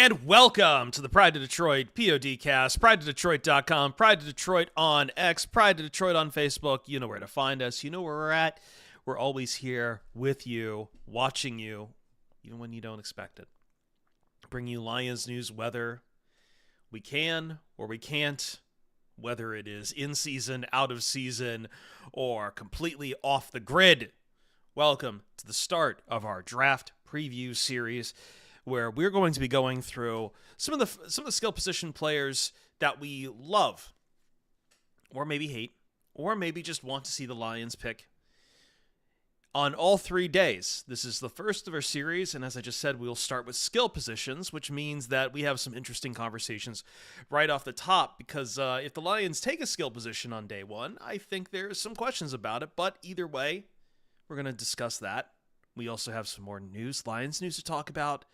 And welcome to the Pride to Detroit PODcast, PrideToDetroit.com, Pride to Detroit on X, Pride to Detroit on Facebook. You know where to find us. You know where we're at. We're always here with you, watching you, even when you don't expect it. Bring you Lions news, whether we can or we can't, whether it is in season, out of season, or completely off the grid. Welcome to the start of our draft preview series, where we're going to be going through some of the skill position players that we love, or maybe hate, or maybe just want to see the Lions pick on all 3 days. This is the first of our series, and as I just said, we'll start with skill positions, which means that we have some interesting conversations right off the top, because if the Lions take a skill position on day one, I think there's some questions about it, but either way, we're going to discuss that. We also have some more news, Lions news to talk about,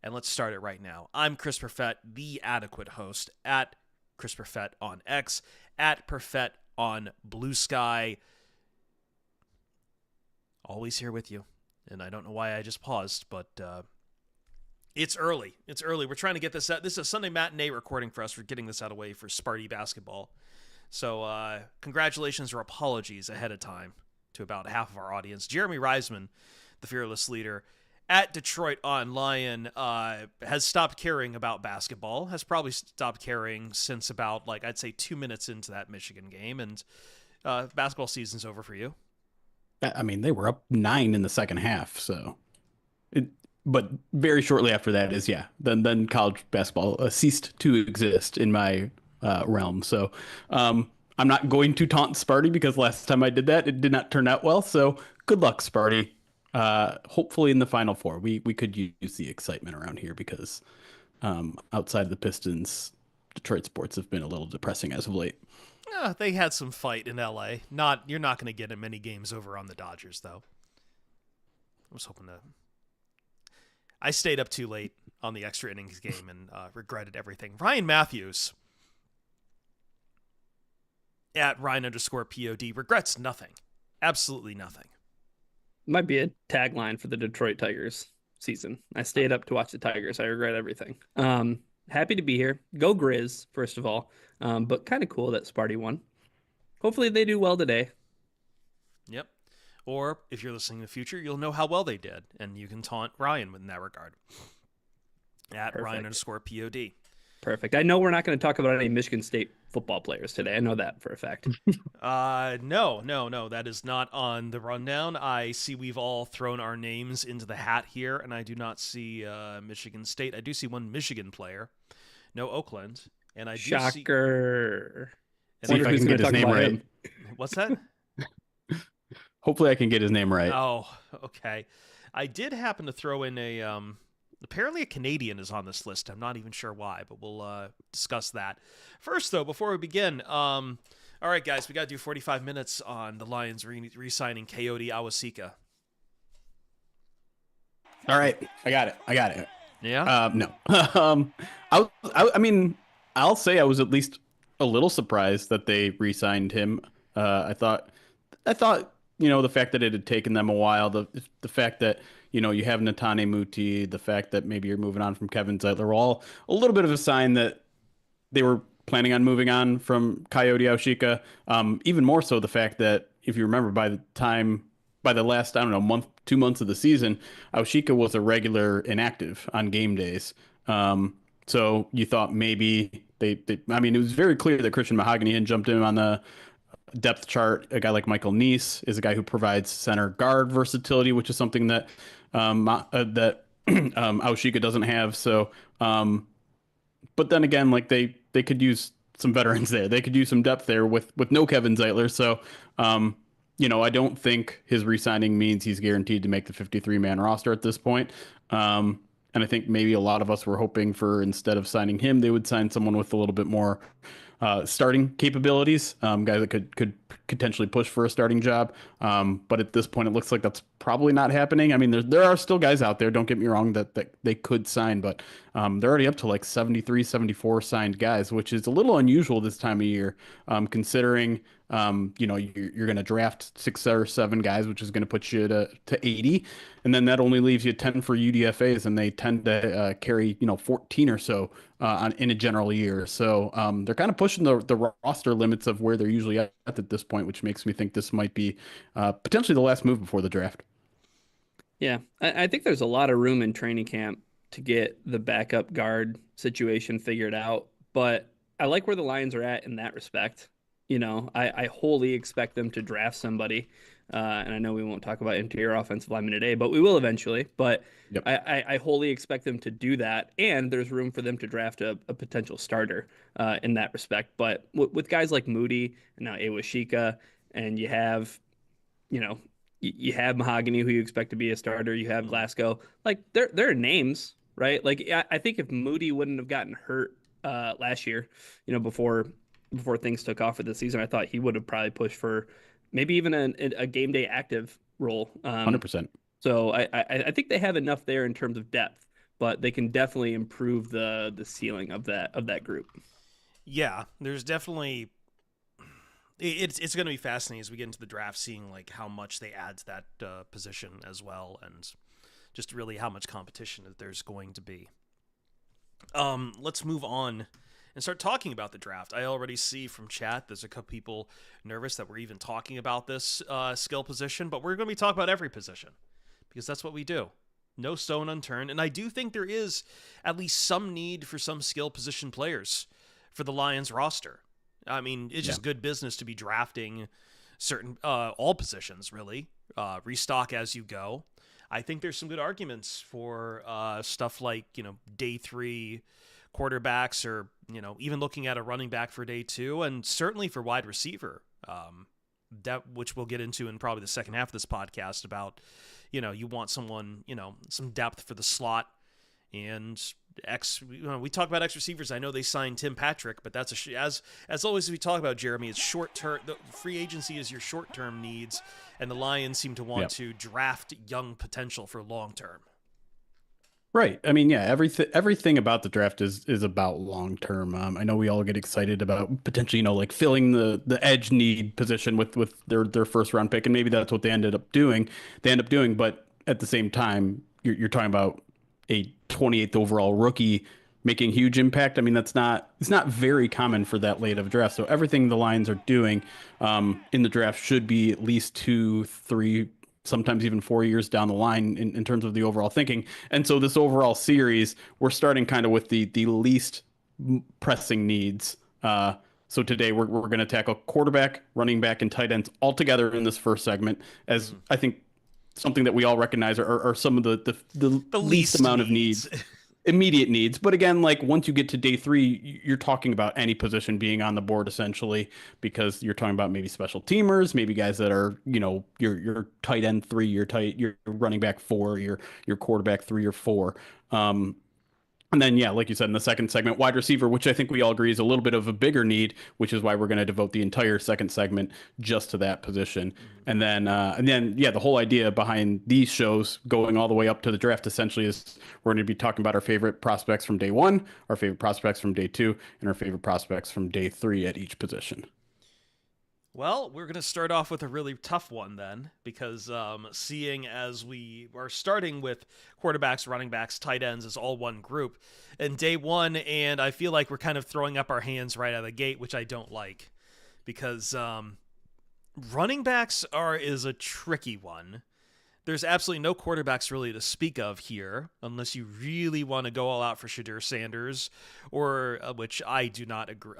and let's start it right now. I'm Chris Perfett, the adequate host, at Chris Perfett on X, at Perfett on Blue Sky. Always here with you. And I don't know why I just paused, but it's early. It's early. We're trying to get this out. This is a Sunday matinee recording for us. We're getting this out of the way for Sparty basketball. So congratulations or apologies ahead of time to about half of our audience. Jeremy Reisman, the fearless leader, at Detroit on Lion, has stopped caring about basketball, has probably stopped caring since about, I'd say 2 minutes into that Michigan game, and basketball season's over for you. I mean, they were up 9 in the second half, but very shortly after that then college basketball ceased to exist in my realm. So I'm not going to taunt Sparty, because last time I did that, it did not turn out well. So good luck, Sparty. Hopefully in the Final Four, we could use the excitement around here, because outside of the Pistons, Detroit sports have been a little depressing as of late. They had some fight in LA. You're not going to get many games over on the Dodgers, though. I was hoping to. I stayed up too late on the extra innings game and regretted everything. Ryan Matthews at Ryan_POD regrets nothing. Absolutely nothing. Might be a tagline for the Detroit Tigers season. I stayed up to watch the Tigers. I regret everything. Happy to be here. Go Grizz, first of all. But kind of cool that Sparty won. Hopefully they do well today. Yep. Or if you're listening in the future, you'll know how well they did, and you can taunt Ryan in that regard. At Ryan_POD. Perfect. I know we're not going to talk about any Michigan State football players today. I know that for a fact. No. That is not on the rundown. I see we've all thrown our names into the hat here, and I do not see Michigan State. I do see one Michigan player. No Oakland. And I do Shocker. See if I can get his name right. What's that? Hopefully I can get his name right. Oh, okay. I did happen to throw in apparently a Canadian is on this list. I'm not even sure why, but we'll discuss that. First, though, before we begin, all right, guys, we got to do 45 minutes on the Lions re-signing Coyote Awosika. All right. I got it. Yeah? No. I mean, I'll say I was at least a little surprised that they re-signed him. I thought, the fact that it had taken them a while, the fact that, you have Netane Muti, the fact that maybe you're moving on from Kevin Zeitler, were all a little bit of a sign that they were planning on moving on from Coyote Awosika. Even more so the fact that, if you remember, by the last, month, 2 months of the season, Awosika was a regular inactive on game days. So you thought maybe it was very clear that Christian Mahogany had jumped in on the depth chart. A guy like Michael Neese is a guy who provides center guard versatility, which is something that Awosika doesn't have. So, but then again, they could use some veterans there. They could use some depth there with no Kevin Zeitler. So, I don't think his re-signing means he's guaranteed to make the 53-man roster at this point. And I think maybe a lot of us were hoping for, instead of signing him, they would sign someone with a little bit more starting capabilities, guys that could potentially push for a starting job. But at this point, it looks like that's probably not happening. I mean, there are still guys out there, don't get me wrong, that they could sign, but they're already up to like 73, 74 signed guys, which is a little unusual this time of year, considering You're going to draft 6 or 7 guys, which is going to put you to 80, and then that only leaves you 10 for UDFA's, and they tend to carry 14 or so in a general year. So they're kind of pushing the roster limits of where they're usually at this point, which makes me think this might be potentially the last move before the draft. Yeah, I think there's a lot of room in training camp to get the backup guard situation figured out, but I like where the Lions are at in that respect. I wholly expect them to draft somebody, and I know we won't talk about interior offensive lineman today, but we will eventually. But Yep. I wholly expect them to do that, and there's room for them to draft a potential starter in that respect. But with guys like Moody and now Awashika, and you know, you have Mahogany, who you expect to be a starter. You have Mhm. Glasgow. Like there are names, right? Like I think if Moody wouldn't have gotten hurt last year, before things took off for the season, I thought he would have probably pushed for maybe even a game day active role. 100%. So I think they have enough there in terms of depth, but they can definitely improve the ceiling of that group. Yeah, there's definitely it's going to be fascinating as we get into the draft, seeing like how much they add to that position as well, and just really how much competition that there's going to be. Let's move on and start talking about the draft. I already see from chat there's a couple people nervous that we're even talking about this skill position, but we're going to be talking about every position because that's what we do. No stone unturned, and I do think there is at least some need for some skill position players for the Lions roster. I mean, it's Yeah. just good business to be drafting certain all positions really, restock as you go. I think there's some good arguments for stuff like day 3 quarterbacks, or even looking at a running back for day 2, and certainly for wide receiver. That which we'll get into in probably the second half of this podcast about you want someone some depth for the slot. And we talk about X receivers. I know they signed Tim Patrick, but that's as always we talk about, Jeremy, it's short term. The free agency is your short term needs, and the Lions seem to want Yep. to draft young potential for long term. Right. I mean, yeah, everything about the draft is about long term. I know we all get excited about potentially, like filling the edge need position with their first round pick, and maybe that's what they ended up doing. They end up doing, but at the same time, you're talking about a 28th overall rookie making huge impact. I mean, it's not very common for that late of a draft. So everything the Lions are doing in the draft should be at least 2, 3, sometimes even 4 years down the line in terms of the overall thinking. And so this overall series, we're starting kind of with the least pressing needs. So today we're going to tackle quarterback, running back, and tight ends all together in this first segment, as Mm-hmm. I think something that we all recognize are some of the The least least amount of needs. needs, immediate needs. But again, like once you get to day 3, you're talking about any position being on the board essentially, because you're talking about maybe special teamers, maybe guys that are, your tight end 3, your running back 4, your quarterback 3 or 4. And then, yeah, like you said in the second segment, wide receiver, which I think we all agree is a little bit of a bigger need, which is why we're going to devote the entire second segment just to that position. Mm-hmm. And then, yeah, the whole idea behind these shows going all the way up to the draft essentially is we're going to be talking about our favorite prospects from day 1, our favorite prospects from day 2, and our favorite prospects from day 3 at each position. Well, we're going to start off with a really tough one then, because seeing as we are starting with quarterbacks, running backs, tight ends as all one group in day 1, and I feel like we're kind of throwing up our hands right out of the gate, which I don't like, because running backs is a tricky one. There's absolutely no quarterbacks really to speak of here, unless you really want to go all out for Shadur Sanders, or which I do not agree.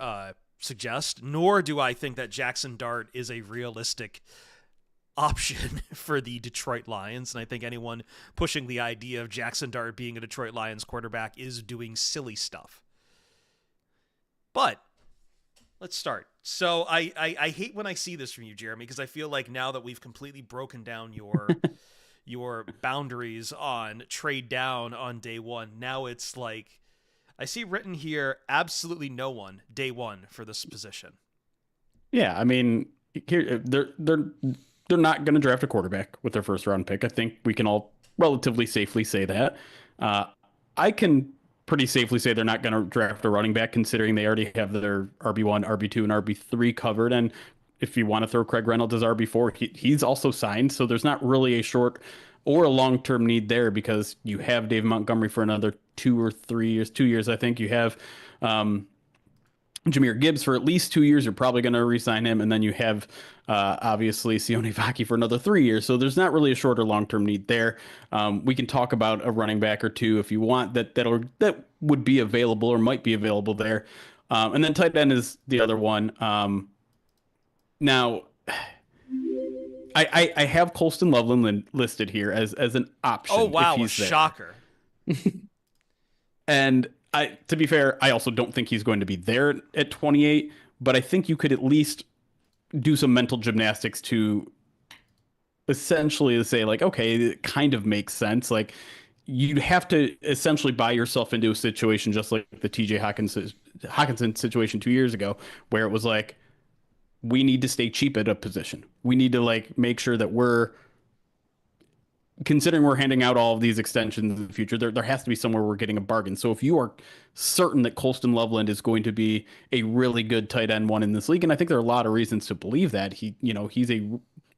Suggest, nor do I think that Jackson Dart is a realistic option for the Detroit Lions. And I think anyone pushing the idea of Jackson Dart being a Detroit Lions quarterback is doing silly stuff. But let's start. So I hate when I see this from you, Jeremy, because I feel like now that we've completely broken down your boundaries on trade down on day 1, now it's like I see written here absolutely no one day 1 for this position. Yeah, I mean, here they're not going to draft a quarterback with their first round pick. I think we can all relatively safely say that. Uh, I can pretty safely say they're not going to draft a running back, considering they already have their RB1, RB2, and RB3 covered. And if you want to throw Craig Reynolds as RB4, he's also signed. So there's not really a short or a long-term need there because you have Dave Montgomery for another 2 or 3 years. 2 years, I think. You have Jahmyr Gibbs for at least 2 years. You're probably going to re-sign him. And then you have obviously Sione Vaki for another 3 years. So there's not really a short or long-term need there. We can talk about a running back or two if you want that would be available or might be available there. And then tight end is the other one. Now, I have Colston Loveland listed here as an option. Oh, wow. If A he's there. shocker. And to be fair, I also don't think he's going to be there at 28, but I think you could at least do some mental gymnastics to essentially say, like, okay, it kind of makes sense. Like, you have to essentially buy yourself into a situation just like the TJ Hawkinson situation 2 years ago, where it was like, we need to stay cheap at a position. We need to like make sure that considering we're handing out all of these extensions in the future, there has to be somewhere we're getting a bargain. So if you are certain that Colston Loveland is going to be a really good tight end one in this league, and I think there are a lot of reasons to believe that he's a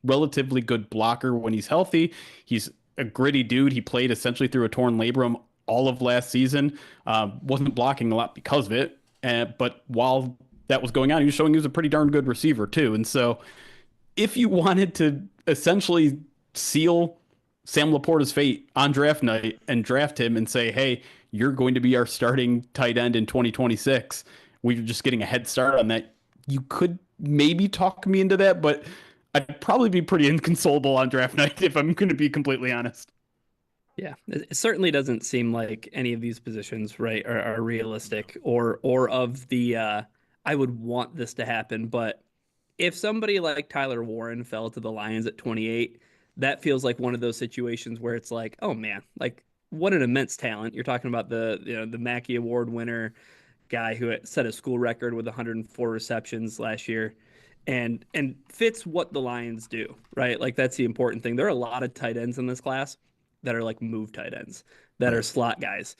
relatively good blocker when he's healthy. He's a gritty dude. He played essentially through a torn labrum all of last season. Wasn't blocking a lot because of it. But while that was going on, he was showing he was a pretty darn good receiver too. And so if you wanted to essentially seal Sam Laporta's fate on draft night and draft him and say, hey, you're going to be our starting tight end in 2026. We're just getting a head start on that. You could maybe talk me into that, but I'd probably be pretty inconsolable on draft night if I'm going to be completely honest. Yeah, it certainly doesn't seem like any of these positions, right, are realistic or of the I would want this to happen. But if somebody like Tyler Warren fell to the Lions at 28, that feels like one of those situations where it's like, oh man, like what an immense talent. You're talking about the Mackey Award winner guy who set a school record with 104 receptions last year and fits what the Lions do, right? Like that's the important thing. There are a lot of tight ends in this class that are like move tight ends that are slot guys.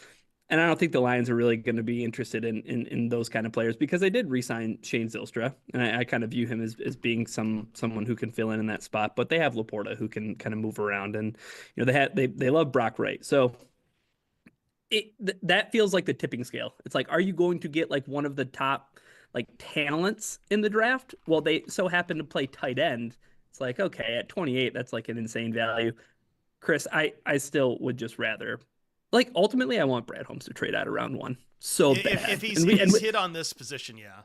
And I don't think the Lions are really going to be interested in those kind of players because they did re-sign Shane Zylstra, and I kind of view him as being someone who can fill in that spot. But they have Laporta who can kind of move around, and they love Brock Wright. So that feels like the tipping scale. It's like, are you going to get like one of the top like talents in the draft? Well, they so happen to play tight end. It's like, okay, at 28, that's like an insane value. Chris, I still would just rather. Like, ultimately, I want Brad Holmes to trade out of round one so bad. If he's hit on this position, yeah.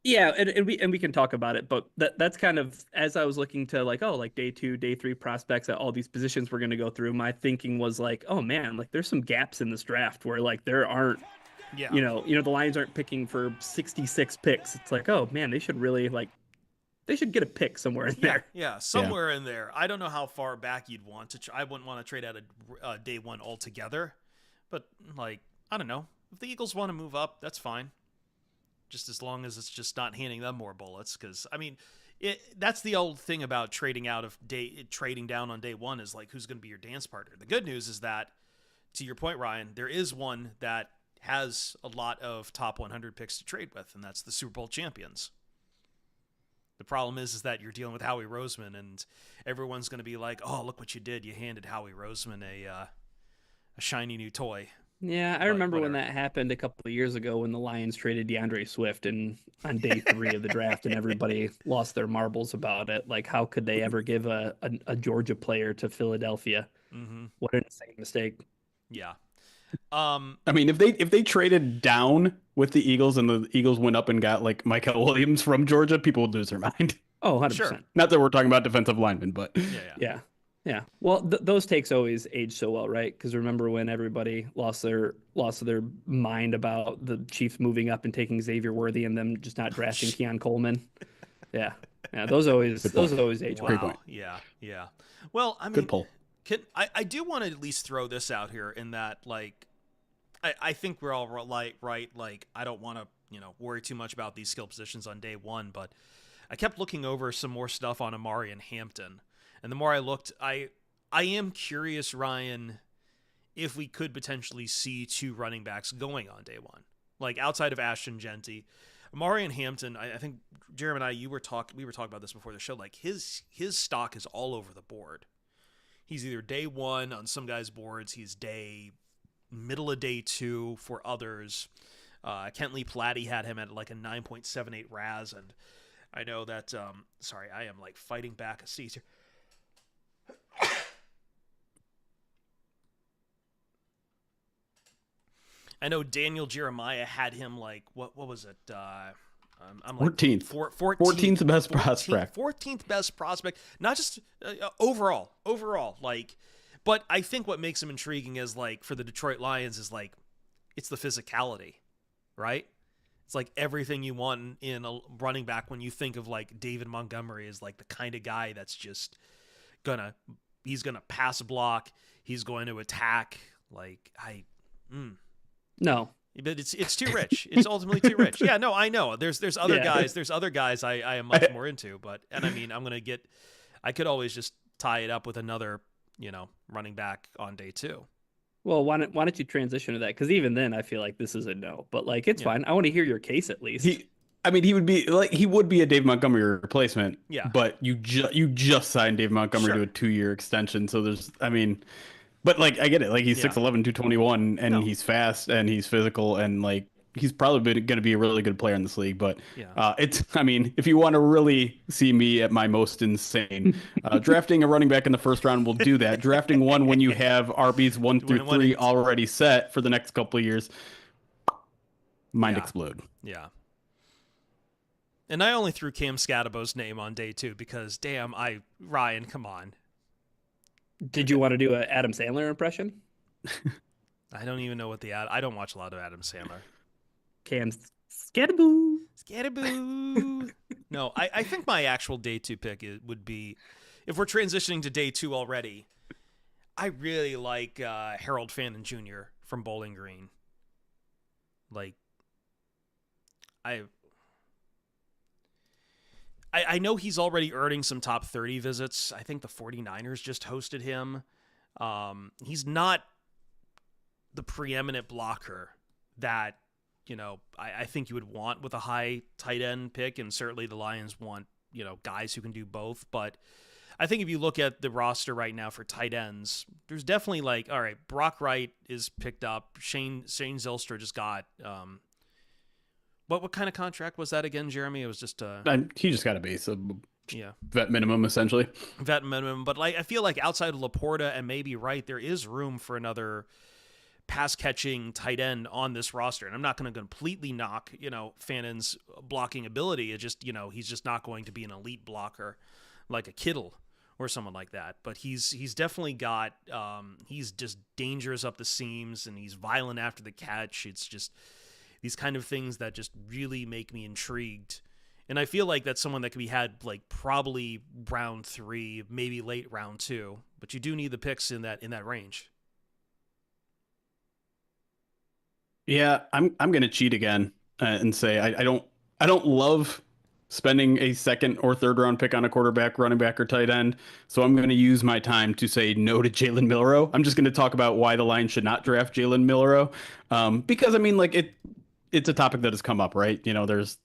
Yeah, and we can talk about it, but that's kind of, as I was looking to like, oh, like day 2, day 3 prospects at all these positions we're going to go through, my thinking was like, oh man, like there's some gaps in this draft where like there aren't, the Lions aren't picking for 66 picks. It's like, oh man, they should really like, they should get a pick somewhere in there. Yeah, somewhere in there. I don't know how far back you'd want to. I wouldn't want to trade out of day 1 altogether. But, like, I don't know. If the Eagles want to move up, that's fine. Just as long as it's just not handing them more bullets. Because, I mean, that's the old thing about trading down on day 1 is, like, who's going to be your dance partner. The good news is that, to your point, Ryan, there is one that has a lot of top 100 picks to trade with, and that's the Super Bowl champions. The problem is that you're dealing with Howie Roseman, and everyone's going to be like, "Oh, look what you did! You handed Howie Roseman a shiny new toy." Yeah, I remember when that happened a couple of years ago when the Lions traded DeAndre Swift on day 3 of the draft, and everybody lost their marbles about it. Like, how could they ever give a Georgia player to Philadelphia? Mm-hmm. What an insane mistake! Yeah. I mean, if they traded down with the Eagles and the Eagles went up and got like Michael Williams from Georgia, people would lose their mind. Oh, 100%. Sure. Not that we're talking about defensive linemen, but yeah. Well, those takes always age so well, right? Because remember when everybody lost their mind about the Chiefs moving up and taking Xavier Worthy and them just not drafting Keon Coleman. Yeah. Those always age well. Wow. Yeah. Well, I mean, good pull. I do want to at least throw this out here in that, like, I think we're all right. Like, I don't want to, worry too much about these skill positions on day 1, but I kept looking over some more stuff on Amari and Hampton. And the more I looked, I am curious, Ryan, if we could potentially see 2 running backs going on day 1. Like, outside of Ashton Genty, Marion Hampton, I think Jeremy and I, we were talking about this before the show. Like his stock is all over the board. He's either day one on some guys' boards. He's middle of day two for others. Kent Lee Platty had him at like a 9.78 RAS, and I know that. Sorry, I am like fighting back a sneeze here. I know Daniel Jeremiah had him like what was it? I'm like 14th. 14th best prospect. 14th best prospect. Not just overall. Like, but I think what makes him intriguing is like for the Detroit Lions is like it's the physicality, right? It's like everything you want in a running back when you think of like David Montgomery is like the kind of guy that's just he's gonna pass block, he's going to attack. Like No. But it's too rich. It's ultimately too rich. Yeah, no, I know. There's other guys. There's other guys I am much more into. But I mean, I could always just tie it up with another, running back on day two. Well, why don't you transition to that? Because even then, I feel like this is a no. But like, it's fine. I want to hear your case at least. He would be a Dave Montgomery replacement. Yeah. But you just signed Dave Montgomery to a 2-year extension, so but like I get it. Like he's 6'11", 221, and he's fast and he's physical, and like he's probably going to be a really good player in this league. But if you want to really see me at my most insane, drafting a running back in the first round will do that. Drafting one when you have RBs 1 through 3 already set for the next couple of years, explode. Yeah. And I only threw Cam Scadabo's name on day 2 because Ryan, come on. Did you want to do an Adam Sandler impression? I don't even know I don't watch a lot of Adam Sandler. Cam Scadaboo. Scadaboo. No, I think my actual day 2 pick would be, if we're transitioning to day 2 already, I really like Harold Fannin Jr. from Bowling Green. Like, I know he's already earning some top 30 visits. I think the 49ers just hosted him. He's not the preeminent blocker that, I think you would want with a high tight end pick. And certainly the Lions want, guys who can do both. But I think if you look at the roster right now for tight ends, there's definitely like, all right, Brock Wright is picked up. Shane Zylstra just got, What kind of contract was that again, Jeremy? It was just he just got a base of vet minimum, essentially. Vet minimum, but like I feel like outside of Laporta and maybe Wright, there is room for another pass catching tight end on this roster. And I'm not going to completely knock Fannin's blocking ability. It just he's just not going to be an elite blocker like a Kittle or someone like that. But he's definitely got he's just dangerous up the seams and he's violent after the catch. It's just these kind of things that just really make me intrigued. And I feel like that's someone that could be had like probably round 3, maybe late round 2, but you do need the picks in that range. Yeah, I'm going to cheat again and say I don't love spending a second or third round pick on a quarterback, running back, or tight end. So I'm going to use my time to say no to Jalen Milroe. I'm just going to talk about why the Lions should not draft Jalen Milroe. Because I mean, like it's a topic that has come up, right? There's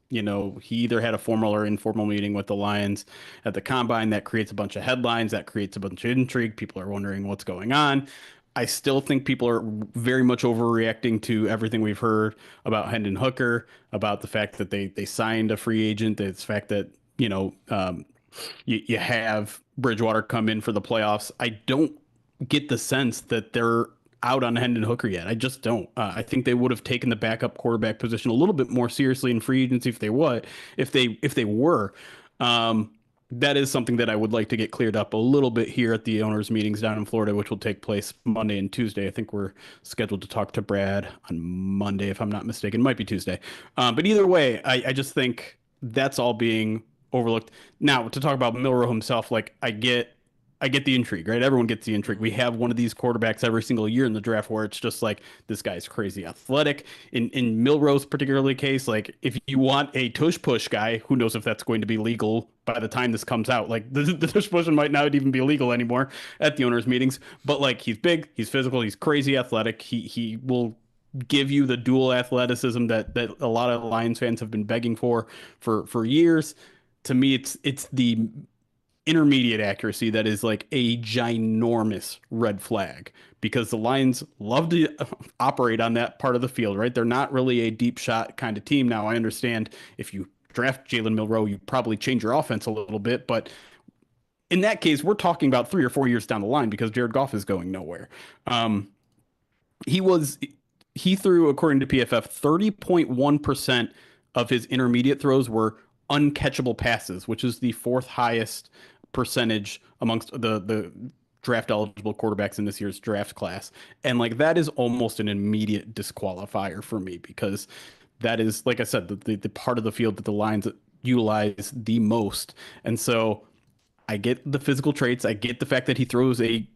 he either had a formal or informal meeting with the Lions at the combine that creates a bunch of headlines, that creates a bunch of intrigue. People are wondering what's going on. I still think people are very much overreacting to everything we've heard about Hendon Hooker, about the fact that they signed a free agent, the fact that, you have Bridgewater come in for the playoffs. I don't get the sense that they're out on Hendon Hooker yet. I just don't. I think they would have taken the backup quarterback position a little bit more seriously in free agency if they were. That is something that I would like to get cleared up a little bit here at the owners' meetings down in Florida, which will take place Monday and Tuesday. I think we're scheduled to talk to Brad on Monday, if I'm not mistaken. It might be Tuesday. But either way, I just think that's all being overlooked. Now, to talk about Milroe himself, like I get the intrigue, right? Everyone gets the intrigue. We have one of these quarterbacks every single year in the draft where it's just like, this guy's crazy athletic. In Milroe's particularly case, like if you want a tush push guy, who knows if that's going to be legal by the time this comes out. Like the tush push might not even be legal anymore at the owners' meetings. But like he's big, he's physical, he's crazy athletic. He will give you the dual athleticism that a lot of Lions fans have been begging for years. To me, it's the intermediate accuracy that is like a ginormous red flag because the Lions love to operate on that part of the field, right? They're not really a deep shot kind of team. Now, I understand if you draft Jalen Milroe, you probably change your offense a little bit, but in that case, we're talking about 3 or 4 years down the line because Jared Goff is going nowhere. Um, he was he threw, according to PFF, 30.1% of his intermediate throws were uncatchable passes, which is the fourth highest percentage amongst the draft eligible quarterbacks in this year's draft class. And like that is almost an immediate disqualifier for me because that is, like I said, the part of the field that the Lions utilize the most. And so I get the physical traits. I get the fact that he throws a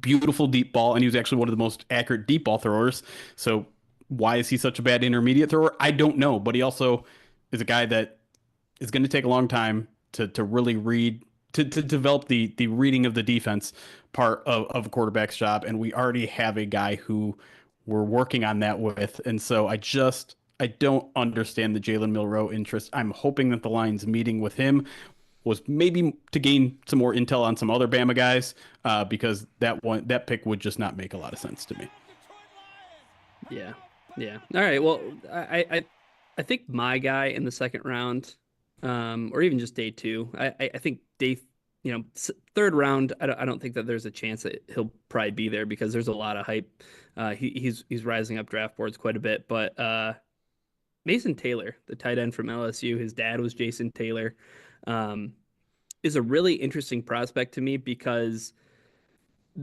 beautiful deep ball, and he was actually one of the most accurate deep ball throwers. So why is he such a bad intermediate thrower? I don't know, but he also is a guy that is going to take a long time to really read to develop the reading of the defense part of a quarterback's job, and we already have a guy who we're working on that with, and so I don't understand the Jalen Milroe interest. I'm hoping that the Lions meeting with him was maybe to gain some more intel on some other Bama guys, because that pick would just not make a lot of sense to me. Yeah. Yeah. All right. Well, I think my guy in the second round, or even just day two, I think third round, I don't think that there's a chance that he'll probably be there because there's a lot of hype. He's rising up draft boards quite a bit, but Mason Taylor, the tight end from LSU, his dad was Jason Taylor, um, is a really interesting prospect to me because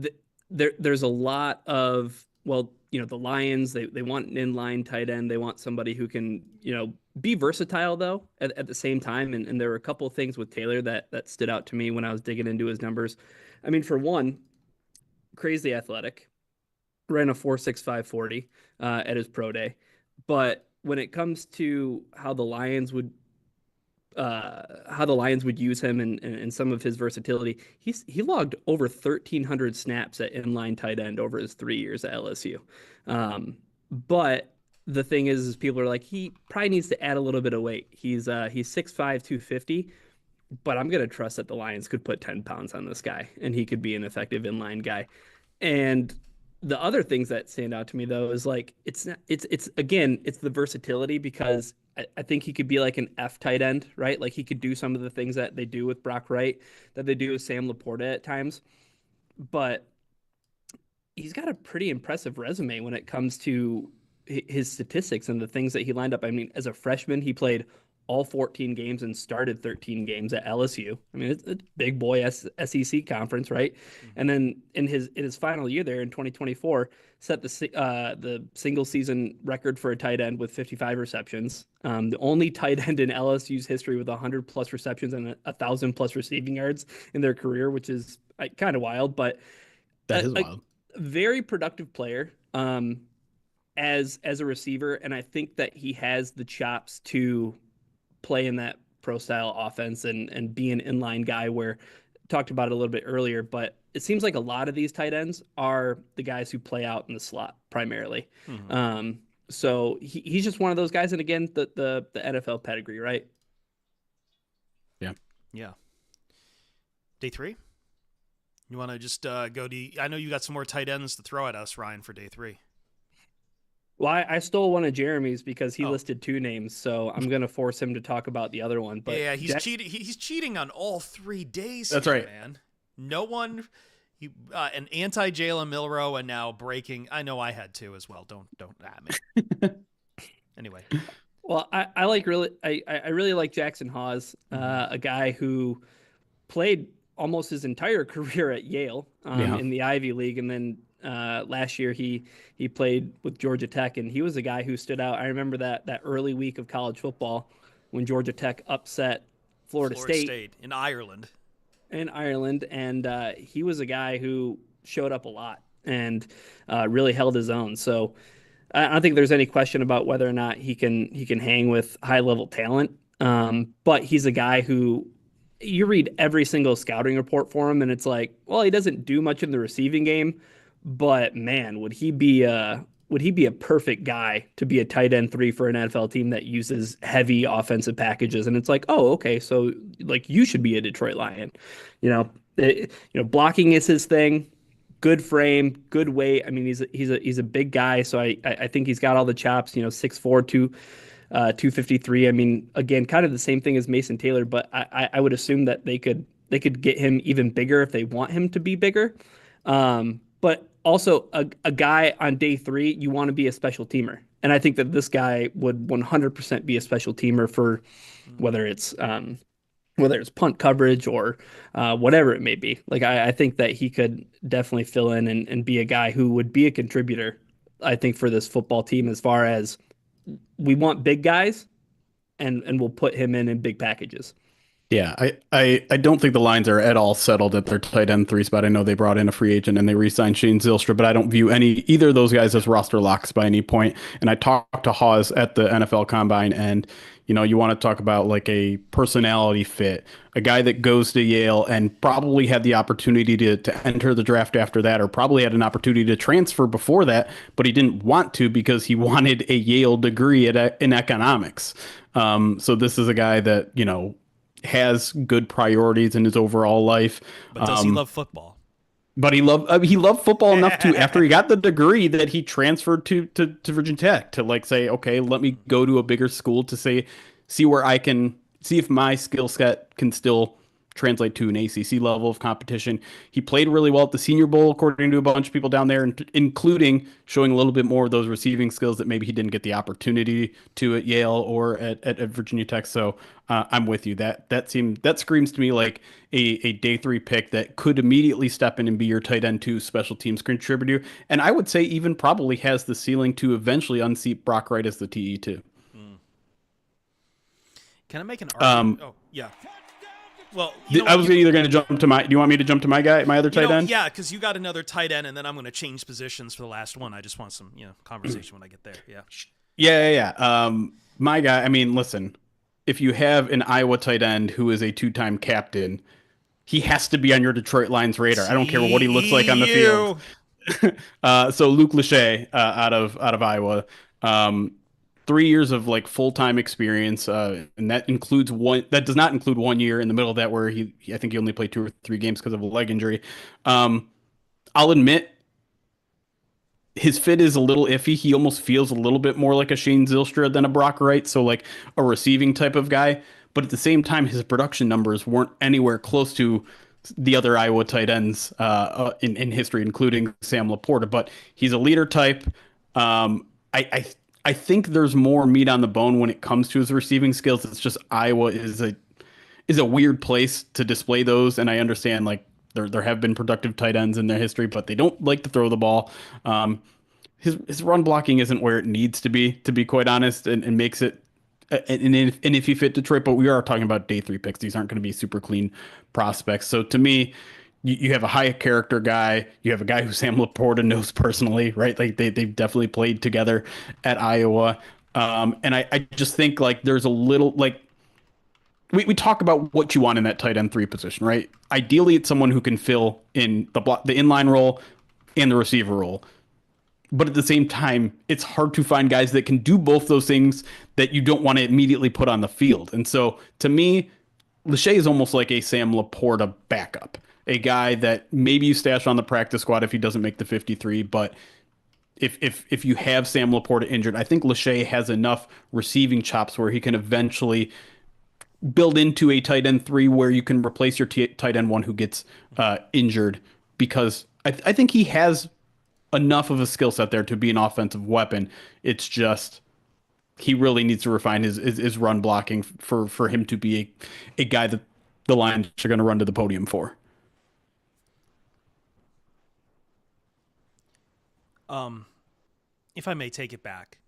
th there's a lot of, well, the Lions, they want an inline tight end. They want somebody who can, be versatile though at the same time. And there were a couple of things with Taylor that stood out to me when I was digging into his numbers. I mean, for one, crazy athletic, ran a 4.65 40 at his pro day. But when it comes to how the Lions would use him and some of his versatility. He logged over 1,300 snaps at inline tight end over his 3 years at LSU. But the thing is people are like, he probably needs to add a little bit of weight. He's 6'5", 250, but I'm gonna trust that the Lions could put 10 pounds on this guy and he could be an effective inline guy. And the other things that stand out to me though is like it's not, it's again it's the versatility because I think he could be like an F tight end, right? Like he could do some of the things that they do with Brock Wright, that they do with Sam Laporta at times, but he's got a pretty impressive resume when it comes to his statistics and the things that he lined up. I mean, as a freshman, he played all 14 games and started 13 games at LSU. I mean, it's a big boy SEC conference, right? And then in his final year there in 2024, set the single season record for a tight end with 55 receptions. The only tight end in LSU's history with 100 plus receptions and 1,000 plus receiving yards in their career, which is kind of wild, but That is a wild. very productive player. As a receiver, and I think that he has the chops to play in that pro style offense and be an inline guy where talked about it a little bit earlier, but it seems like a lot of these tight ends are the guys who play out in the slot primarily. So he's just one of those guys. And again, the NFL pedigree, right? Yeah. Yeah. Day three? You want to just go to... I know you got some more tight ends to throw at us, Ryan, for day three. Well, I stole one of Jeremy's because he listed two names, so I'm gonna force him to talk about the other one. But yeah, he's cheating. He's cheating on all 3 days. That's right, man. No one, an anti Jalen Milroe, and now breaking. I know I had to as well. Don't at me. Anyway, well, I really like Jackson Hawes, a guy who played almost his entire career at Yale in the Ivy League, and then last year he played with Georgia Tech, and he was a guy who stood out. I remember that early week of college football when Georgia Tech upset Florida State in Ireland. And he was a guy who showed up a lot and really held his own. So I don't think there's any question about whether or not he can hang with high level talent. But he's a guy who you read every single scouting report for him, and it's like, well, he doesn't do much in the receiving game, but man, would he be would he be a perfect guy to be a tight end 3 for an NFL team that uses heavy offensive packages? And it's like, oh, okay, so like you should be a Detroit Lion. Blocking is his thing. Good frame, good weight. I mean, he's a big guy, so I think he's got all the chops. 6'4", 253. I mean, again, kind of the same thing as Mason Taylor, but I would assume that they could get him even bigger if they want him to be bigger. But also a guy on day 3, you want to be a special teamer. And I think that this guy would 100% be a special teamer for whether it's punt coverage or whatever it may be. Like I think that he could definitely fill in and be a guy who would be a contributor, I think, for this football team as far as we want big guys and we'll put him in big packages. Yeah, I don't think the Lions are at all settled at their tight end 3 spot. I know they brought in a free agent and they re-signed Shane Zylstra, but I don't view either of those guys as roster locks by any point. And I talked to Hawes at the NFL Combine, and you want to talk about like a personality fit, a guy that goes to Yale and probably had the opportunity to enter the draft after that, or probably had an opportunity to transfer before that, but he didn't want to because he wanted a Yale degree in economics. So this is a guy that has good priorities in his overall life. But does he love football? But he loved football enough to, after he got the degree, that he transferred to Virginia Tech to like say, okay, let me go to a bigger school to see where I can see if my skill set can still translate to an ACC level of competition. He played really well at the Senior Bowl, according to a bunch of people down there, including showing a little bit more of those receiving skills that maybe he didn't get the opportunity to at Yale or at Virginia Tech. So I'm with you. That screams to me like a day 3 pick that could immediately step in and be your tight end 2 special teams contributor. And I would say even probably has the ceiling to eventually unseat Brock Wright as the TE too. Can I make an argument? Oh, yeah. Well, I was either going to jump to my. Do you want me to jump to my guy, my other tight end? Yeah, because you got another tight end, and then I'm going to change positions for the last one. I just want some, conversation when I get there. Yeah. Yeah. My guy. I mean, listen. If you have an Iowa tight end who is a 2-time captain, he has to be on your Detroit Lions radar. I don't care what he looks like on the field. So Luke Lachey out of Iowa. 3 years of like full-time experience, and that includes one. That does not include 1 year in the middle of that where I think he only played 2 or 3 games because of a leg injury. I'll admit his fit is a little iffy. He almost feels a little bit more like a Shane Zylstra than a Brock Wright, so like a receiving type of guy. But at the same time, his production numbers weren't anywhere close to the other Iowa tight ends in history, including Sam Laporta. But he's a leader type. I think there's more meat on the bone when it comes to his receiving skills. It's just Iowa is a weird place to display those, and I understand like there have been productive tight ends in their history, but they don't like to throw the ball. His run blocking isn't where it needs to be quite honest, and makes it. And if he fit Detroit, but we are talking about day 3 picks. These aren't going to be super clean prospects. So to me, you have a high character guy. You have a guy who Sam Laporta knows personally, right? Like they've definitely played together at Iowa. And I just think like there's a little like we talk about what you want in that tight end 3 position, right? Ideally, it's someone who can fill in the inline role and the receiver role. But at the same time, it's hard to find guys that can do both those things that you don't want to immediately put on the field. And so to me, Lachey is almost like a Sam Laporta backup, a guy that maybe you stash on the practice squad if he doesn't make the 53. But if you have Sam Laporta injured, I think Lachey has enough receiving chops where he can eventually build into a tight end 3 where you can replace your tight end 1 who gets injured, because I think he has enough of a skill set there to be an offensive weapon. It's just he really needs to refine his run blocking for him to be a guy that the Lions are going to run to the podium for. If I may take it back.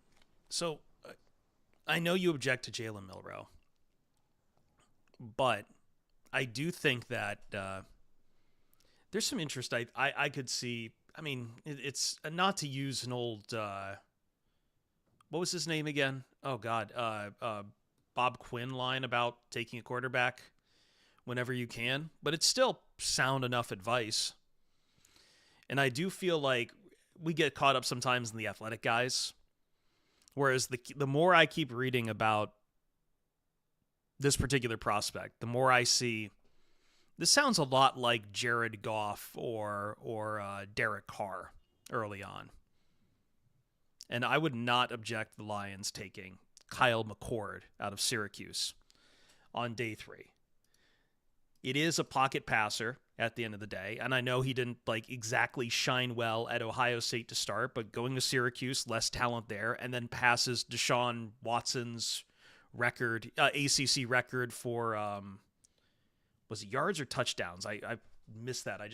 So I know you object to Jalen Milroe, but I do think that there's some interest I could see. I mean, it's not to use an old, what was his name again? Oh, God. Bob Quinn line about taking a quarterback whenever you can, but it's still sound enough advice. And I do feel like we get caught up sometimes in the athletic guys. Whereas the more I keep reading about this particular prospect, the more I see this sounds a lot like Jared Goff or Derek Carr early on. And I would not object the Lions taking Kyle McCord out of Syracuse on day 3. It is a pocket passer at the end of the day, and I know he didn't exactly shine well at Ohio State to start, but going to Syracuse, less talent there, and then passes Deshaun Watson's record, ACC record for was it yards or touchdowns? I missed that. I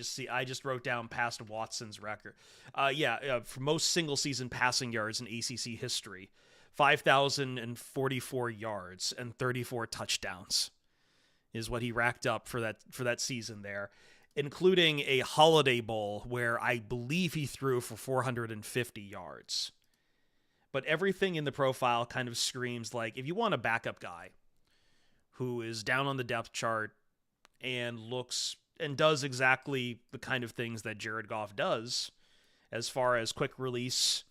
just wrote down past Watson's record. For most single season passing yards in ACC history, 5,044 yards and 34 touchdowns is what he racked up for that season there, including a Holiday Bowl where I believe he threw for 450 yards. But everything in the profile kind of screams like, if you want a backup guy who is down on the depth chart and looks and does exactly the kind of things that Jared Goff does, as far as quick release,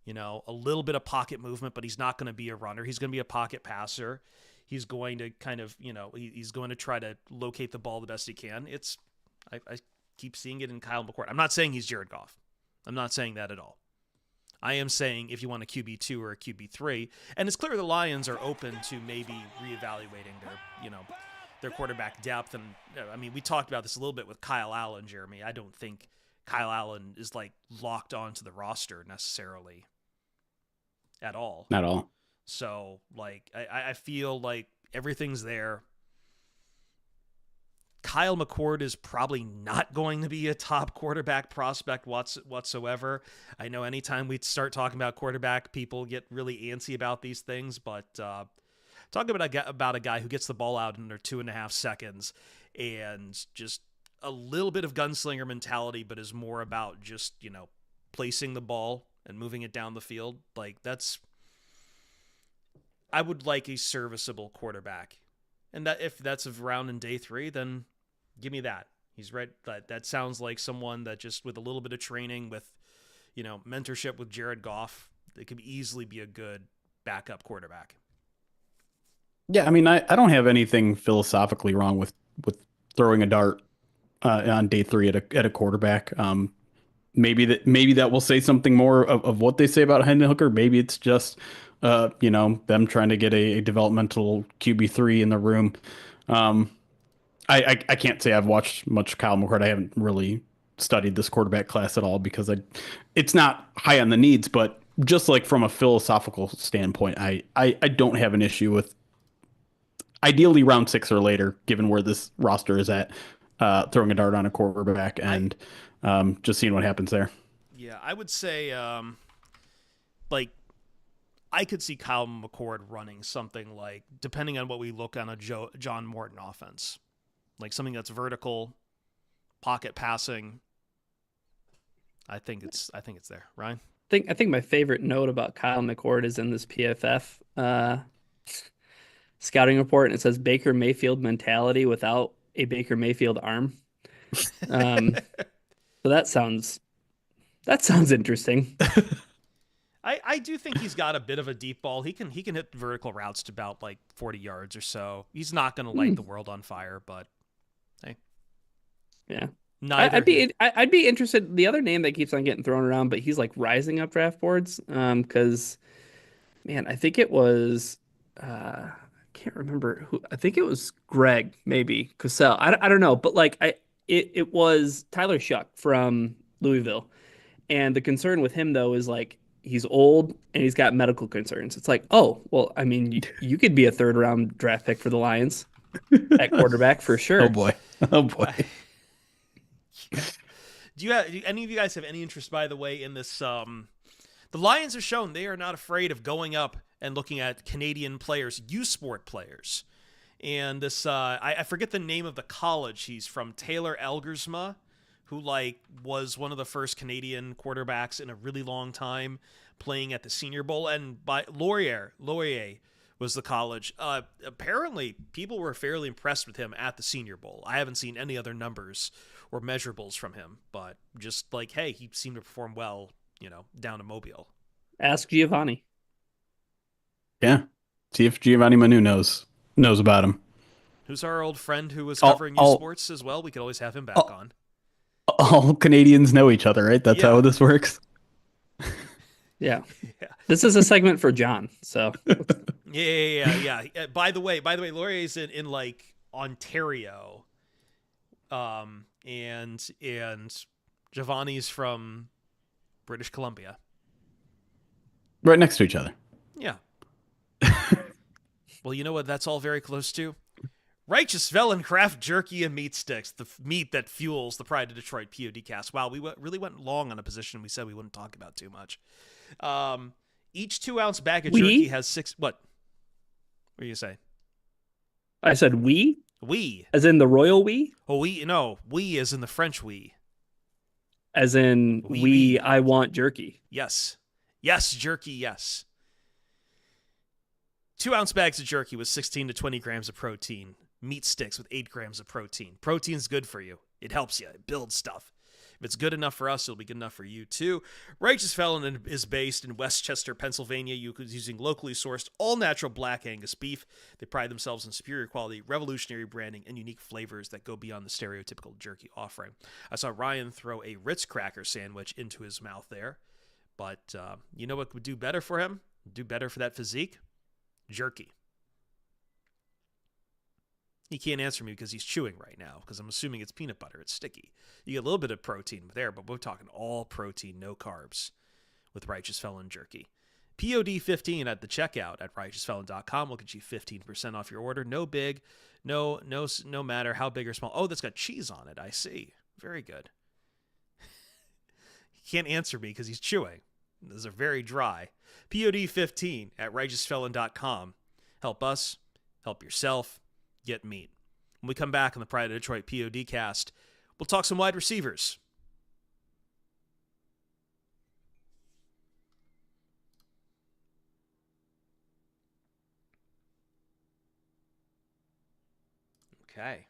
a little bit of pocket movement, but he's not going to be a runner. He's going to be a pocket passer. He's going to kind of, he's going to try to locate the ball the best he can. I keep seeing it in Kyle McCord. I'm not saying he's Jared Goff. I'm not saying that at all. I am saying if you want a QB2 or a QB3, and it's clear the Lions are open to maybe reevaluating their quarterback depth. And I mean, we talked about this a little bit with Kyle Allen, Jeremy. I don't think Kyle Allen is locked onto the roster necessarily at all. Not all. So I feel like everything's there. Kyle McCord is probably not going to be a top quarterback prospect whatsoever. I know anytime we start talking about quarterback, people get really antsy about these things, but talking about a guy who gets the ball out in under 2.5 seconds and just a little bit of gunslinger mentality, but is more about just, placing the ball and moving it down the field. I would like a serviceable quarterback. And that if that's around in day 3, then give me that. He's right. That sounds like someone that just with a little bit of training, with mentorship with Jared Goff, it could easily be a good backup quarterback. Yeah, I mean, I don't have anything philosophically wrong with throwing a dart on day 3 at a quarterback. Maybe that will say something more of what they say about Hendon Hooker. Maybe it's just them trying to get a developmental QB3 in the room. I can't say I've watched much Kyle McCord. I haven't really studied this quarterback class at all because it's not high on the needs, but just from a philosophical standpoint, I don't have an issue with ideally round 6 or later, given where this roster is at, throwing a dart on a quarterback and just seeing what happens there. Yeah, I would say I could see Kyle McCord running something depending on what we look on a John Morton offense, something that's vertical, pocket passing. I think it's there, Ryan. I think my favorite note about Kyle McCord is in this PFF scouting report, and it says Baker Mayfield mentality without a Baker Mayfield arm. So that sounds interesting. I do think he's got a bit of a deep ball. He can hit vertical routes to about 40 yards or so. He's not going to light the world on fire, but hey, yeah. I'd be interested. The other name that keeps on getting thrown around, but he's rising up draft boards. Because, man, I think it was I can't remember who. I think it was Greg, maybe Cosell. I don't know, but it was Tyler Shuck from Louisville, and the concern with him though is he's old and he's got medical concerns. It's oh, well, I mean, you could be a 3rd round draft pick for the Lions at quarterback for sure. Oh boy. Do any of you guys have any interest, by the way, in this? The Lions have shown they are not afraid of going up and looking at Canadian players, U Sport players. And this, I forget the name of the college he's from, Taylor Elgersma, who was one of the first Canadian quarterbacks in a really long time playing at the Senior Bowl. And by Laurier was the college. Apparently, people were fairly impressed with him at the Senior Bowl. I haven't seen any other numbers or measurables from him, but just like, hey, he seemed to perform well, down in Mobile. Ask Giovanni. Yeah. See if Giovanni Manu knows about him. Who's our old friend who was All- covering U all- Sports as well? We could always have him back all- on. All Canadians know each other, right? That's Yeah. how this works. Yeah. Yeah. This is a segment for John. So Yeah. By the way, Laurier's in like Ontario, and Giovanni's from British Columbia. Right next to each other. Yeah. Well, you know what? That's all very close to. Righteous Felon Craft Jerky and Meat Sticks, the meat that fuels the Pride of Detroit POD cast. Wow, we really went long on a position we said we wouldn't talk about too much. Each 2-ounce bag of jerky has 6. What were you say? I said we, As in the royal we, we as in the French we. as in Oui. I want jerky. Yes, jerky. Yes. 2-ounce bags of jerky with 16 to 20 grams of protein. Meat sticks with 8 grams of protein. Protein's good for you. It helps you. It builds stuff. If it's good enough for us, it'll be good enough for you too. Righteous Felon is based in Westchester, Pennsylvania, using locally sourced, all-natural black Angus beef. They pride themselves on superior quality, revolutionary branding, and unique flavors that go beyond the stereotypical jerky offering. I saw Ryan throw a Ritz cracker sandwich into his mouth there, but you know what would do better for him? Do better for that physique? Jerky. He can't answer me because he's chewing right now, because I'm assuming it's peanut butter. It's sticky. You get a little bit of protein there, but we're talking all protein, no carbs with Righteous Felon Jerky. POD 15 at the checkout at righteousfelon.com will get you 15% off your order. No big, no matter how big or small. Oh, that's got cheese on it. I see. Very good. He can't answer me because he's chewing. Those are very dry. POD 15 at righteousfelon.com. Help us, help yourself. Get meat. When we come back on the Pride of Detroit POD cast, we'll talk some wide receivers. Okay.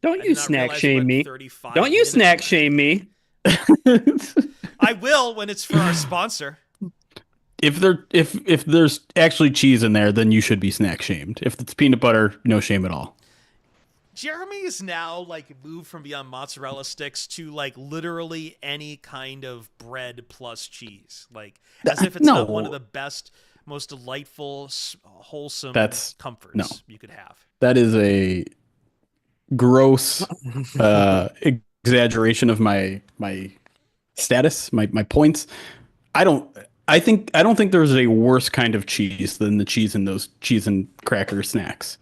Don't you snack shame me. Don't you minutes snack away. shame me. I will when it's for our sponsor. If there's actually cheese in there, then you should be snack shamed. If it's peanut butter, no shame at all. Jeremy is now like moved from beyond mozzarella sticks to like literally any kind of bread plus cheese, like as if it's not one of the best, most delightful, wholesome comforts you could have. That is a gross exaggeration of my status, my points. I don't think there's a worse kind of cheese than the cheese in those cheese and cracker snacks.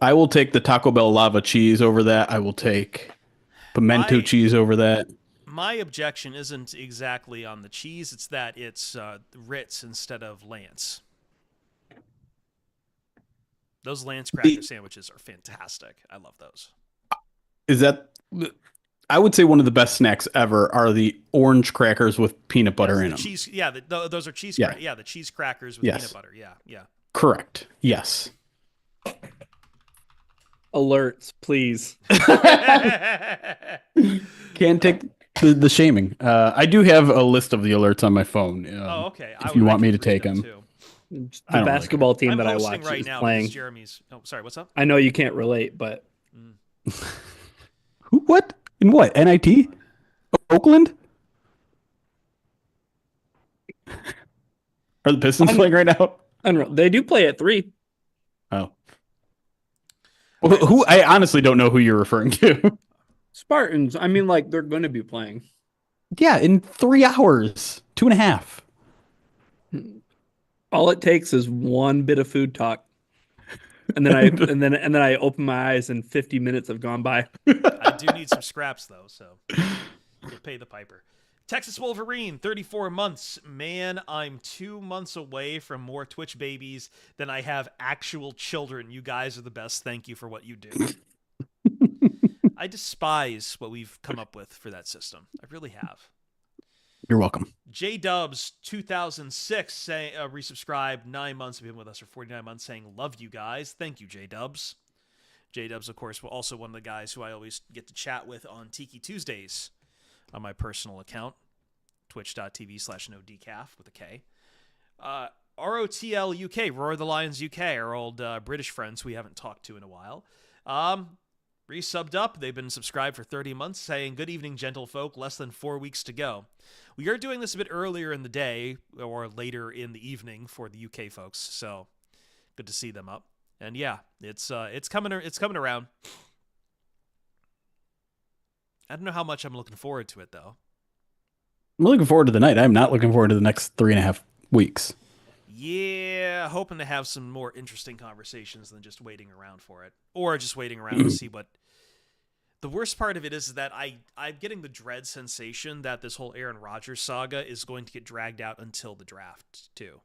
I will take the Taco Bell lava cheese over that. I will take pimento cheese over that. My objection isn't exactly on the cheese. It's that it's Ritz instead of Lance. Those Lance cracker sandwiches are fantastic. I love those. I would say one of the best snacks ever are the orange crackers with peanut butter in them. Cheese, yeah, those are cheese. The cheese crackers with peanut butter. Yeah. Correct. Yes. Alerts, please. Can't take the shaming. I do have a list of the alerts on my phone. Okay. If you want me to take them. The basketball team that I watch right is now playing. Jeremy's. Oh, sorry. What's up? I know you can't relate, but Who? What? In what? NIT? Oakland? Are the Pistons playing right now? unreal. They do play at 3. Oh. Who? I honestly don't know who you're referring to. Spartans. I mean, like, they're going to be playing. Yeah, in 3 hours, 2.5. All it takes is one bit of food talk, and then I open my eyes and 50 minutes have gone by. I do need some scraps though, so you'll pay the piper. Texas Wolverine, 34 months. Man, I'm 2 months away from more Twitch babies than I have actual children. You guys are the best. Thank you for what you do. I despise what we've come up with for that system. I really have. You're welcome. J Dubs 2006 say resubscribed 9 months, have been with us for 49 months, saying love you guys. Thank you, J Dubs. J Dubs, of course, also one of the guys who I always get to chat with on Tiki Tuesdays on my personal account, twitch.tv/nodecaf with a K. ROTL UK, Roar the Lions UK, our old British friends we haven't talked to in a while. Resubbed up. They've been subscribed for 30 months, saying, good evening, gentlefolk. Less than 4 weeks to go. We are doing this a bit earlier in the day or later in the evening for the UK folks, so good to see them up. And yeah, it's coming around. I don't know how much I'm looking forward to it, though. I'm looking forward to the night. I'm not looking forward to the next 3.5 weeks. Yeah, hoping to have some more interesting conversations than just waiting around for it. Or just waiting around to see what... The worst part of it is that I'm getting the dread sensation that this whole Aaron Rodgers saga is going to get dragged out until the draft, too.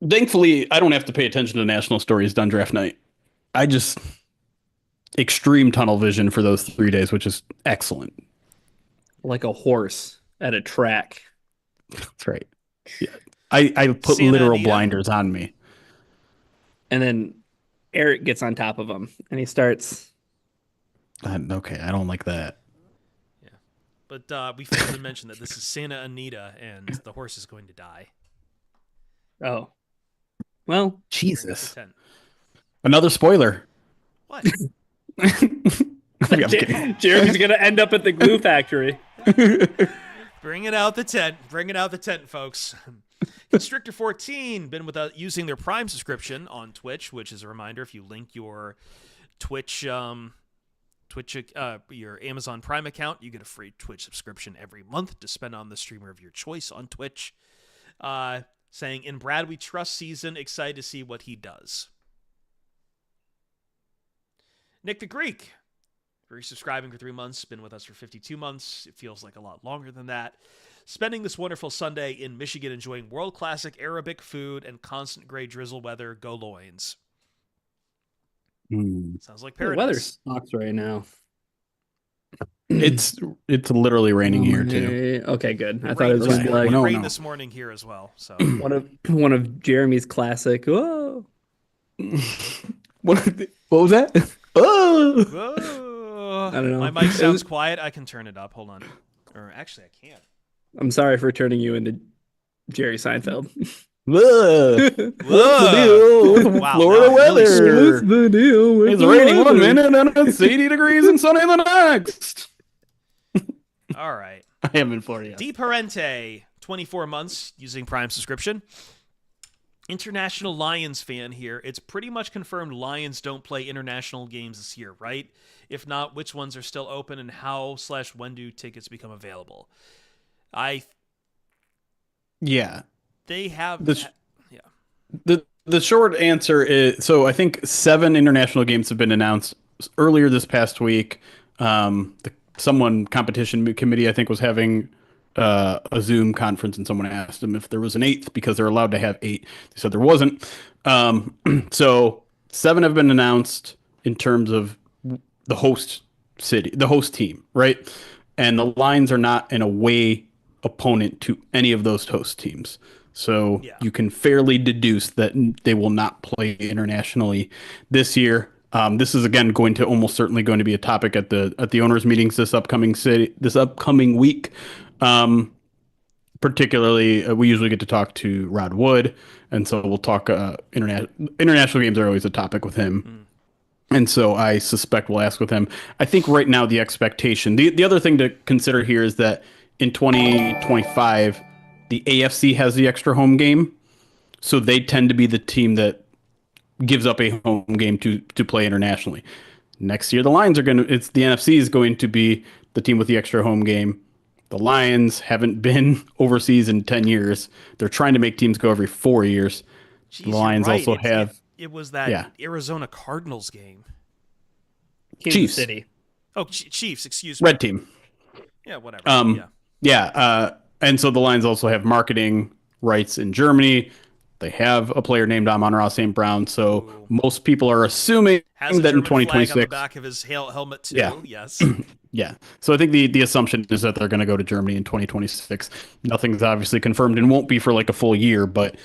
Thankfully, I don't have to pay attention to national stories done draft night. I just... Extreme tunnel vision for those 3 days, which is excellent. Like a horse at a track. That's right. Yeah. I put Santa literal Anita? blinders on me. And then Eric gets on top of him and he starts. Okay, I don't like that. Yeah. But we failed to mention that this is Santa Anita and the horse is going to die. Oh. Well, Jesus. Tent. Another spoiler. What? Jeremy's going to end up at the glue factory. Bring it out the tent. Bring it out the tent, folks. Constrictor 14 been with using their Prime subscription on Twitch, which is a reminder, if you link your Twitch your Amazon Prime account, you get a free Twitch subscription every month to spend on the streamer of your choice on Twitch. Saying, in Brad We Trust season, excited to see what he does. Nick the Greek, resubscribing for 3 months, been with us for 52 months. It feels like a lot longer than that. Spending this wonderful Sunday in Michigan enjoying world classic Arabic food and constant gray drizzle weather. Go Loins. Sounds like The weather paradise. sucks right now. It's literally raining here too. Okay, good. I It thought it was going to be like No, rain no. this morning here as well. So one of Jeremy's classic. Whoa. What was that? Oh! whoa. I don't know. My mic sounds quiet. I can turn it up. Hold on. Or actually, I can't. I'm sorry for turning you into Jerry Seinfeld. What's the Whoa. deal with Wow, Florida that really weather? What's the deal with It's the raining one weather? minute and it's 80 degrees and sunny the next. All right. I am in Florida. Yes. Di Parente, 24 months using Prime subscription. International Lions fan here. It's pretty much confirmed Lions don't play international games this year, right? If not, which ones are still open and how/when do tickets become available? Yeah. They have... The short answer is, so I think 7 international games have been announced earlier this past week. Someone competition committee, I think, was having a Zoom conference, and someone asked them if there was an 8th because they're allowed to have 8. They said there wasn't. So 7 have been announced in terms of the host city, the host team, right? And the Lions are not an away opponent to any of those host teams. So you can fairly deduce that they will not play internationally this year. This is again almost certainly going to be a topic at the owners' meetings this upcoming week. Particularly, we usually get to talk to Rod Wood, and so we'll talk. International games are always a topic with him, and so I suspect we'll ask with him. I think right now the expectation, the other thing to consider here is that in 2025, the AFC has the extra home game, so they tend to be the team that gives up a home game to play internationally. Next year, the Lions are the NFC is going to be the team with the extra home game. The Lions haven't been overseas in 10 years. They're trying to make teams go every 4 years. Jeez, The Lions you're right. also have... It was that Arizona Cardinals game. Kansas Chiefs. City. Oh, Chiefs, excuse me. Red team. Yeah, whatever. And so the Lions also have marketing rights in Germany. They have a player named Amon-Ra St. Brown, so most people are assuming Has a that in German flag on the 2026... back of his helmet, too. Yeah. Yes. Yeah. So I think the assumption is that they're going to go to Germany in 2026. Nothing's obviously confirmed and won't be for like a full year, but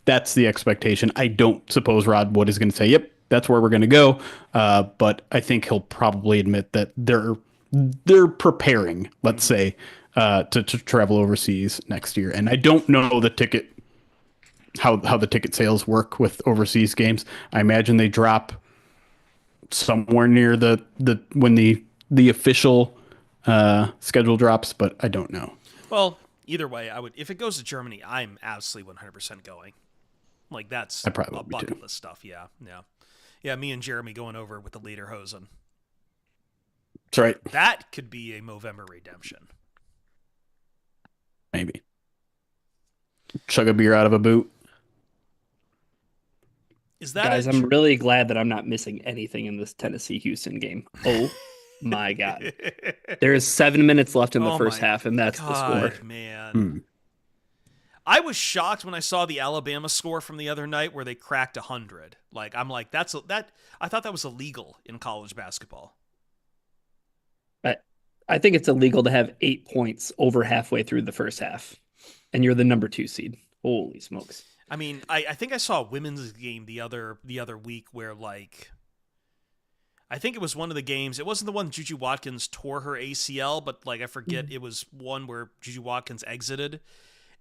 that's the expectation. I don't suppose Rod Wood is going to say, "Yep, that's where we're going to go." But I think he'll probably admit that they're preparing, let's say, to travel overseas next year. And I don't know the ticket how the ticket sales work with overseas games. I imagine they drop somewhere near the when the official schedule drops, but I don't know. Well, either way, I would if it goes to Germany, I'm absolutely 100% going. Like that's I probably a would be too. bucket list stuff. Yeah, yeah, yeah. Me and Jeremy going over with the lederhosen. That's right. That could be a Movember redemption. Maybe chug a beer out of a boot. Is that Guys, I'm really glad that I'm not missing anything in this Tennessee Houston game. Oh my God. There is 7 minutes left in the first half, and that's the score. Man. I was shocked when I saw the Alabama score from the other night where they cracked 100. Like I'm like that I thought that was illegal in college basketball. I think it's illegal to have 8 points over halfway through the first half, and you're the number 2 seed. Holy smokes. I mean, I think I saw a women's game the other week where like I think it was one of the games. It wasn't the one Juju Watkins tore her ACL, but like I forget it was one where Juju Watkins exited.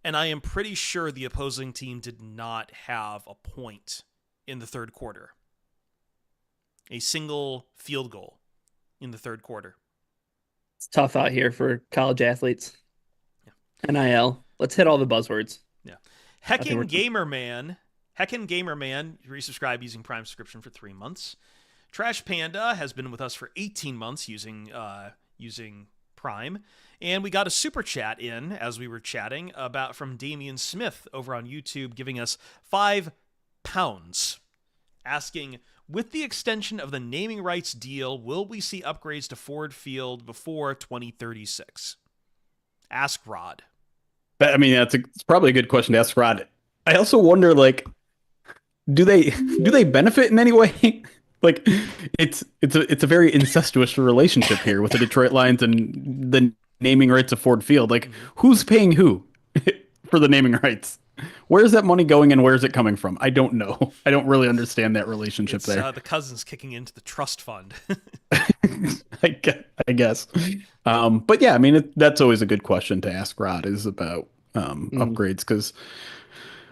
And I am pretty sure the opposing team did not have a point in the third quarter. A single field goal in the third quarter. It's tough out here for college athletes. Yeah. NIL. Let's hit all the buzzwords. Yeah. Heckin' Gamer Man, resubscribed using Prime subscription for 3 months. Trash Panda has been with us for 18 months using Prime. And we got a super chat in as we were chatting about from Damian Smith over on YouTube giving us £5 asking, with the extension of the naming rights deal, will we see upgrades to Ford Field before 2036? Ask Rod. I mean, it's probably a good question to ask Rod. I also wonder, like, do they benefit in any way? Like, it's a very incestuous relationship here with the Detroit Lions and the naming rights of Ford Field. Like, who's paying who for the naming rights? Where is that money going and where is it coming from? I don't know. I don't really understand that relationship there. The cousins kicking into the trust fund. I guess. But yeah, I mean, that's always a good question to ask Rod is about upgrades because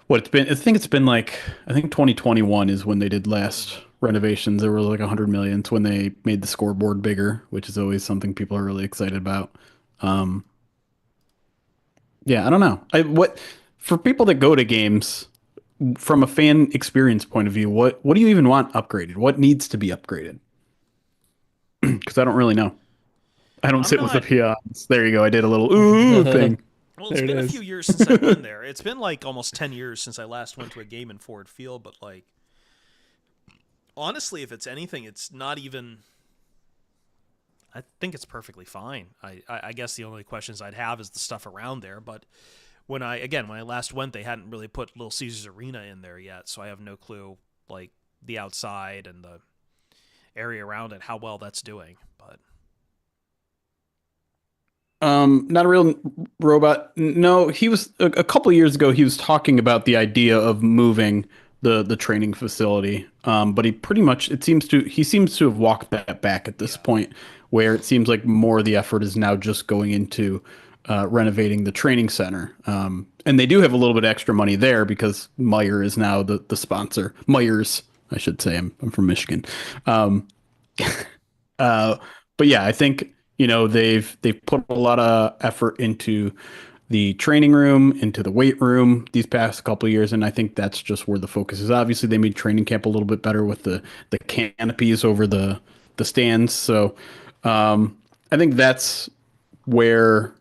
I think it's been like, I think 2021 is when they did last renovations. There was like 100 million. It's when they made the scoreboard bigger, which is always something people are really excited about. Yeah, I don't know. For people that go to games from a fan experience point of view, what do you even want upgraded? What needs to be upgraded? Because I don't really know. I don't sit with the peons. There you go. I did a little ooh thing. Well, it's been a few years since I've been there. It's been like almost 10 years since I last went to a game in Ford Field, but like honestly, if it's anything, it's not even I think it's perfectly fine. I guess the only questions I'd have is the stuff around there, but when I last went, they hadn't really put Little Caesars Arena in there yet, so I have no clue like the outside and the area around it how well that's doing, but not a real robot. No, he was a couple of years ago. He was talking about the idea of moving the training facility. But he seems to have walked that back at this point, where it seems like more of the effort is now just going into renovating the training center. And they do have a little bit extra money there because Meyer is now the sponsor. Myers, I should say. I'm from Michigan. But yeah, I think they've put a lot of effort into the training room, into the weight room these past couple of years, and I think that's just where the focus is. Obviously, they made training camp a little bit better with the canopies over the stands. So I think that's where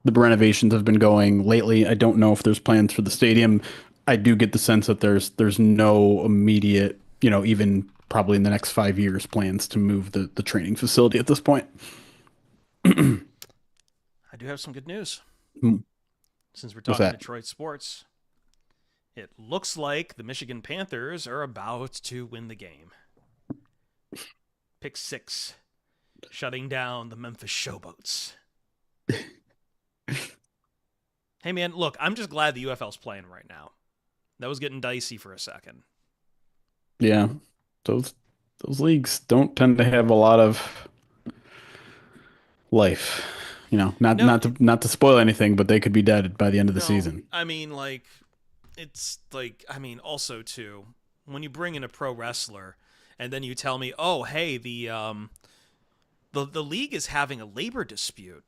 the renovations have been going lately. I don't know if there's plans for the stadium. I do get the sense that there's no immediate, even probably in the next 5 years, plans to move the training facility at this point. I do have some good news. Mm. Since we're talking Detroit sports, it looks like the Michigan Panthers are about to win the game. Pick 6. shutting down the Memphis Showboats. Hey, man, look, I'm just glad the UFL's playing right now. That was getting dicey for a second. Yeah, those leagues don't tend to have a lot of life. Not to spoil anything, but they could be dead by the end of the season. I mean, like, it's like, I mean, also too, when you bring in a pro wrestler and then you tell me, oh, hey, the league is having a labor dispute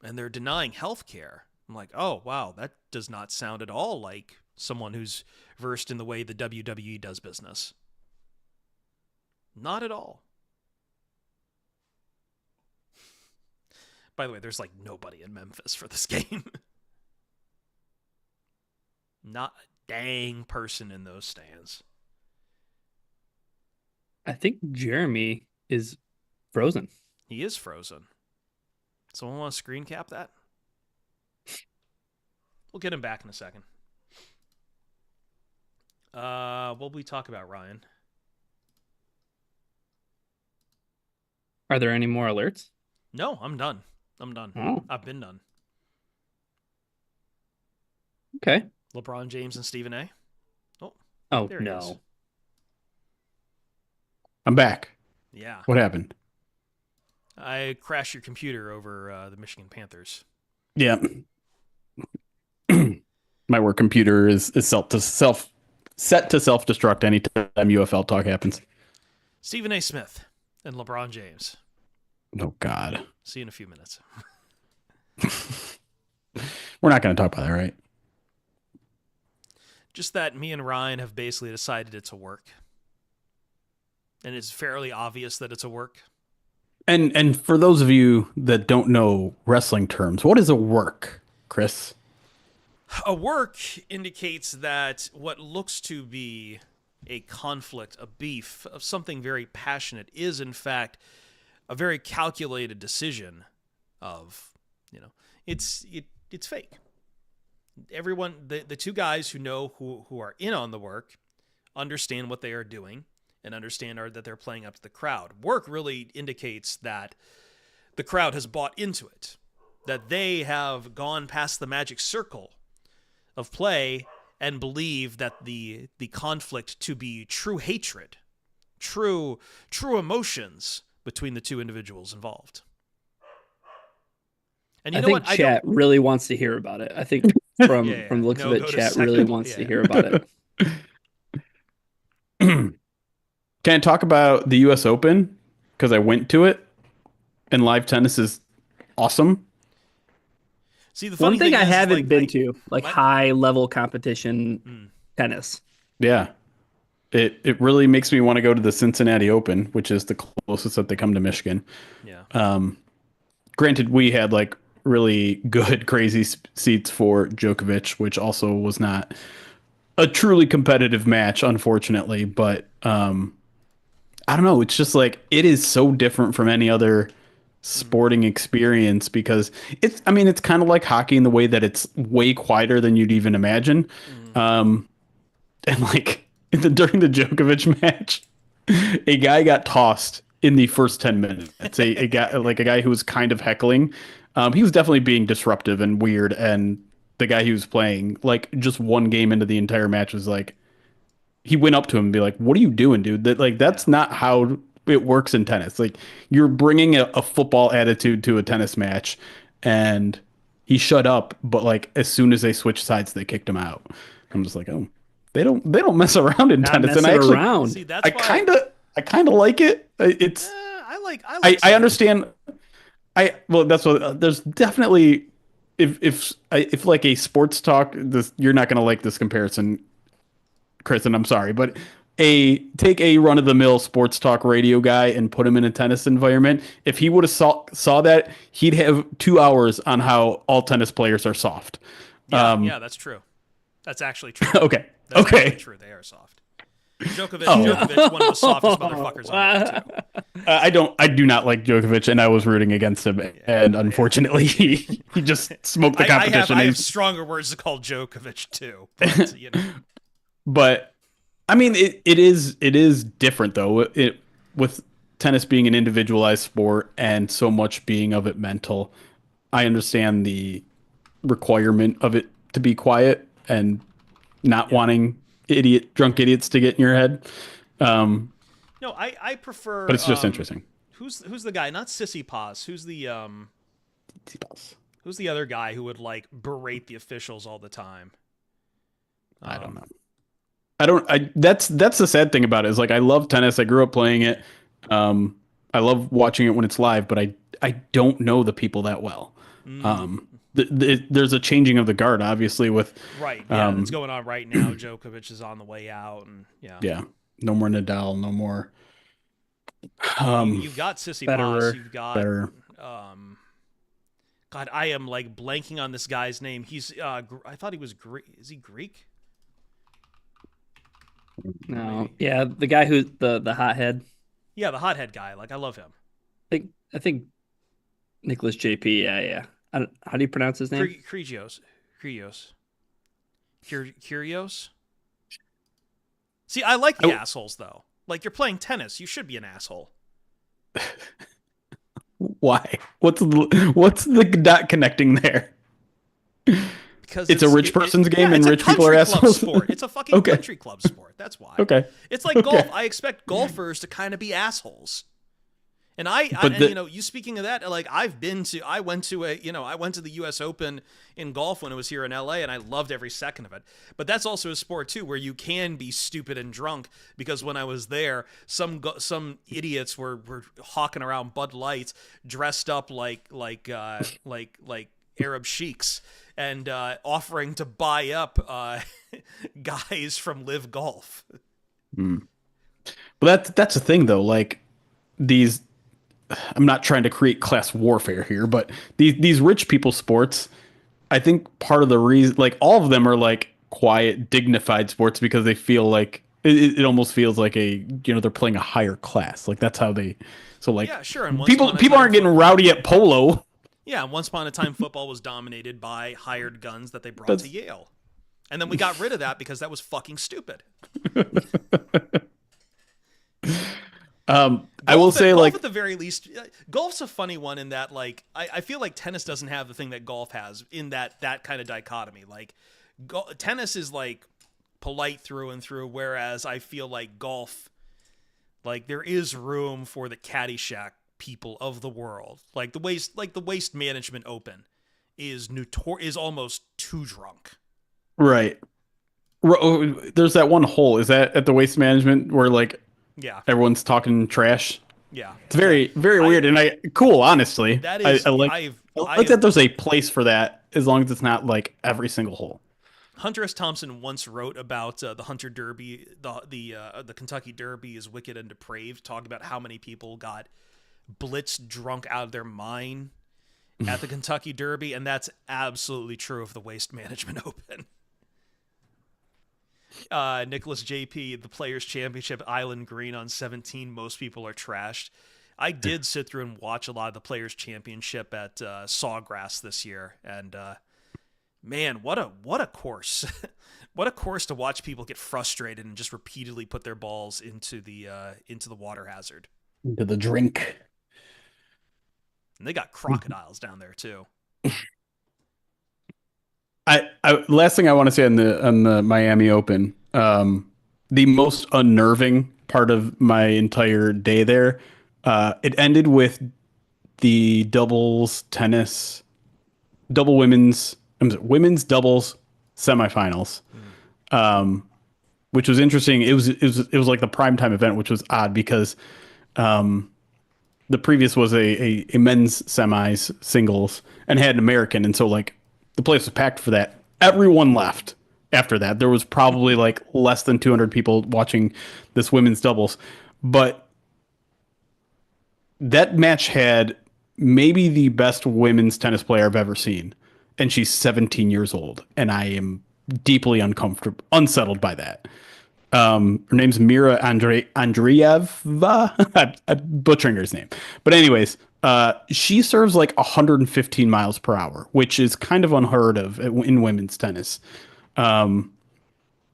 and they're denying health care. I'm like, oh, wow, that does not sound at all like someone who's versed in the way the WWE does business. Not at all. By the way, there's like nobody in Memphis for this game. Not a dang person in those stands. I think Jeremy is frozen. He is frozen. Someone want to screen cap that? We'll get him back in a second. What will we talk about, Ryan? Are there any more alerts? No, I'm done. Oh. I've been done. Okay. LeBron James and Stephen A. Oh, there he is. no. I'm back. Yeah. What happened? I crashed your computer over the Michigan Panthers. Yeah. My work computer is set to self-destruct anytime UFL talk happens. Stephen A. Smith and LeBron James. Oh, God. See you in a few minutes. We're not going to talk about that, right? Just that me and Ryan have basically decided it's a work. And it's fairly obvious that it's a work. And for those of you that don't know wrestling terms, what is a work, Chris? A work indicates that what looks to be a conflict, a beef, of something very passionate is, in fact, a very calculated decision of, it's fake. Everyone, the two guys who know who are in on the work understand what they are doing and understand that they're playing up to the crowd. Work really indicates that the crowd has bought into it, that they have gone past the magic circle of play and believe that the conflict to be true hatred, true emotions between the two individuals involved. And I think chat really wants to hear about it. I think from the looks of it, chat really wants to hear about it. Can I talk about the U.S. Open? Because I went to it, and live tennis is awesome. See, the funny One thing I haven't been to, high level competition tennis. Yeah, it really makes me want to go to the Cincinnati Open, which is the closest that they come to Michigan. Yeah. Granted, we had like really good, crazy seats for Djokovic, which also was not a truly competitive match, unfortunately. But I don't know. It's just like it is so different from any other sporting experience because it's kind of like hockey in the way that it's way quieter than you'd even imagine. And like during the Djokovic match, a guy got tossed in the first 10 minutes. A guy who was kind of heckling. He was definitely being disruptive and weird. And the guy he was playing, like just one game into the entire match, was like, he went up to him and be like, "What are you doing, dude? That's not how it works in tennis. Like you're bringing a football attitude to a tennis match." And he shut up. But like as soon as they switched sides, they kicked him out. I'm just like, oh, they don't mess around in tennis. And See, that's I kind of like it. It's I understand. That's what there's definitely if like a sports talk, you're not gonna like this comparison, Chris, and I'm sorry, but take a run of the mill sports talk radio guy and put him in a tennis environment. If he would have saw that, he'd have 2 hours on how all tennis players are soft. Yeah, that's true. That's actually true. Okay. That's okay. Actually true. They are soft. Djokovic, one of the softest motherfuckers on earth, too. I do not like Djokovic, and I was rooting against him, and unfortunately, he just smoked the competition. I have stronger words to call Djokovic too, but But I mean, it is different though. With tennis being an individualized sport and so much being of it mental, I understand the requirement of it to be quiet and not Yeah. wanting drunk idiots to get in your head. Um, No, I but prefer it's just interesting. who's the guy? Not Sissy Paws. Who's the other guy who would like berate the officials all the time? I don't know. Um, That's the sad thing about it is like I love tennis. I grew up playing it. Um, I love watching it when it's live, but I don't know the people that well. mm, There's a changing of the guard, obviously, with right. Yeah, that's um, going on right now. Djokovic is on the way out, and yeah. yeah, no more Nadal, no more Well, um, you've got Sissy Paws. Federer. You've got better. um. God, I am like blanking on this guy's name. He's I thought he was Greek. Is he Greek? No, Maybe. yeah, the guy who the hothead. Yeah, the hothead guy. Like I love him. I think Nicholas JP. Yeah, yeah. How do you pronounce his name? Kyrgios. Kyrgios. See, I like the assholes though. Like you're playing tennis, you should be an asshole. Why? What's the dot connecting there? Because It's a rich person's game and it's a rich people are country club assholes. sport. It's a fucking Okay. country club sport. That's why. Okay. It's like golf. I expect golfers to kind of be assholes. And you speaking of that, like I went to the US Open in golf when it was here in LA and I loved every second of it. But that's also a sport too where you can be stupid and drunk because when I was there, some idiots were hawking around Bud Lights dressed up like Arab sheiks and offering to buy up guys from Live Golf. But that's the thing though. Like these, I'm not trying to create class warfare here, but these rich people sports, I think part of the reason, like all of them are like quiet, dignified sports because they feel like it almost feels like they're playing a higher class. Like that's how they. So like Yeah, sure. And once people upon a people time aren't getting rowdy at polo. Yeah, once upon a time, football was dominated by hired guns that they brought That's- to Yale. And then we got rid of that because that was fucking stupid. I will say golf like at the very least, golf's a funny one in that like I feel like tennis doesn't have the thing that golf has in that kind of dichotomy. Like tennis is like polite through and through, whereas I feel like golf, like there is room for the Caddyshack people of the world. Like the Waste Management Open is almost too drunk. right. There's that one hole. Is that at the Waste Management where like Yeah. everyone's talking trash? Yeah. It's very weird and cool. Honestly, That is I like that. There's a place for that as long as it's not like every single hole. Hunter S. Thompson once wrote about the Hunter Derby, the Kentucky Derby is wicked and depraved, talking about how many people got blitzed drunk out of their mind at the Kentucky Derby, and that's absolutely true of the Waste Management Open. Nicholas JP, the Players Championship, Island Green on 17. Most people are trashed. I did sit through and watch a lot of the Players Championship at Sawgrass this year, and man, what a course! What a course to watch people get frustrated and just repeatedly put their balls into the water hazard. Into the drink. And they got crocodiles down there too. I last thing I want to say on the Miami Open, the most unnerving part of my entire day there, it ended with the women's doubles semifinals, which was interesting. It was like the primetime event, which was odd because the previous was a men's semis singles and had an American, and so like the place was packed for that. Everyone left after that. There was probably like less than 200 people watching this women's doubles, but that match had maybe the best women's tennis player I've ever seen, and she's 17 years old, and I am deeply unsettled by that. Her name's Mira Andreeva. I'm butchering her name, but anyways, she serves like 115 miles per hour, which is kind of unheard of in women's tennis.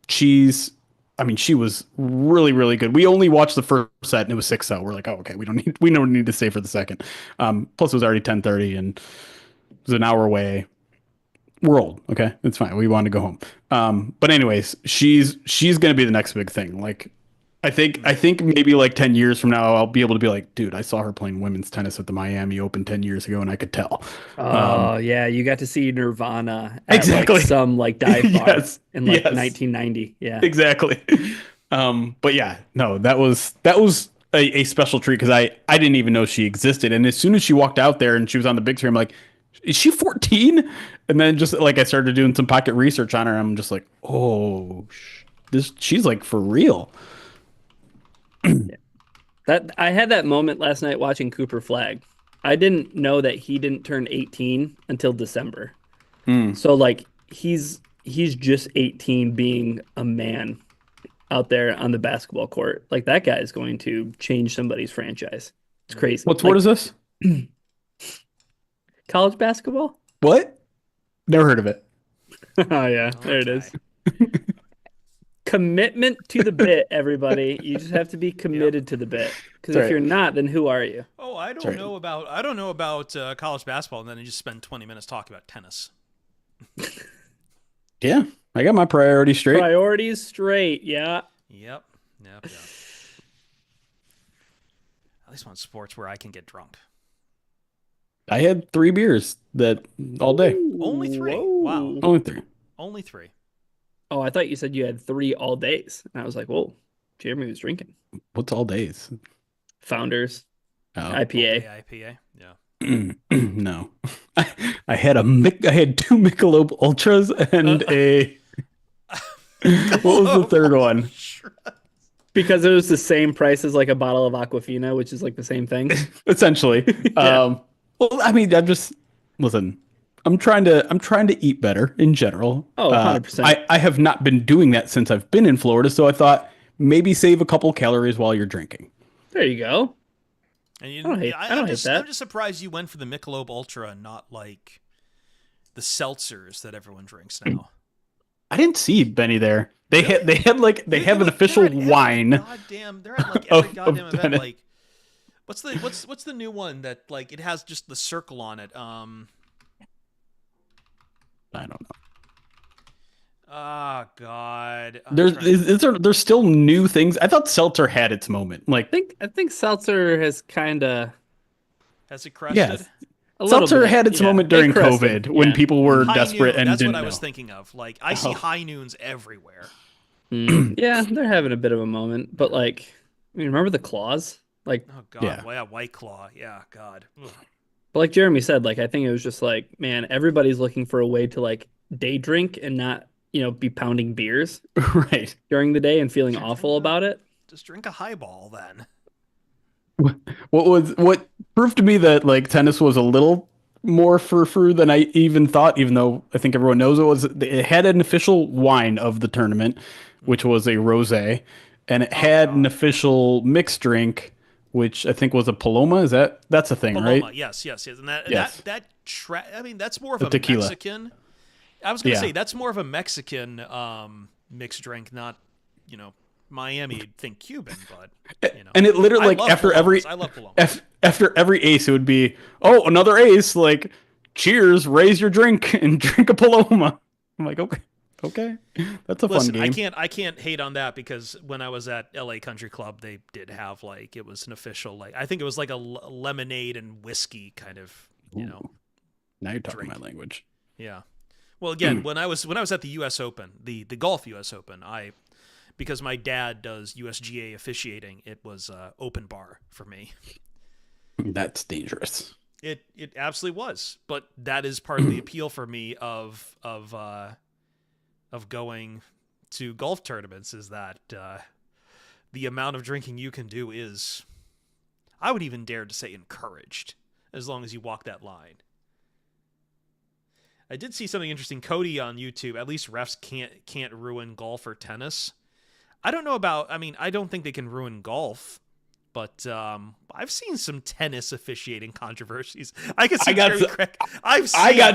She's I mean, she was really, really good. We only watched the first set and it was 6-0. We're like, oh, okay, we don't need to stay for the second. Plus it was already 10:30 and it was an hour away. We're old, okay? It's fine. We want to go home. But anyways, she's gonna be the next big thing. Like, I think maybe like 10 years from now, I'll be able to be like, dude, I saw her playing women's tennis at the Miami Open 10 years ago, and I could tell. Oh yeah, you got to see Nirvana at Exactly. like some like dive bar Yes. in like Yes. 1990. Yeah. Exactly. But yeah, no, that was a special treat because I didn't even know she existed. And as soon as she walked out there and she was on the big screen, I'm like, is she 14? And then just like I started doing some pocket research on her, I'm just like, oh, she's like for real. That I had that moment last night watching Cooper Flag. I didn't know that he didn't turn 18 until December. So like he's just 18 being a man out there on the basketball court. Like that guy is going to change somebody's franchise. It's crazy. What sport is this? College basketball? What? Never heard of it. Oh yeah, there it is. Commitment to the bit, everybody. You just have to be committed to the bit. Because if you're not, then who are you? Oh, I don't know about college basketball, and then I just spend 20 minutes talking about tennis. Yeah, I got my priorities straight. Priorities straight, yeah. Yep. At least on sports where I can get drunk. I had 3 beers all day. Only 3. Whoa. Wow. Only 3. Oh, I thought you said you had 3 all days. And I was like, whoa, Jeremy was drinking. What's all days? Founders, Oh. IPA. IPA, yeah. No, I had 2 Michelob Ultras and a. What was the third one? Because it was the same price as like a bottle of Aquafina, which is like the same thing. Essentially. Yeah. Well, I mean, listen. I'm trying to eat better in general. Oh, 100%. I have not been doing that since I've been in Florida, so I thought maybe save a couple calories while you're drinking. There you go. And I don't hate that. I'm just surprised you went for the Michelob Ultra and not like the seltzers that everyone drinks now. I didn't see Benny there. They have an official wine. They're at like every goddamn event. tennis. Like, what's the new one that like it has just the circle on it? I don't know. Oh God. There's still new things. I thought seltzer had its moment. Like I think seltzer has kind of has it crested? yes, a little seltzer bit. had its Yeah, moment it during crested. COVID when Yeah. people were High desperate noon, and that's didn't what I was know. thinking of. Like I see high noons everywhere. Yeah, they're having a bit of a moment, but like, I mean, remember the claws? Like, Oh God. Yeah. Well, yeah, White Claw. Yeah, God. Ugh. but like Jeremy said, like I think it was just like, man, everybody's looking for a way to like day drink and not, be pounding beers Right. during the day and feeling awful about it. Just drink a highball then. What proved to me that like tennis was a little more frou-frou than I even thought, even though I think everyone knows it had an official wine of the tournament, which was a rosé, and it had an official mixed drink, which I think was a Paloma. That's a thing, Paloma, right? yes. And Yes. I mean, that's more of The a tequila. Mexican. I was gonna Yeah. say that's more of a Mexican mixed drink, not Miami. You'd think Cuban, but And it literally I like love after Palomas. I love Paloma. after every ace, it would be, oh, another ace, like cheers, raise your drink and drink a Paloma. I'm like, okay, that's a Listen, fun game. I can't hate on that because when I was at LA Country Club, they did have like it was an official I think it was like a lemonade and whiskey kind of Now you're talking drink. my language. Yeah. Well, again, when I was at the U.S. Open, the golf U.S. Open, because my dad does USGA officiating, it was open bar for me. That's dangerous. It absolutely was, but that is part of the appeal for me of going to golf tournaments is that the amount of drinking you can do is, I would even dare to say, encouraged, as long as you walk that line. I did see something interesting. Cody on YouTube, at least refs can't ruin golf or tennis. I don't know about, I mean, I don't think they can ruin golf, but I've seen some tennis officiating controversies. I got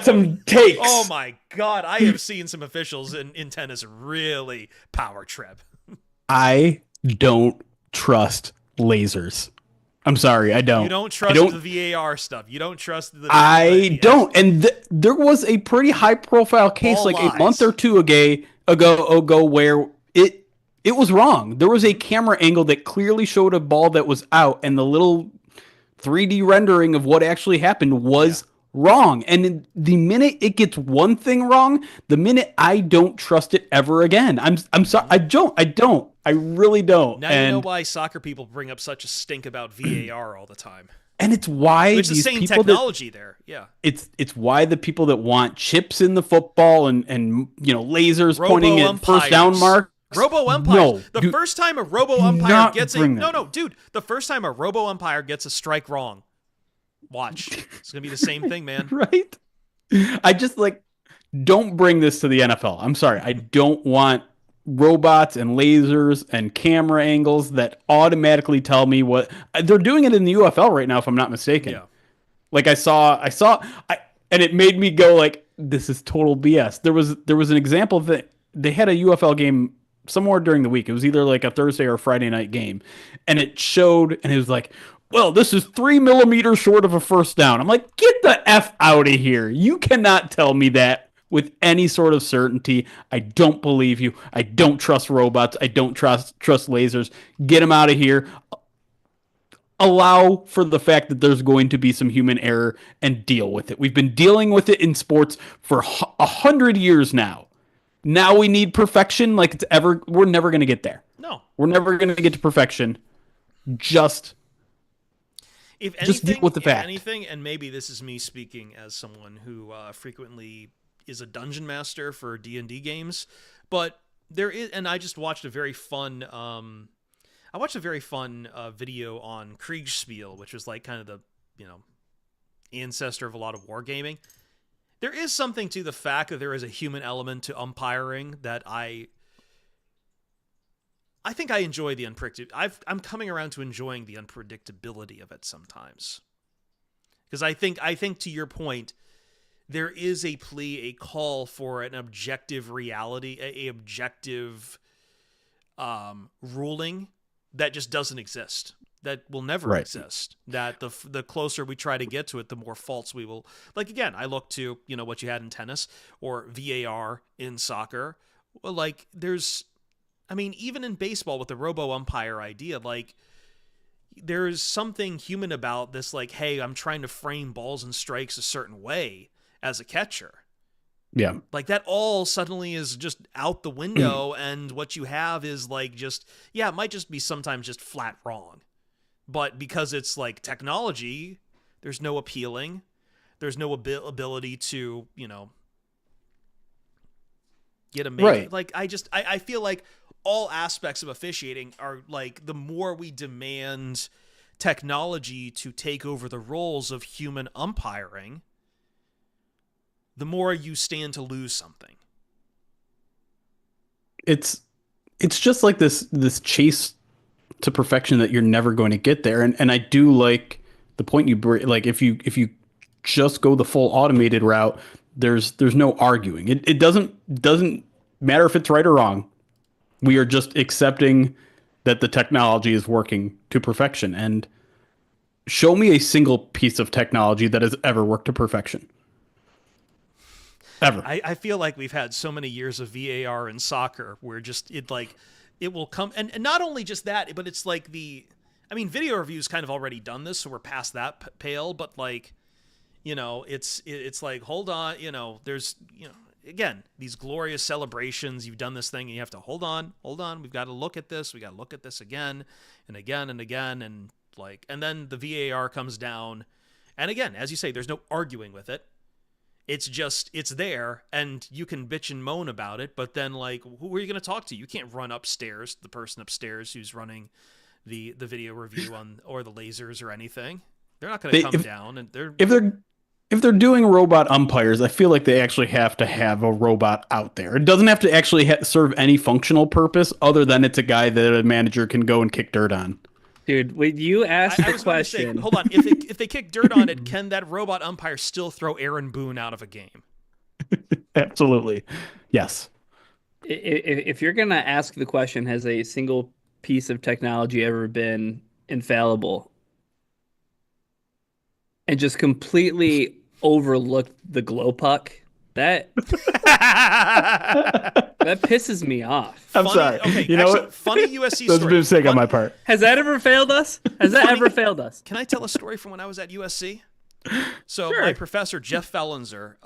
some takes. Oh my God, I have seen some officials in tennis really power trip. I don't trust lasers. I'm sorry, I don't. You don't trust the VAR stuff. You don't trust the. I don't. And there was a pretty high profile case All like lies. a month or two ago where it was wrong. There was a camera angle that clearly showed a ball that was out, and the little 3D rendering of what actually happened was wrong. And the minute it gets one thing wrong, the minute I don't trust it ever again. I'm sorry. I don't. I really don't. Now you know why soccer people bring up such a stink about VAR all the time. And it's why it's the same technology there. Yeah. It's why the people that want chips in the football and lasers pointing at first down marks. Robo umpires. First time a robo umpire gets the first time a robo umpire gets a strike wrong. Watch. It's going to be the same thing, man. Right? I just don't bring this to the NFL. I'm sorry. I don't want robots and lasers and camera angles that automatically tell me what they're doing it in the UFL right now, if I'm not mistaken. Yeah. Like I saw, and it made me go like, this is total BS. There was an example that they had a UFL game somewhere during the week. It was either like a Thursday or a Friday night game. And it showed, and it was like, well, this is 3 millimeters short of a first down. I'm like, get the F out of here. You cannot tell me that with any sort of certainty. I don't believe you. I don't trust robots. I don't trust lasers. Get them out of here. Allow for the fact that there's going to be some human error and deal with it. We've been dealing with it in sports for 100 years now. Now we need perfection we're never going to get there. No. We're never going to get to perfection. Just deal with the fact. And maybe this is me speaking as someone who frequently is a dungeon master for D&D games, but there is, and I just watched a very fun video on Kriegspiel, which was like kind of the, ancestor of a lot of wargaming. There is something to the fact that there is a human element to umpiring that I think I enjoy the unpredictability. I'm coming around to enjoying the unpredictability of it sometimes. Because I think to your point, there is a call for an objective reality, a objective ruling that just doesn't exist. That will never exist. That the closer we try to get to it, the more faults we will. Like, again, I look to, what you had in tennis or VAR in soccer. Well, like, even in baseball with the robo umpire idea, like, there's something human about this, like, hey, I'm trying to frame balls and strikes a certain way as a catcher. Yeah. Like, that all suddenly is just out the window, and what you have is, like, it might just be sometimes just flat wrong. But because it's, like, technology, there's no appealing. There's no ability to, get a make. Right. Like, I feel like all aspects of officiating are, like, the more we demand technology to take over the roles of human umpiring, the more you stand to lose something. It's just like this chase to perfection that you're never going to get there. And I do like the point you bring. Like, if you just go the full automated route, there's no arguing. It doesn't matter if it's right or wrong. We are just accepting that the technology is working to perfection. And show me a single piece of technology that has ever worked to perfection. Ever. I feel like we've had so many years of VAR in soccer where it will come, and not only just that, but it's like video reviews kind of already done this, so we're past that pale, but like, it's like, hold on, there's, again, these glorious celebrations, you've done this thing, and you have to hold on, we've got to look at this, again, and again, and again, and like, and then the VAR comes down, and again, as you say, there's no arguing with it. It's just, it's there, and you can bitch and moan about it, but then, like, who are you going to talk to? You can't run upstairs, the person upstairs who's running the video review or the lasers or anything. They're not going to come down, and if they're doing robot umpires, I feel like they actually have to have a robot out there. It doesn't have to actually serve any functional purpose other than it's a guy that a manager can go and kick dirt on. Dude, when you asked the question, hold on. If they kick dirt on it, can that robot umpire still throw Aaron Boone out of a game? Absolutely. Yes. If you're gonna ask the question, has a single piece of technology ever been infallible, and just completely overlooked the glow puck, that that pisses me off. I'm Funny. sorry. Okay, You know actually, what? funny USC That was a story. bit of a mistake on my Funny- part. Has that ever failed us? Has that Funny- ever failed us? Can I tell a story from when I was at USC? So Sure. my professor Jeff Fellenzer,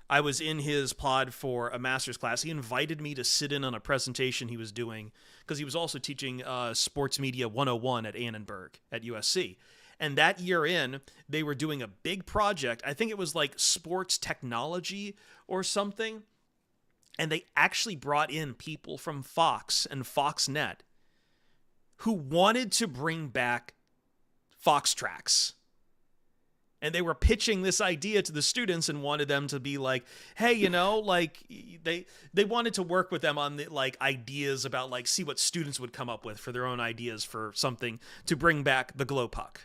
I was in his pod for a master's class. He invited me to sit in on a presentation he was doing because he was also teaching Sports Media 101 at Annenberg at USC. And that year in, they were doing a big project. I think it was like sports technology or something. And they actually brought in people from Fox and Foxnet who wanted to bring back Fox Tracks. And they were pitching this idea to the students and wanted them to be like, hey, you know, like they wanted to work with them on the like ideas about like see what students would come up with for their own ideas for something to bring back the glow puck.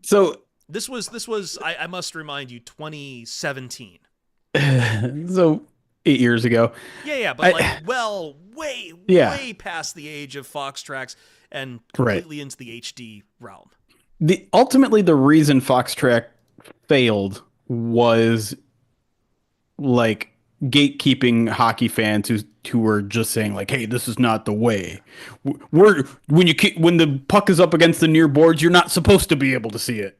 So, This was I must remind you 2017. so 8 years ago. Yeah, but like way past the age of Fox Tracks and completely into the HD realm. Ultimately the reason Fox Track failed was like gatekeeping hockey fans who were just saying like, "Hey, this is not the way. When the puck is up against the near boards, you're not supposed to be able to see it."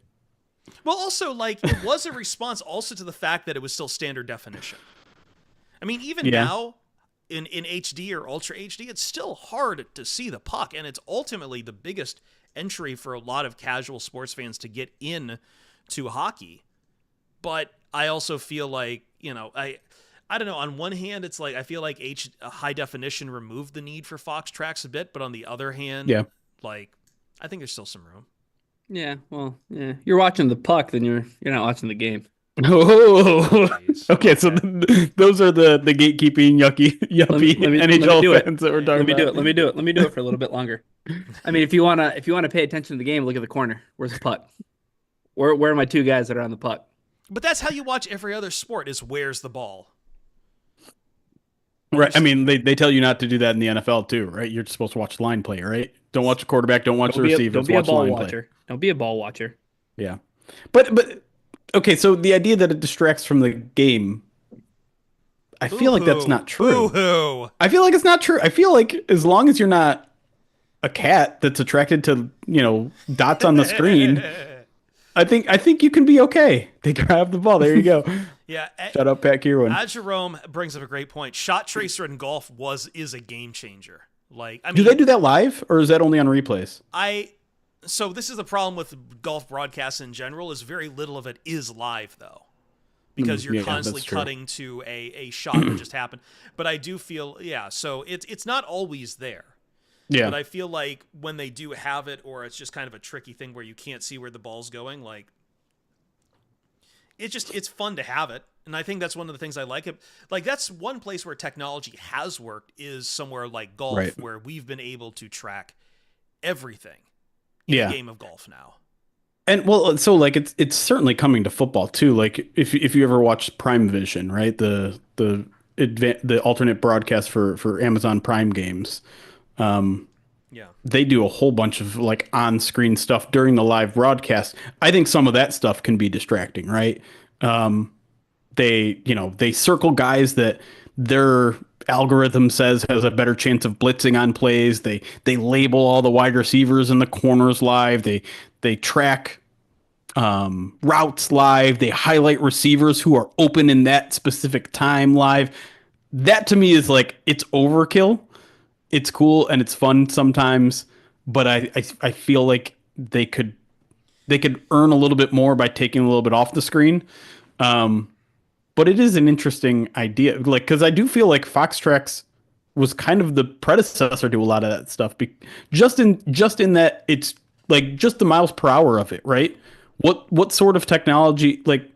Well, also, like, it was a response also to the fact that it was still standard definition. I mean, even now, in HD or Ultra HD, it's still hard to see the puck, and it's ultimately the biggest entry for a lot of casual sports fans to get in to hockey. But I also feel like, you know, I don't know, on one hand, it's like, I feel like high definition removed the need for Fox Tracks a bit, but on the other hand, like, I think there's still some room. Yeah, well, yeah. You're watching the puck, then you're not watching the game. Oh, Jeez. okay. So those are the gatekeeping yuppie NHL fans that we're talking about. Let me do it for a little bit longer. I mean, if you wanna pay attention to the game, look at the corner. Where's the puck? Where are my two guys that are on the puck? But that's how you watch every other sport is where's the ball. Right. I mean, they tell you not to do that in the NFL too, right? You're supposed to watch the line play, right? Don't watch the quarterback. Don't watch the receiver. Don't be a watch ball line watcher. play. Don't be a ball watcher. Yeah. But okay, so the idea that it distracts from the game, I feel like that's not true. Boo-hoo. I feel like it's not true. I feel like as long as you're not a cat that's attracted to, you know, dots on the screen, I think you can be okay. They grab the ball. There you go. Yeah. Shut up, Pat Kierwan. Jerome brings up a great point. Shot tracer in golf is a game changer. Like, I mean, Do they do that live or is that only on replays? So this is the problem with golf broadcasts in general is very little of it is live though. Because you're constantly cutting to a shot that just happened. But I do feel, so it's not always there. Yeah. But I feel like when they do have it, or it's just kind of a tricky thing where you can't see where the ball's going, like, it's fun to have it. And I think that's one of the things I like it. Like, that's one place where technology has worked is somewhere like golf, where we've been able to track everything in a game of golf now. And well, so like it's certainly coming to football too. Like if you ever watch Prime Vision, right? The alternate broadcast for Amazon Prime games. They do a whole bunch of like on-screen stuff during the live broadcast. I think some of that stuff can be distracting, right? They circle guys that their algorithm says has a better chance of blitzing on plays. They label all the wide receivers in the corners live. They track routes live. They highlight receivers who are open in that specific time live. That to me is like, it's overkill. It's cool and it's fun sometimes, but I feel like they could earn a little bit more by taking a little bit off the screen. But it is an interesting idea, like, because I do feel like Fox Tracks was kind of the predecessor to a lot of that stuff, just in that it's like just the miles per hour of it, right? What sort of technology, like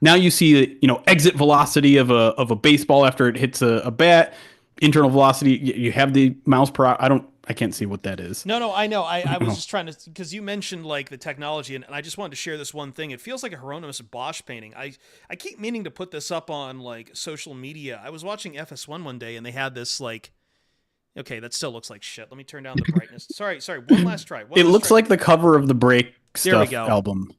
now you see exit velocity of a baseball after it hits a bat. Internal velocity, you have the miles per hour. I can't see what that is. No, I know. I was just trying to, because you mentioned like the technology, and I just wanted to share this one thing. It feels like a Hieronymus Bosch painting. I keep meaning to put this up on like social media. I was watching FS1 one day, and they had this like, okay, that still looks like shit. Let me turn down the brightness. Sorry. One last try. It looks like the cover of the Break Stuff album.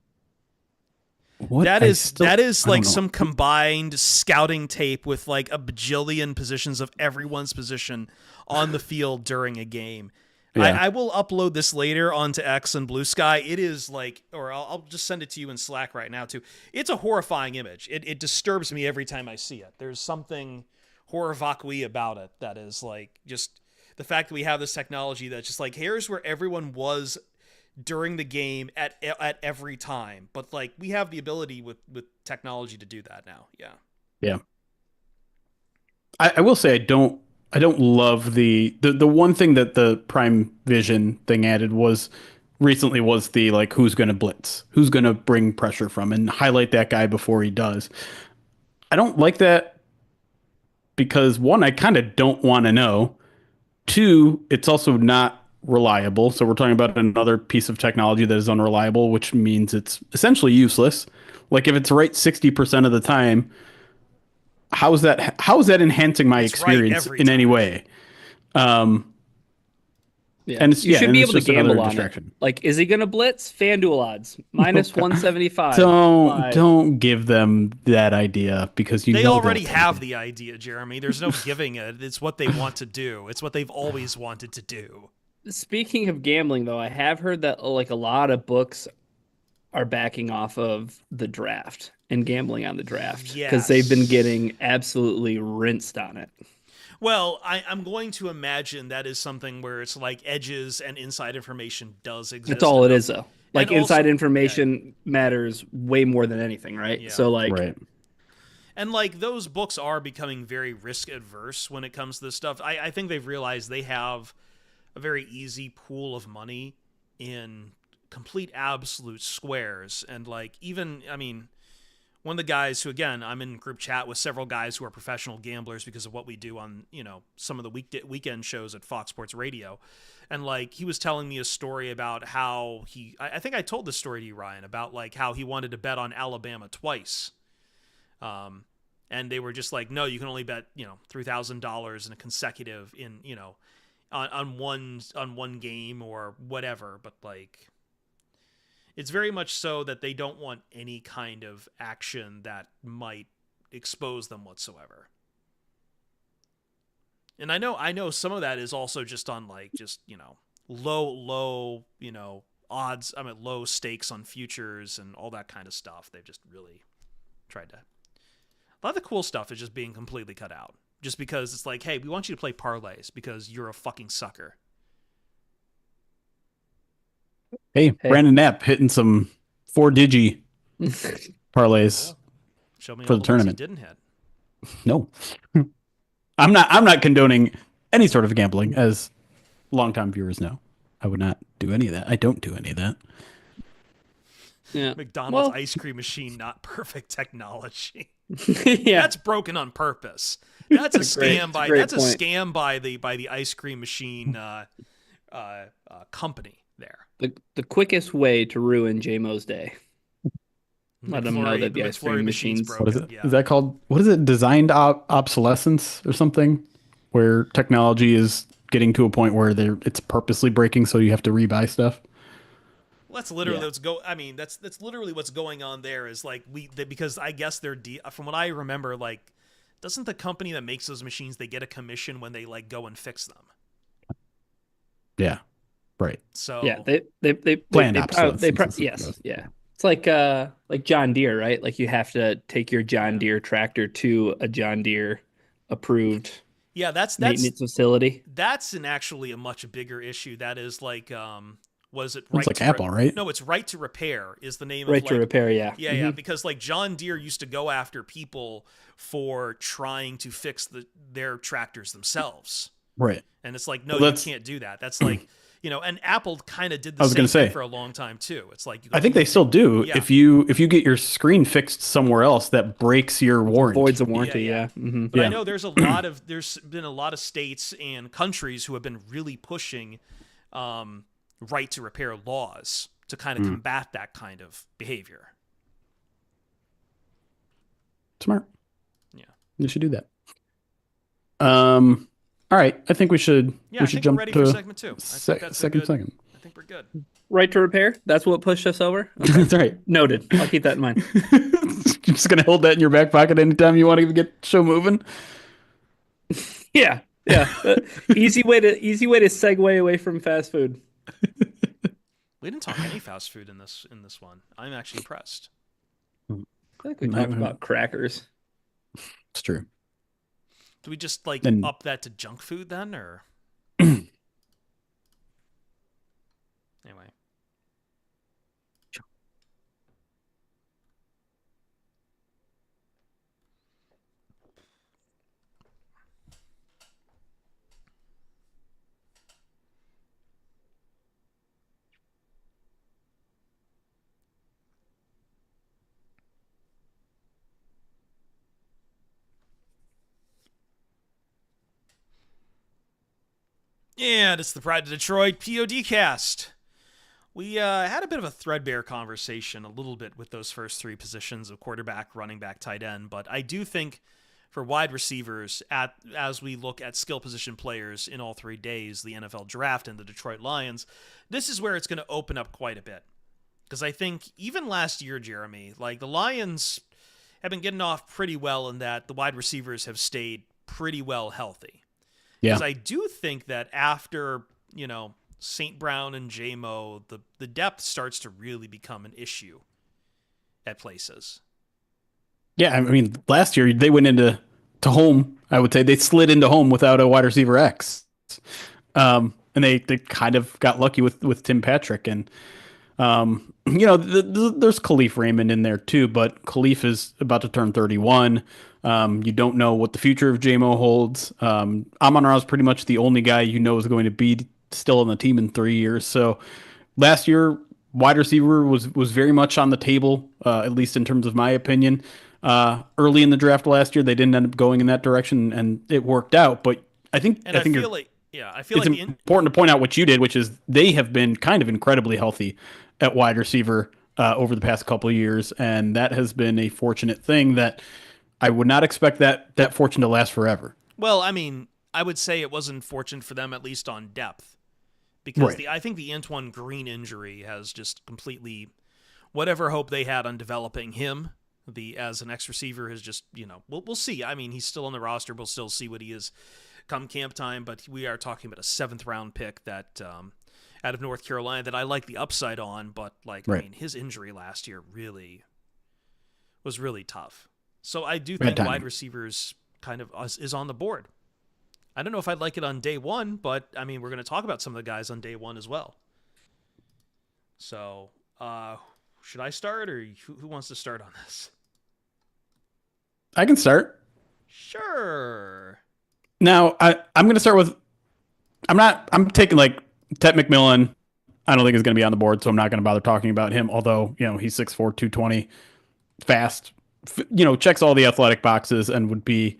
What? That is like some combined scouting tape with like a bajillion positions of everyone's position on the field during a game. Yeah. I will upload this later onto X and Blue Sky. It is like, or I'll just send it to you in Slack right now too. It's a horrifying image. It disturbs me every time I see it. There's something horror vacui about it that is like just the fact that we have this technology that's just like, here's where everyone was during the game at every time, but like we have the ability with technology to do that now. Yeah. I will say I don't love the one thing that the Prime Vision thing added was the like who's going to blitz, who's going to bring pressure from, and highlight that guy before he does. I don't like that because one, I kind of don't want to know. Two, it's also not reliable. So we're talking about another piece of technology that is unreliable, which means it's essentially useless. Like if it's right 60% of the time, how is that enhancing my experience in any way? Yeah. And you should be able to gamble on it. Like, is he going to blitz? FanDuel odds minus 175. Don't give them that idea because they already have the idea, Jeremy. There's no giving it. It's what they want to do. It's what they've always wanted to do. Speaking of gambling, though, I have heard that like a lot of books are backing off of the draft and gambling on the draft because they've been getting absolutely rinsed on it. Well, I'm going to imagine that is something where it's like edges and inside information does exist. That's all it is, though. Like inside information matters way more than anything, right? Yeah. So like, and like those books are becoming very risk adverse when it comes to this stuff. I think they've realized they have a very easy pool of money in complete absolute squares, and like even one of the guys who, again, I'm in group chat with several guys who are professional gamblers because of what we do on, some of the weekend shows at Fox Sports Radio. And like, he was telling me a story about how I think I told this story to you, Ryan, about like how he wanted to bet on Alabama twice. And they were just like, no, you can only bet, $3,000 in a consecutive on one game or whatever. But like, it's very much so that they don't want any kind of action that might expose them whatsoever. And I know some of that is also just on like low odds, low stakes on futures and all that kind of stuff. They've just really tried to. A lot of the cool stuff is just being completely cut out. Just because it's like, hey, we want you to play parlays because you're a fucking sucker. Hey, Brandon Knapp hitting some 4-digi parlays Show me for the tournament. He didn't hit. No, I'm not condoning any sort of gambling, as longtime viewers know. I would not do any of that. I don't do any of that. Yeah. McDonald's ice cream machine, not perfect technology. Yeah, that's broken on purpose. That's a scam scam by the ice cream machine company there. The quickest way to ruin JMO's day. Let them know that the ice cream machine's broken. What is it? Yeah. Is that called? What is it? Designed obsolescence or something? Where technology is getting to a point where it's purposely breaking, so you have to rebuy stuff. Well, that's literally that's literally what's going on there. Is like because I guess from what I remember, like, doesn't the company that makes those machines, they get a commission when they like go and fix them? Yeah. Right. So yeah, they planned obsolescence. Yes, yeah. It's like John Deere, right? Like you have to take your John Deere tractor to a John Deere approved that's maintenance facility. That's actually a much bigger issue. That is like was it right? It's like Apple, right? No, it's Right to Repair is the name of Right to Repair, yeah. Yeah, yeah, because like John Deere used to go after people for trying to fix their tractors themselves. Right. And it's like, no, you can't do that. That's like and Apple kind of did I the was going same to thing say, for a long time too. It's like you I got think they still do. yeah, If you get your screen fixed somewhere else, that breaks your Voids warranty. a warranty, yeah. yeah. Hmm. But I Yeah. know there's been a lot of states and countries who have been really pushing right to repair laws to kind of Mm. combat that kind of behavior. Smart. Yeah. You should do that. All right. I think Yeah, we I should think we're jump ready for to segment 2. I think that's a good. second. I think we're good. Right to repair. That's what pushed us over. Okay. That's right. Noted. I'll keep that in mind. You're just gonna hold that in your back pocket anytime you want to get show moving. Yeah, yeah. Easy way to segue away from fast food. We didn't talk any fast food in this one. I'm actually impressed. I think we talked about crackers. It's true. Do we just And- up that to junk food then, or anyway? And it's the Pride of Detroit POD cast. We had a bit of a threadbare conversation a little bit with those first 3 positions of quarterback, running back, tight end, but I do think for wide receivers, as we look at skill position players in all 3 days, the NFL draft and the Detroit Lions, this is where it's going to open up quite a bit. Because I think even last year, Jeremy, the Lions have been getting off pretty well in that the wide receivers have stayed pretty well healthy. Yeah. Because I do think that after, St. Brown and J-Mo, the depth starts to really become an issue at places. Yeah, I mean, last year they went into home. I would say they slid into home without a wide receiver X, and they kind of got lucky with Tim Patrick, and there's Khalif Raymond in there too, but Khalif is about to turn 31. You don't know what the future of JMO holds. Amon-Ra is pretty much the only guy you know is going to be still on the team in 3 years. So last year, wide receiver was very much on the table, at least in terms of my opinion. Early in the draft last year, they didn't end up going in that direction, and it worked out. But I think I feel like it's important to point out what you did, which is they have been kind of incredibly healthy at wide receiver over the past couple of years, and that has been a fortunate thing that I would not expect that fortune to last forever. Well, I mean, I would say it wasn't fortunate for them, at least on depth, because Right. I think the Antoine Green injury has just completely whatever hope they had on developing him as an X receiver has just we'll see. I mean, he's still on the roster. We'll still see what he is come camp time, but we are talking about a 7th round pick that out of North Carolina that I like the upside on, but Right. I mean, his injury last year was really tough. So I do think wide receivers kind of is on the board. I don't know if I'd like it on day 1, but I mean, we're going to talk about some of the guys on day 1 as well. So, should I start, or who wants to start on this? I can start. Sure. Now, I'm going to start with I'm taking Tet McMillan. I don't think is going to be on the board, so I'm not going to bother talking about him, although, he's 6'4", 220, fast, checks all the athletic boxes and would be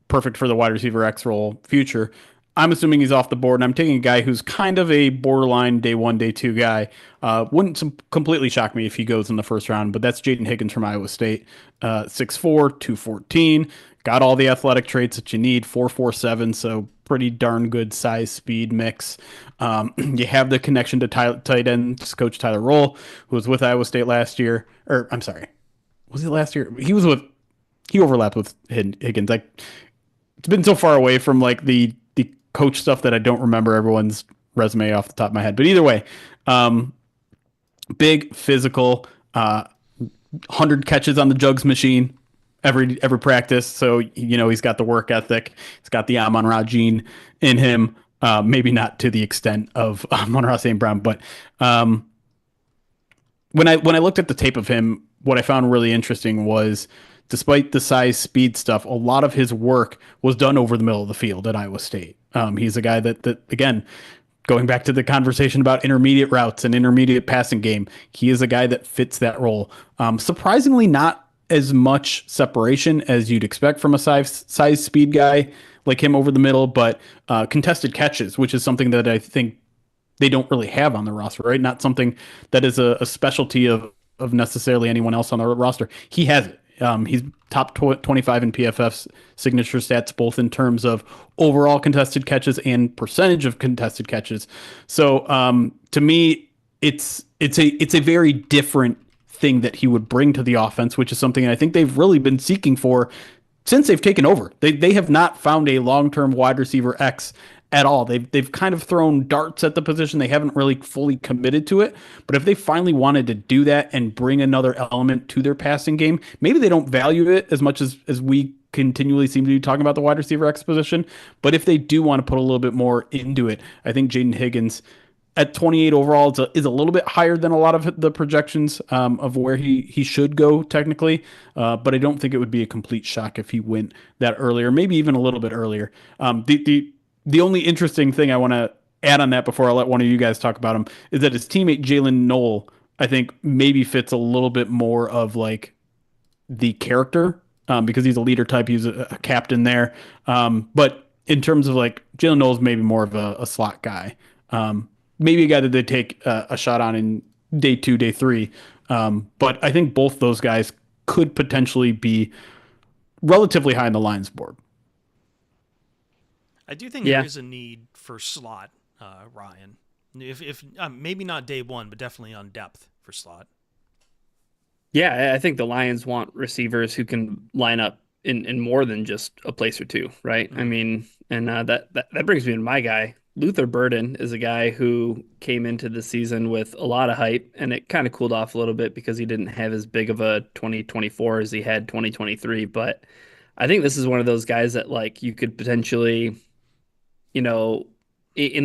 perfect for the wide receiver X role future. I'm assuming he's off the board, and I'm taking a guy who's kind of a borderline day 1, day 2 guy. Wouldn't completely shock me if he goes in the first round, but that's Jaden Higgins from Iowa State. 6'4", 214, got all the athletic traits that you need, 4.47, so pretty darn good size speed mix. You have the connection to tight end coach Tyler Roll, who was with Iowa State last year. Or I'm sorry, was it last year? He overlapped with Higgins. It's been so far away from the coach stuff that I don't remember everyone's resume off the top of my head. But either way, big physical, 100 catches on the jugs machine every practice. So he's got the work ethic. He's got the Amon-Ra gene in him. Maybe not to the extent of Amon-Ra St. Brown, but when I looked at the tape of him, what I found really interesting was, despite the size speed stuff, a lot of his work was done over the middle of the field at Iowa State. He's a guy that again, going back to the conversation about intermediate routes and intermediate passing game, he is a guy that fits that role. Surprisingly, not as much separation as you'd expect from a size speed guy like him over the middle, but contested catches, which is something that I think they don't really have on the roster, right? Not something that is a specialty of necessarily anyone else on the roster. He has it. He's top 25 in PFF's signature stats, both in terms of overall contested catches and percentage of contested catches. So to me, it's a very different thing that he would bring to the offense, which is something I think they've really been seeking for since they've taken over. They have not found a long-term wide receiver X at all. They've kind of thrown darts at the position. They haven't really fully committed to it. But if they finally wanted to do that and bring another element to their passing game, maybe they don't value it as much as we continually seem to be talking about the wide receiver X position. But if they do want to put a little bit more into it, I think Jaden Higgins at 28 overall is a little bit higher than a lot of the projections of where he should go technically. But I don't think it would be a complete shock if he went that earlier, maybe even a little bit earlier. The only interesting thing I want to add on that before I let one of you guys talk about him is that his teammate Jalen Knoll, I think maybe fits a little bit more of like the character because he's a leader type. He's a captain there. But in terms of like Jalen Knoll's maybe more of a slot guy. Maybe a guy that they take a shot on in day 2, day 3. But I think both those guys could potentially be relatively high on the Lions board. I do think there is a need for slot, Ryan. If maybe not day 1, but definitely on depth for slot. Yeah, I think the Lions want receivers who can line up in more than just a place or two, right? I mean, and that brings me to my guy. Luther Burden is a guy who came into the season with a lot of hype, and it kind of cooled off a little bit because he didn't have as big of a 2024 as he had 2023. But I think this is one of those guys that like you could potentially, in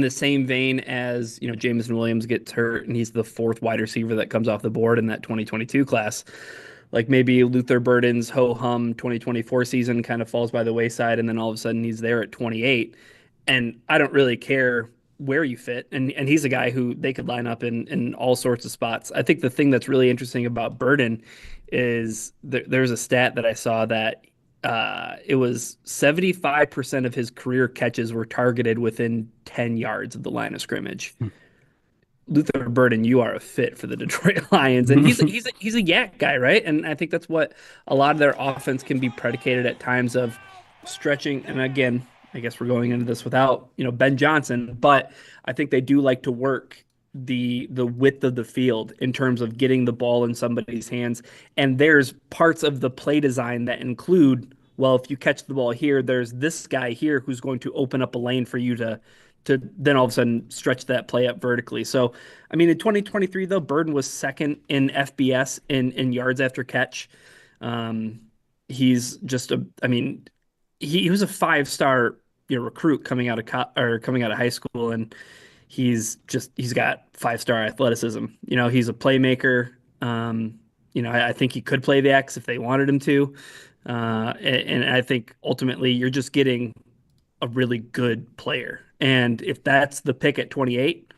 the same vein as, Jameson Williams gets hurt and he's the 4th wide receiver that comes off the board in that 2022 class. Like maybe Luther Burden's ho-hum 2024 season kind of falls by the wayside, and then all of a sudden he's there at 28. And I don't really care where you fit. And he's a guy who they could line up in all sorts of spots. I think the thing that's really interesting about Burden is there's a stat that I saw that it was 75% of his career catches were targeted within 10 yards of the line of scrimmage. Luther Burden, you are a fit for the Detroit Lions, and he's a yak guy, right? And I think that's what a lot of their offense can be predicated at times of stretching. And again, I guess we're going into this without Ben Johnson, but I think they do like to work the width of the field in terms of getting the ball in somebody's hands. And there's parts of the play design that include, well, if you catch the ball here, there's this guy here who's going to open up a lane for you to then all of a sudden stretch that play up vertically. So, I mean, in 2023, though, Burden was 2nd in FBS in yards after catch. He's just he was a 5-star recruit coming out of high school, and he's got 5-star athleticism. He's a playmaker. I think he could play the X if they wanted him to. And I think ultimately you're just getting a really good player. And if that's the pick at 28,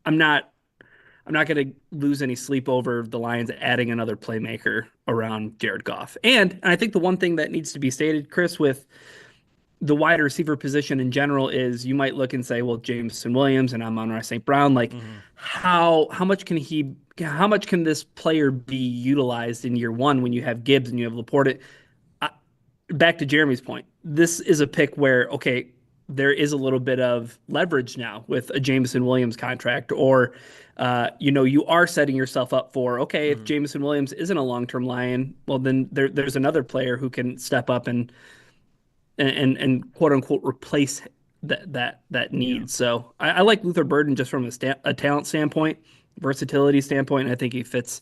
I'm not going to lose any sleep over the Lions adding another playmaker around Jared Goff. And I think the one thing that needs to be stated, Chris, with the wide receiver position in general is you might look and say, well, Jameson Williams and Amon-Ra St. Brown, like how much can this player be utilized in year 1 when you have Gibbs and you have Laporte? Back to Jeremy's point, this is a pick where, okay, there is a little bit of leverage now with a Jameson Williams contract, or, you are setting yourself up for, okay, if Jameson Williams isn't a long-term Lion, well, then there's another player who can step up and quote unquote replace that need. Yeah. So I like Luther Burden just from a talent standpoint, versatility standpoint. And I think he fits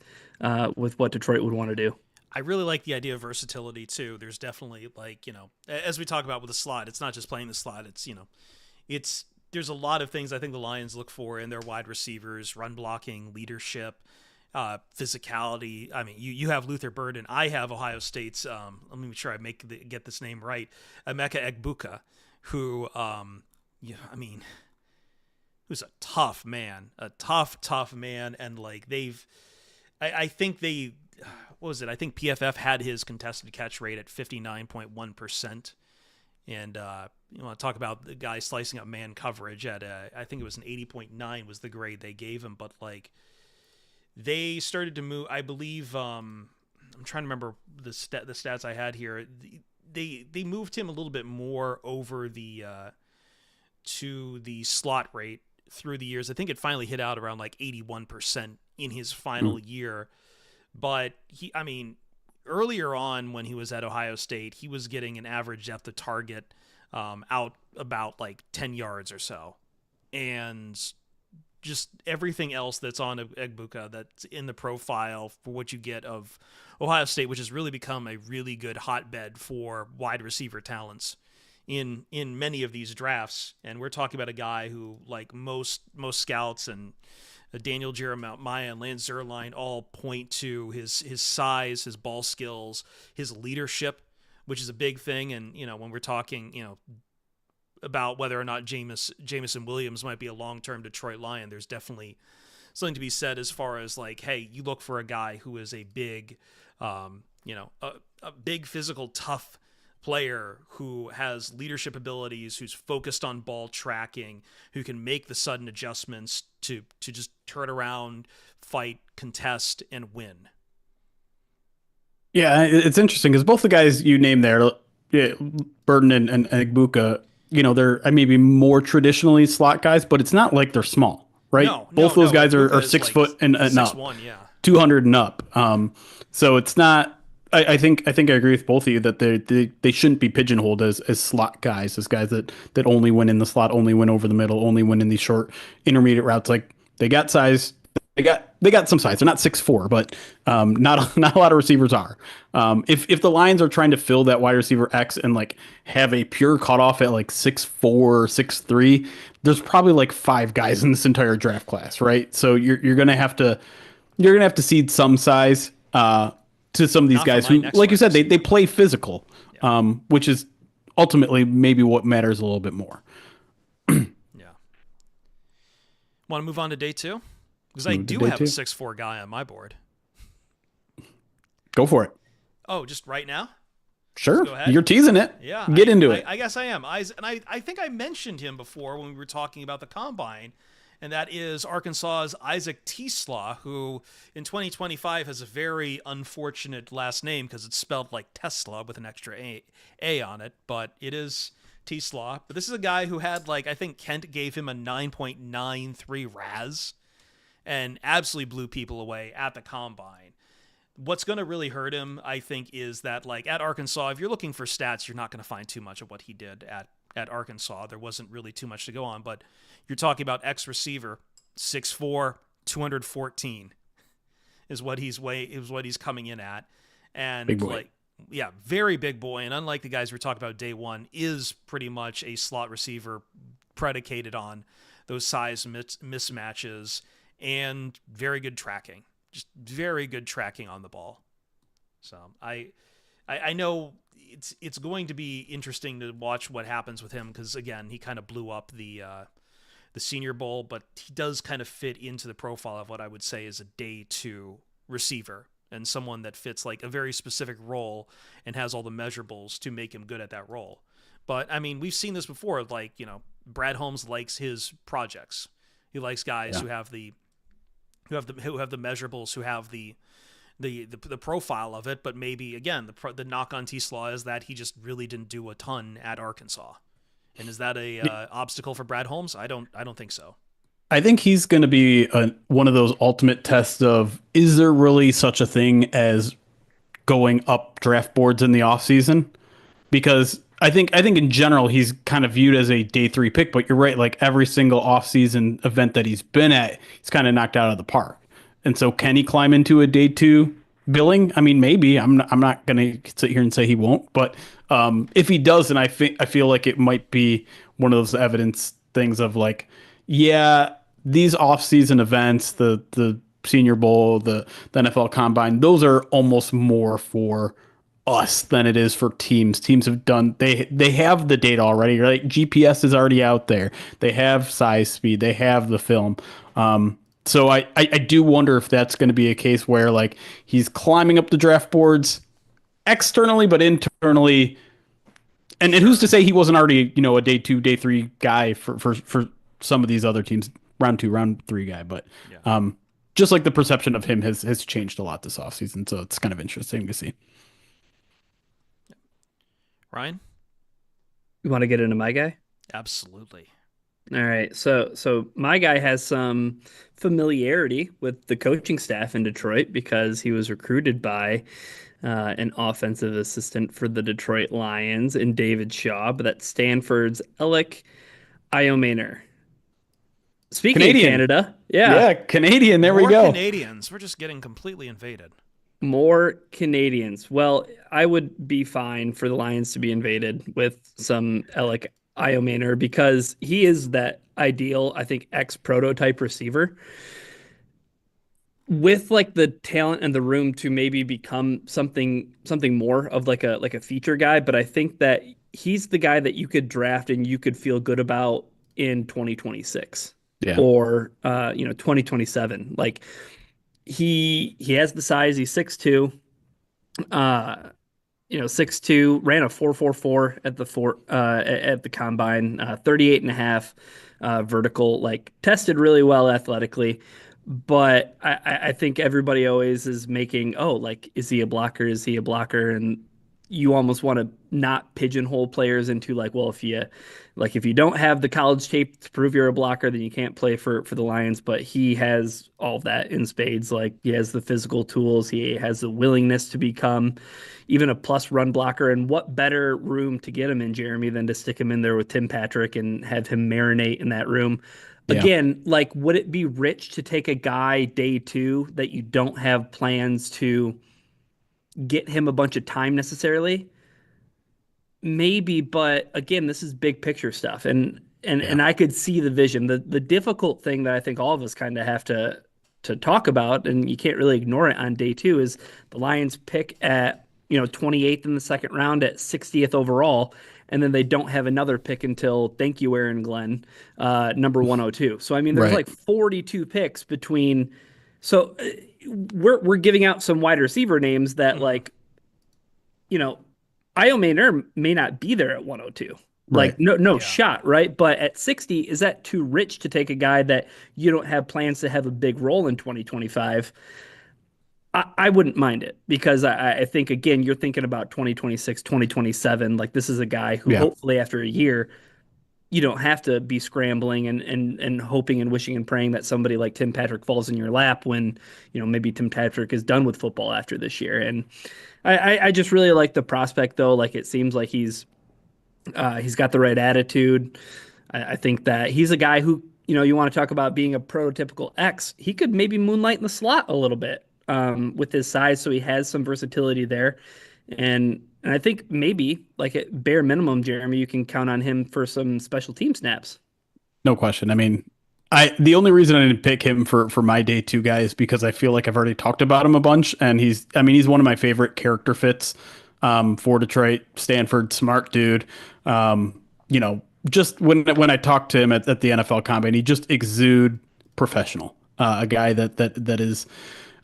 with what Detroit would want to do. I really like the idea of versatility too. There's definitely as we talk about with the slot, it's not just playing the slot. There's a lot of things I think the Lions look for in their wide receivers: run blocking, leadership, physicality. I mean, you have Luther Burden. I have Ohio State's. Let me make sure I get this name right. Emeka Egbuka, who, who's a tough man, a tough man, and like I think they, what was it? I think PFF had his contested catch rate at 59.1%. And you want to talk about the guy slicing up man coverage at I think it was an 80.9 was the grade they gave him. But like they started to move. I believe I'm trying to remember the stats I had here. They moved him a little bit more over the to the slot rate through the years. I think it finally hit out around like 81% in his final year. But I mean, earlier on when he was at Ohio State, he was getting an average depth of target out about like 10 yards or so. And just everything else that's on Egbuka that's in the profile for what you get of Ohio State, which has really become a really good hotbed for wide receiver talents in many of these drafts. And we're talking about a guy who, like most scouts and Daniel Jeremiah and Lance Zierlein all point to his size, his ball skills, his leadership, which is a big thing. And, you know, when we're talking, you know, about whether or not Jameson Williams might be a long-term Detroit Lion, there's definitely something to be said as far as like, hey, you look for a guy who is a big, you know, a big physical, tough player who has leadership abilities, who's focused on ball tracking, who can make the sudden adjustments to just turn around, fight, contest, and win. Yeah, it's interesting because both the guys you named there, yeah, Burton and Egbuka, you know, they're maybe more traditionally slot guys, but it's not like they're small, right? No, both those guys Egbuka are is 6 like foot and up, 6'1", yeah. 200 and up. So it's not. I think I agree with both of you that they shouldn't be pigeonholed as slot guys, as guys that only win in the slot, only win over the middle, only win in these short intermediate routes. Like they got size, they got some size. They're not 6'4", but not a lot of receivers are. If the Lions are trying to fill that wide receiver X and like have a pure cutoff at like 6'4", 6'3", there's probably like 5 guys in this entire draft class, right? So you're gonna have to cede some size to some of these guys who, like you said, they play physical, which is ultimately maybe what matters a little bit more. Yeah. Want to move on to day 2? Because I do have a 6'4" guy on my board. Go for it. Oh, just right now? Sure. Go ahead. You're teasing it. Yeah. Get into it. I guess I am. I think I mentioned him before when we were talking about the combine, and that is Arkansas's Isaac Teslaw, who in 2025 has a very unfortunate last name because it's spelled like Tesla with an extra A on it, but it is Teslaw. But this is a guy who had, like, I think Kent gave him a 9.93 RAS and absolutely blew people away at the combine. What's going to really hurt him, I think, is that, like, at Arkansas, if you're looking for stats, you're not going to find too much of what he did at Arkansas. There wasn't really too much to go on, but you're talking about ex-receiver, 6'4", 214 is what he's coming in at. And big boy. Like, yeah, very big boy. And unlike the guys we're talking about day 1, is pretty much a slot receiver predicated on those size mismatches and very good tracking. Just very good tracking on the ball. So I know it's going to be interesting to watch what happens with him because, again, he kind of blew up the Senior Bowl, but he does kind of fit into the profile of what I would say is a day 2 receiver and someone that fits like a very specific role and has all the measurables to make him good at that role. But I mean, we've seen this before. Like, you know, Brad Holmes likes his projects. He likes guys who have the measurables, who have the profile of it, but maybe again the knock on Teslaw is that he just really didn't do a ton at Arkansas. And is that a obstacle for Brad Holmes? I don't think so. I think he's going to be one of those ultimate tests of, is there really such a thing as going up draft boards in the offseason? Because I think in general he's kind of viewed as a day 3 pick, but you're right, like every single offseason event that he's been at, he's kind of knocked out of the park. And so can he climb into a day 2 billing? I mean, maybe. I'm not going to sit here and say he won't, but if he does, then I feel like it might be one of those evidence things of like, yeah, these off-season events, the Senior Bowl, the NFL Combine, those are almost more for us than it is for teams. Teams have done they have the data already, right? GPS is already out there. They have size, speed, they have the film. So I do wonder if that's going to be a case where like he's climbing up the draft boards externally, but internally. And who's to say he wasn't already, a day two, day three guy for some of these other teams, round two, round three guy. But Yeah. just like the perception of him has changed a lot this offseason. So it's kind of interesting to see. Ryan? You want to get into my guy? Absolutely. All right. So my guy has some familiarity with the coaching staff in Detroit because he was recruited by an offensive assistant for the Detroit Lions in David Shaw, but that's Stanford's Alec Iomaner. Speaking of Canadian. Canada, yeah, Yeah, Canadian. There we More go. Canadians. We're just getting completely invaded. more Canadians. Well, I would be fine for the Lions to be invaded with some Alec Iomaner because he is that ideal, I think, ex-prototype receiver with like the talent and the room to maybe become something more of like a feature guy. But I think that he's the guy that you could draft and you could feel good about in 2026 Yeah. or 2027. Like he has the size. He's 6'2", 6'2", ran a 4.44 at the combine, 38 and a half vertical, like tested really well athletically. But I think everybody always is making, oh, like, is he a blocker? Is he a blocker? And you almost want to not pigeonhole players into like, well, if you don't have the college tape to prove you're a blocker, then you can't play for the Lions. But he has all of that in spades. Like he has the physical tools, he has the willingness to become even a plus run blocker. And what better room to get him in, Jeremy, than to stick him in there with Tim Patrick and have him marinate in that room? Yeah. Again, like, would it be rich to take a guy day two that you don't have plans to get him a bunch of time necessarily? Maybe, but again, this is big picture stuff, and I could see the vision. The difficult thing that I think all of us kind of have to talk about, and you can't really ignore it on day two, is the Lions pick at 28th in the second round at 60th overall, and then they don't have another pick until, thank you, Aaron Glenn, number 102. So I mean, there's Right. like 42 picks between. So we're giving out some wide receiver names that like Io Maynard may not be there at 102. Like Right. no Yeah. shot, right? But at 60, is that too rich to take a guy that you don't have plans to have a big role in 2025? I wouldn't mind it because I think, again, you're thinking about 2026, 2027. Like this is a guy who Yeah. hopefully after a year, you don't have to be scrambling and hoping and wishing and praying that somebody like Tim Patrick falls in your lap when, maybe Tim Patrick is done with football after this year. And I just really like the prospect though. Like it seems like he's got the right attitude. I think that he's a guy who, you want to talk about being a prototypical X. He could maybe moonlight in the slot a little bit with his size, so he has some versatility there. And I think maybe, like at bare minimum, Jeremy, you can count on him for some special team snaps. No question. I mean, the only reason I didn't pick him for my day two guy is because I feel like I've already talked about him a bunch, and he's one of my favorite character fits for Detroit. Stanford, smart dude. Just when I talked to him at the NFL Combine, he just exude professional. A guy that is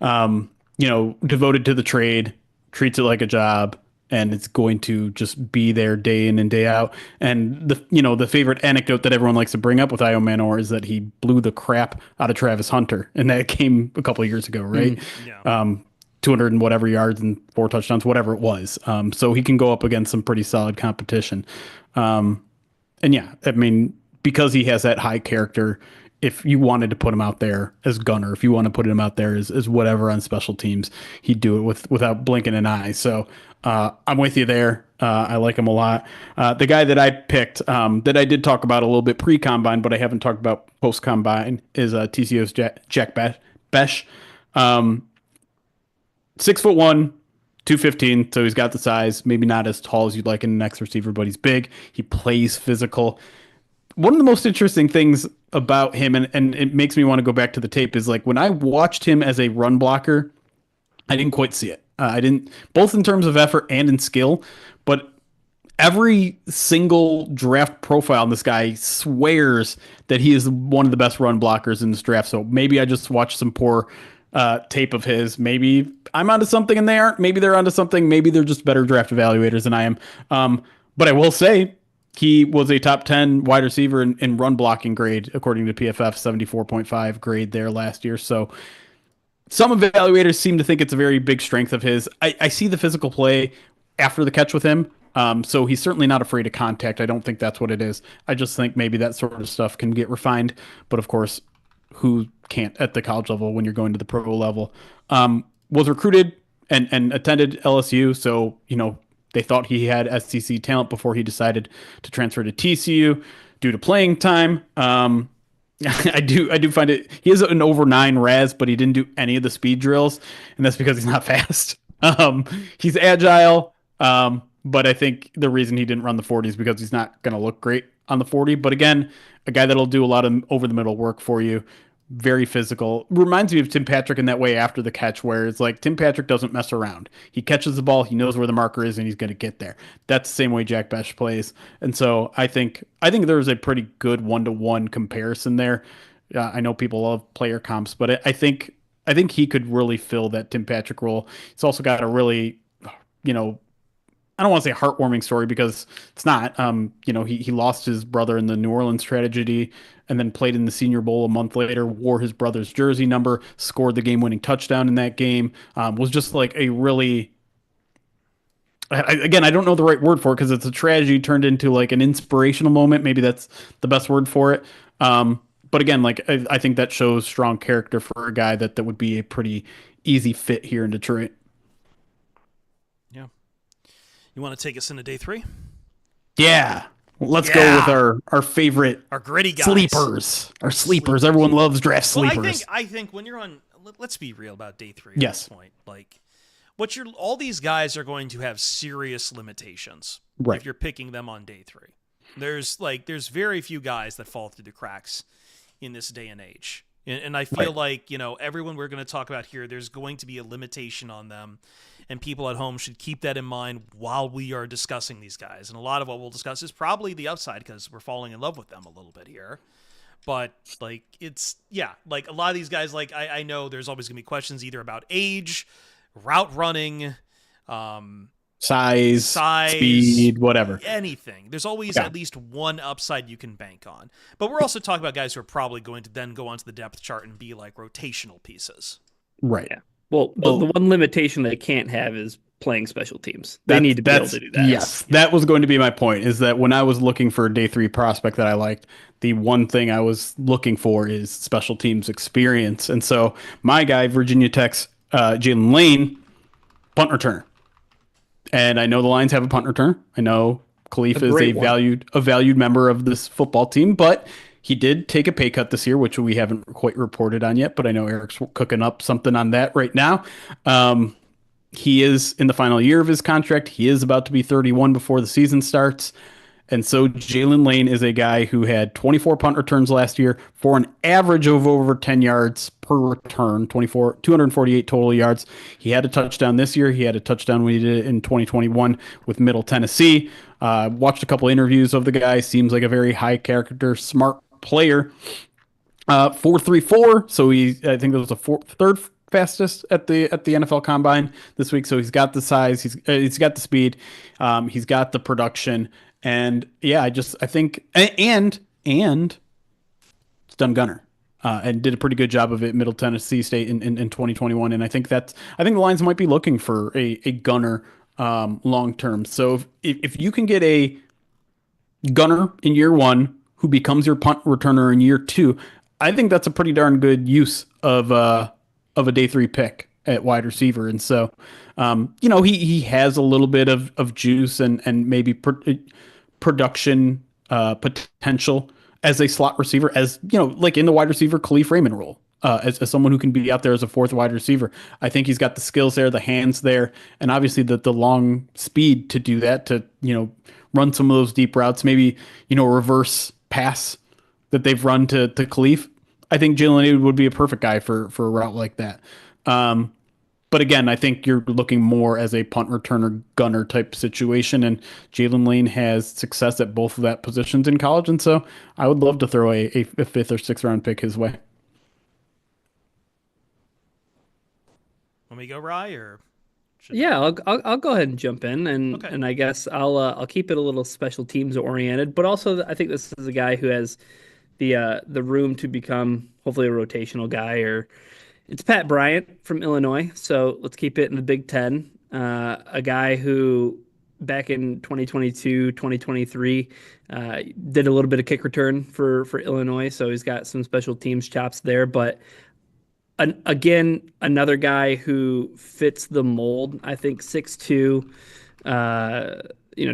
devoted to the trade, treats it like a job, and it's going to just be there day in and day out. And the favorite anecdote that everyone likes to bring up with Io Manor is that he blew the crap out of Travis Hunter, and that came a couple of years ago, right? Yeah. 200 and whatever yards and 4 touchdowns, whatever it was. So he can go up against some pretty solid competition. And yeah, I mean, because he has that high character, if you wanted to put him out there as gunner, if you want to put him out there as whatever on special teams, he'd do it without blinking an eye. So I'm with you there. I like him a lot. The guy that I picked, that I did talk about a little bit pre-combine, but I haven't talked about post-combine, is TCO's Jack Besh. 6'1", 215. So he's got the size, maybe not as tall as you'd like in an X receiver, but he's big. He plays physical. One of the most interesting things about him, and it makes me want to go back to the tape, is like when I watched him as a run blocker, I didn't quite see it. I didn't, both in terms of effort and in skill, but every single draft profile, this guy swears that he is one of the best run blockers in this draft. So maybe I just watched some poor tape of his. Maybe I'm onto something and they aren't. Maybe they're onto something. Maybe they're just better draft evaluators than I am. But I will say he was a top 10 wide receiver in run blocking grade, according to PFF, 74.5 grade there last year. So some evaluators seem to think it's a very big strength of his. I see the physical play after the catch with him. So he's certainly not afraid of contact. I don't think that's what it is. I just think maybe that sort of stuff can get refined. But of course, who can't at the college level when you're going to the pro level? Was recruited and attended LSU. So, they thought he had SEC talent before he decided to transfer to TCU due to playing time. I do find it. He has an over 9 RAS, but he didn't do any of the speed drills, and that's because he's not fast. He's agile, but I think the reason he didn't run the 40 is because he's not going to look great on the 40. But again, a guy that'll do a lot of over the middle work for you. Very physical. Reminds me of Tim Patrick in that way after the catch, where it's like Tim Patrick doesn't mess around. He catches the ball, he knows where the marker is, and he's going to get there. That's the same way Jack Besh plays. And so I think there's a pretty good 1-to-1 comparison there. I know people love player comps, but I think he could really fill that Tim Patrick role. He's also got a really, I don't want to say heartwarming story because it's not. He lost his brother in the New Orleans tragedy and then played in the Senior Bowl a month later, wore his brother's jersey number, scored the game-winning touchdown in that game. Was just like a really, again, I don't know the right word for it because it's a tragedy turned into like an inspirational moment. Maybe that's the best word for it. But again, like I think that shows strong character for a guy that would be a pretty easy fit here in Detroit. Yeah. You want to take us into day 3? Yeah. Let's go with our favorite, our gritty guys. Sleepers. Everyone loves draft sleepers. I think when you're on, let's be real about day 3 yes. at this point. Like, all these guys are going to have serious limitations right. if you're picking them on day 3. There's very few guys that fall through the cracks in this day and age. And I feel like, everyone we're going to talk about here, there's going to be a limitation on them. And people at home should keep that in mind while we are discussing these guys. And a lot of what we'll discuss is probably the upside because we're falling in love with them a little bit here. But, a lot of these guys, I know there's always going to be questions either about age, route running, size, speed, whatever. Anything. There's always at least one upside you can bank on. But we're also talking about guys who are probably going to then go onto the depth chart and be like rotational pieces. Right. Yeah. Well, the one limitation they can't have is playing special teams. They need to be able to do that. Yes, that was going to be my point, is that when I was looking for a day 3 prospect that I liked, the one thing I was looking for is special teams experience. And so my guy, Virginia Tech's Jalen Lane, punt returner. And I know the Lions have a punt returner. I know Khalif is a valued member of this football team, but he did take a pay cut this year, which we haven't quite reported on yet, but I know Eric's cooking up something on that right now. He is in the final year of his contract. He is about to be 31 before the season starts. And so Jalen Lane is a guy who had 24 punt returns last year for an average of over 10 yards per return, 248 total yards. He had a touchdown this year. He had a touchdown when he did it in 2021 with Middle Tennessee. Watched a couple interviews of the guy. Seems like a very high character, smart player. 4.34. So I think that was the third fastest at the NFL Combine this week. So he's got the size. He's got the speed. He's got the production. And yeah, I think and Stun Gunner and did a pretty good job of it at Middle Tennessee State in 2021. And I think the Lions might be looking for a gunner long term. So if you can get a gunner in year 1 who becomes your punt returner in year 2, I think that's a pretty darn good use of a day 3 pick at wide receiver. And so, he has a little bit of juice and maybe production potential as a slot receiver, as like in the wide receiver Khalif Raymond role, as someone who can be out there as a 4th wide receiver. I think he's got the skills there, the hands there, and obviously the long speed to do that, to run some of those deep routes, maybe reverse pass that they've run to Khalif. I think Jalen would be a perfect guy for a route like that. But again, I think you're looking more as a punt returner gunner type situation, and Jalen Lane has success at both of that positions in college, and so I would love to throw a fifth or sixth round pick his way. Want me to go, Rye, or Yeah, I'll go ahead and jump in, and Okay. and I guess I'll keep it a little special teams oriented, but also I think this is a guy who has the room to become hopefully a rotational guy. Or it's Pat Bryant from Illinois, so let's keep it in the Big Ten. A guy who back in 2022, 2023, did a little bit of kick return for Illinois, so he's got some special teams chops there, but again, another guy who fits the mold. I think 6'2",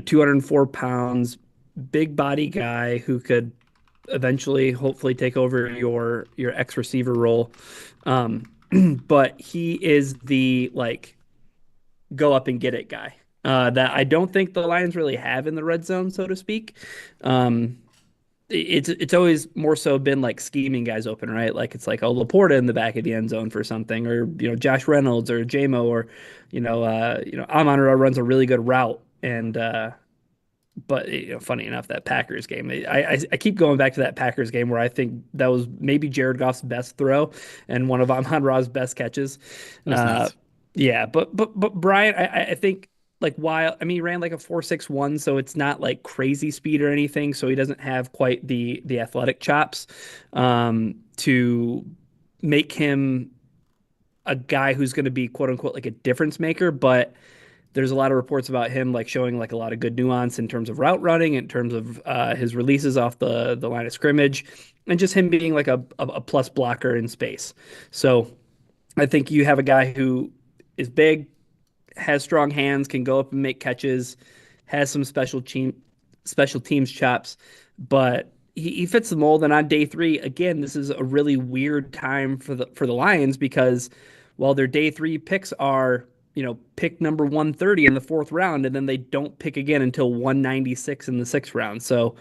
204 pounds, big body guy who could eventually, hopefully, take over your X receiver role. But he is the like go up and get it guy that I don't think the Lions really have in the red zone, so to speak. Um, it's always more so been like scheming guys open, right? Like it's like Laporta in the back of the end zone for something, or Josh Reynolds or JMO, or Amon-Ra runs a really good route, and but funny enough, that Packers game, I keep going back to that Packers game where I think that was maybe Jared Goff's best throw and one of Amon-Ra's best catches. It was Uh, nuts. yeah, but Bryant, I think like while I mean he ran like a 4.61, so it's not like crazy speed or anything, so he doesn't have quite the athletic chops to make him a guy who's going to be quote unquote like a difference maker, but there's a lot of reports about him like showing like a lot of good nuance in terms of route running, in terms of his releases off the line of scrimmage, and just him being like a plus blocker in space. So I think you have a guy who is big, has strong hands, can go up and make catches, has some special teams chops, but he fits the mold. And on day three, again, this is a really weird time for the Lions because while their day three picks are pick number 130 in the fourth round, and then they don't pick again until 196 in the sixth round. So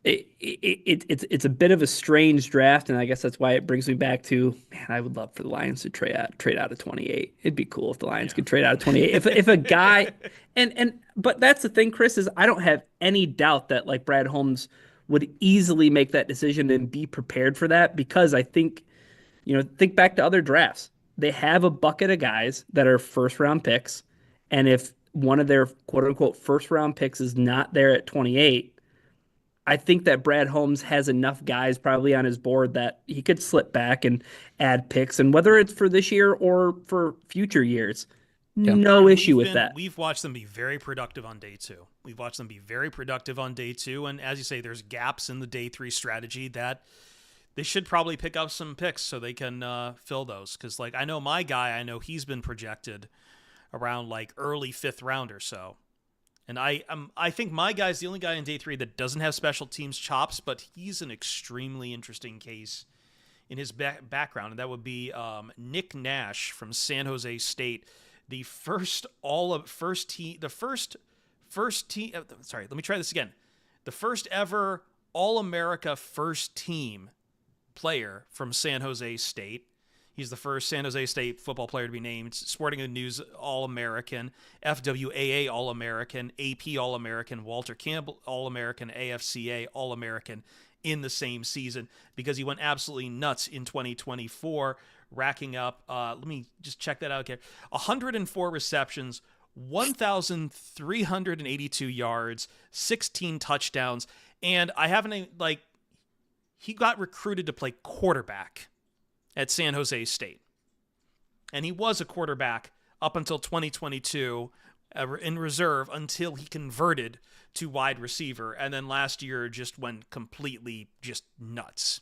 it's a bit of a strange draft, and I guess that's why it brings me back to, man, I would love for the Lions to trade out of 28. It'd be cool if the Lions could trade out of 28. If a guy and but that's the thing, Chris, is I don't have any doubt that like Brad Holmes would easily make that decision and be prepared for that, because I think think back to other drafts. They have a bucket of guys that are first round picks, and if one of their quote unquote first round picks is not there at 28, I think that Brad Holmes has enough guys probably on his board that he could slip back and add picks, and whether it's for this year or for future years, Yeah. no issue we've with been that. we've watched them be very productive on day two. We've watched them be very productive on day two, and as you say, there's gaps in the day three strategy that they should probably pick up some picks so they can fill those. Because like I know my guy, I know he's been projected around like early fifth round or so. And I think my guy's the only guy in day three that doesn't have special teams chops, but he's an extremely interesting case in his background, and that would be Nick Nash from San Jose State, the first Sorry, let me try this again. The first ever All-America first team player from San Jose State. He's the first San Jose State football player to be named Sporting News All-American, FWAA All-American, AP All-American, Walter Campbell All-American, AFCA All-American in the same season, because he went absolutely nuts in 2024, racking up, let me just check that out here, 104 receptions, 1,382 yards, 16 touchdowns, and I haven't, he got recruited to play quarterback at San Jose State. And he was a quarterback up until 2022 in reserve until he converted to wide receiver. And then last year just went completely just nuts.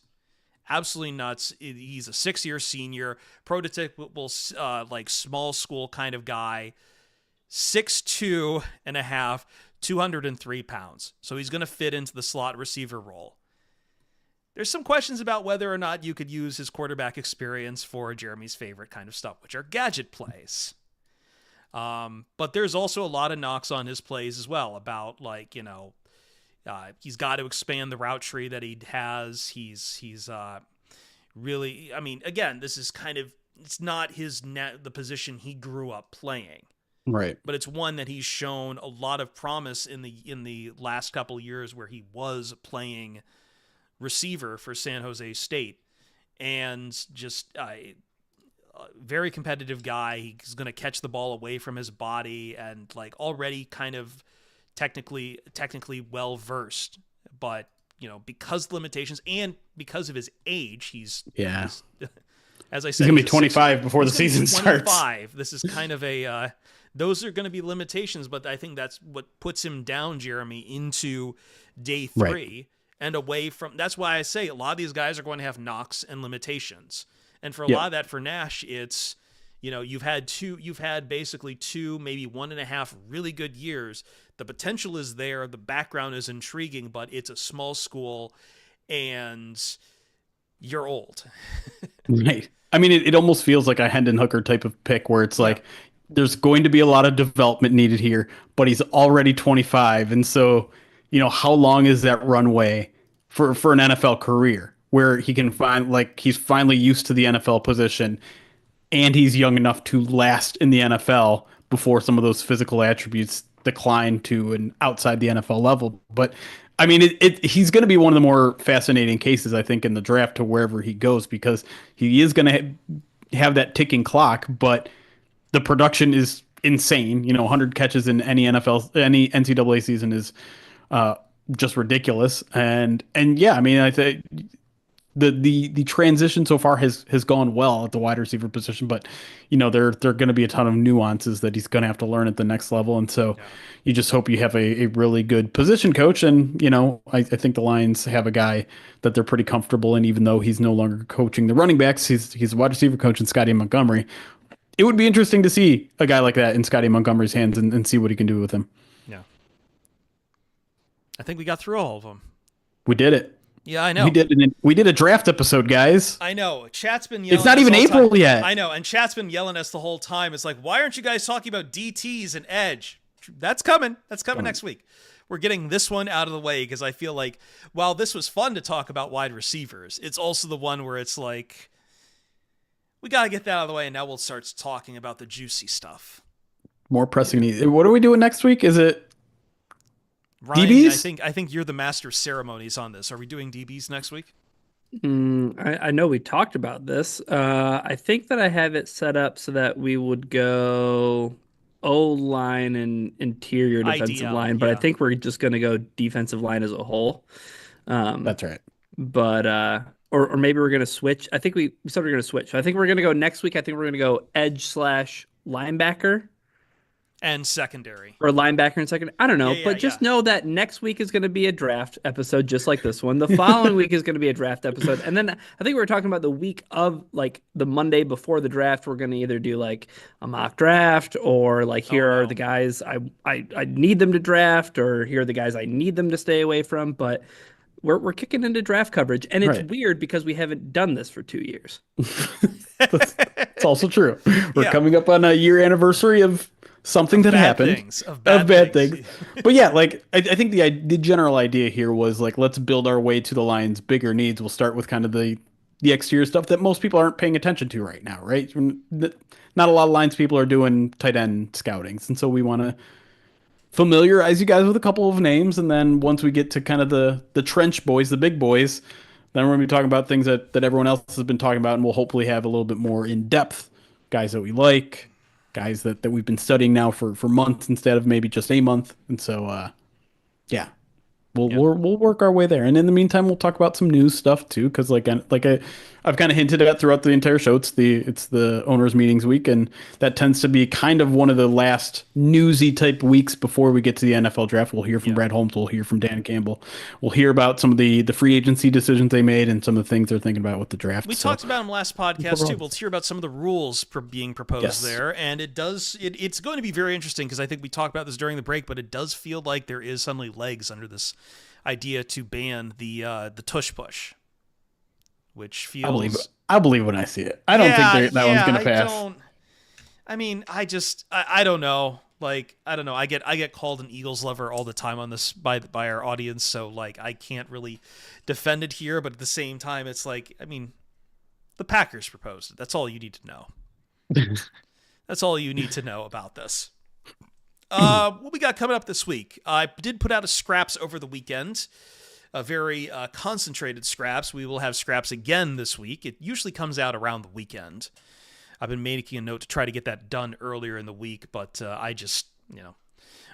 Absolutely nuts. He's a 6-year senior, prototypical like small school kind of guy, 6'2 and a half, 203 pounds. So he's going to fit into the slot receiver role. There's some questions about whether or not you could use his quarterback experience for Jeremy's favorite kind of stuff, which are gadget plays. But there's also a lot of knocks on his plays as well about he's got to expand the route tree that he has. He's really, I mean, again, this is kind of it's not the position he grew up playing. Right. But it's one that he's shown a lot of promise in the last couple of years where he was playing receiver for San Jose State, and just a very competitive guy. He's going to catch the ball away from his body, and like already kind of technically well versed, but because of limitations and because of his age, he's as I said, he's gonna be 25 before the season starts. This is kind of a those are going to be limitations, but I think that's what puts him down, Jeremy, into day 3 Right. and away from. That's why I say a lot of these guys are going to have knocks and limitations, and for a Yep. lot of that, for Nash, it's you've had basically 2, maybe 1.5 really good years. The potential is there, the background is intriguing, but it's a small school, and you're old. Right. I mean, it almost feels like a Hendon Hooker type of pick where it's like there's going to be a lot of development needed here, but he's already 25. And so, how long is that runway for an NFL career where he can find, like, he's finally used to the NFL position and he's young enough to last in the NFL before some of those physical attributes decline to an outside the NFL level. But I mean, he's going to be one of the more fascinating cases, I think, in the draft to wherever he goes, because he is going to have that ticking clock, but the production is insane. 100 catches in any NCAA season is just ridiculous. And yeah, I mean, I think the transition so far has gone well at the wide receiver position, but there are going to be a ton of nuances that he's going to have to learn at the next level, and so you just hope you have a really good position coach. And I think the Lions have a guy that they're pretty comfortable in, even though he's no longer coaching the running backs. He's a wide receiver coach in Scotty Montgomery. It would be interesting to see a guy like that in Scotty Montgomery's hands and see what he can do with him. Yeah, I think we got through all of them. We did it. Yeah, I know. We did a draft episode, guys. I know. Chat's been yelling. It's not even April yet. I know, and Chat's been yelling at us the whole time. It's like, why aren't you guys talking about DTs and edge? That's coming. That's coming next week. We're getting this one out of the way because I feel like while this was fun to talk about wide receivers, it's also the one where it's like, we got to get that out of the way, and now we'll start talking about the juicy stuff. More pressing needs. What are we doing next week? Is it Ryan, DBs? I think you're the master of ceremonies on this. Are we doing DBs next week? I know we talked about this. I think that I have it set up so that we would go O-line and interior defensive line, but I think we're just going to go defensive line as a whole. That's right. But or maybe we're going to switch. I think we said we're going to switch. So I think we're going to go next week. I think we're going to go edge/linebacker. And secondary. Or linebacker and secondary. I don't know. Yeah, but just know that next week is going to be a draft episode just like this one. The following week is going to be a draft episode. And then I think we were talking about the week of, like, the Monday before the draft. We're going to either do, like, a mock draft or, like, here are the guys I need them to draft, or here are the guys I need them to stay away from. But we're kicking into draft coverage. And it's weird because we haven't done this for 2 years. It's also true. We're coming up on a year anniversary of something that happened, of bad things. But yeah, like I think the general idea here was like, let's build our way to the Lions' bigger needs. We'll start with kind of the exterior stuff that most people aren't paying attention to right now, right? Not a lot of Lions people are doing tight end scoutings, and so we want to familiarize you guys with a couple of names, and then once we get to kind of the trench boys, the big boys, then we're going to be talking about things that everyone else has been talking about, and we'll hopefully have a little bit more in-depth guys that we like, guys that we've been studying now for months instead of maybe just a month. And so, yeah, we'll work our way there. And in the meantime, we'll talk about some news stuff too. Cause I've kind of hinted at throughout the entire show, it's the owners meetings week. And that tends to be kind of one of the last newsy type weeks before we get to the NFL draft. We'll hear from Brad Holmes. We'll hear from Dan Campbell. We'll hear about some of the free agency decisions they made and some of the things they're thinking about with the draft. We talked about them last podcast too. We'll hear about some of the rules being proposed there. And it's going to be very interesting because I think we talked about this during the break, but it does feel like there is suddenly legs under this idea to ban the tush push. Which feels... I'll believe when I see it. I don't think that one's going to pass. I don't know. Like, I don't know. I get called an Eagles lover all the time on this by our audience, so like I can't really defend it here. But at the same time, it's like, I mean, The Packers proposed it. That's all you need to know. That's all you need to know about this. What we got coming up this week? I did put out a scraps over the weekend. A very concentrated scraps. We will have scraps again this week. It usually comes out around the weekend. I've been making a note to try to get that done earlier in the week, but I just,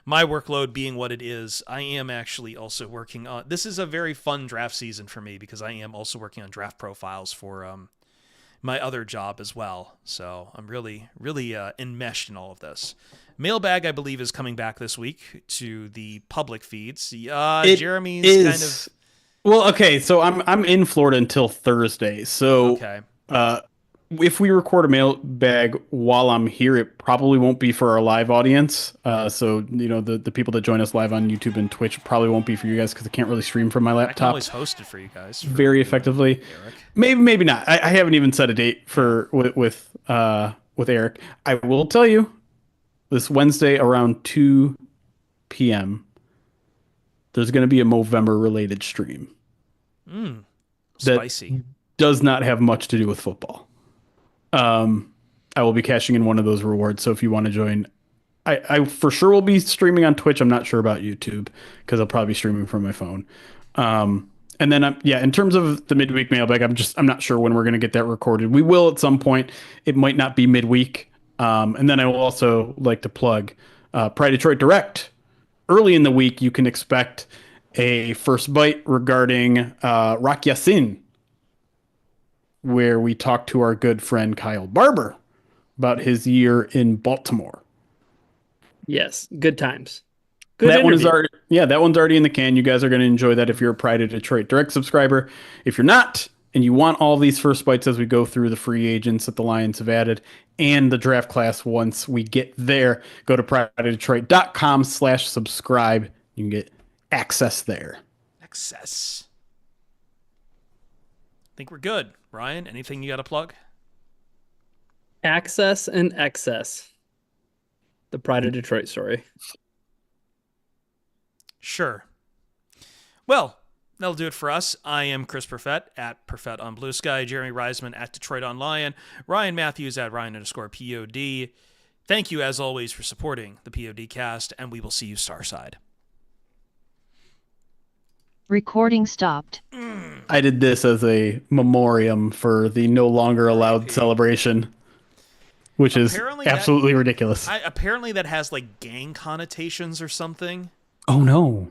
my workload being what it is, I am actually also working on... This is a very fun draft season for me because I am also working on draft profiles for my other job as well. So I'm really, really enmeshed in all of this. Mailbag, I believe, is coming back this week to the public feeds. Jeremy's kind of... Well, okay, so I'm in Florida until Thursday. So okay. If we record a mailbag while I'm here, it probably won't be for our live audience. So the people that join us live on YouTube and Twitch probably won't be for you guys because I can't really stream from my laptop. I can always host it for you guys. Very effectively. Eric. Maybe not. I haven't even set a date with Eric. I will tell you, this Wednesday around 2 p.m., there's going to be a Movember-related stream. Spicy. That does not have much to do with football. I will be cashing in one of those rewards, so if you want to join, I for sure will be streaming on Twitch. I'm not sure about YouTube because I'll probably be streaming from my phone. And then, in terms of the midweek mailbag, I'm not sure when we're going to get that recorded. We will at some point. It might not be midweek. And then I will also like to plug Pride Detroit Direct. Early in the week, you can expect a first bite regarding Rock Yassin, where we talk to our good friend Kyle Barber about his year in Baltimore. Yes, good times. Good that interview. That one's already in the can. You guys are going to enjoy that if you're a Pride of Detroit Direct subscriber. If you're not, and you want all these first bites as we go through the free agents that the Lions have added and the draft class once we get there, go to prideofdetroit.com/subscribe. You can get access there. Access. I think we're good. Ryan, anything you got to plug? Access and excess. The Pride of Detroit story. Sure. Well, that'll do it for us. I am Chris Perfett at Perfett on Blue Sky, Jeremy Reisman at Detroit on Lion, Ryan Matthews at Ryan_POD. Thank you, as always, for supporting the POD cast, and we will see you Starside. Recording stopped. I did this as a memoriam for the no longer allowed celebration, which apparently is absolutely ridiculous. Apparently that has like gang connotations or something. Oh no.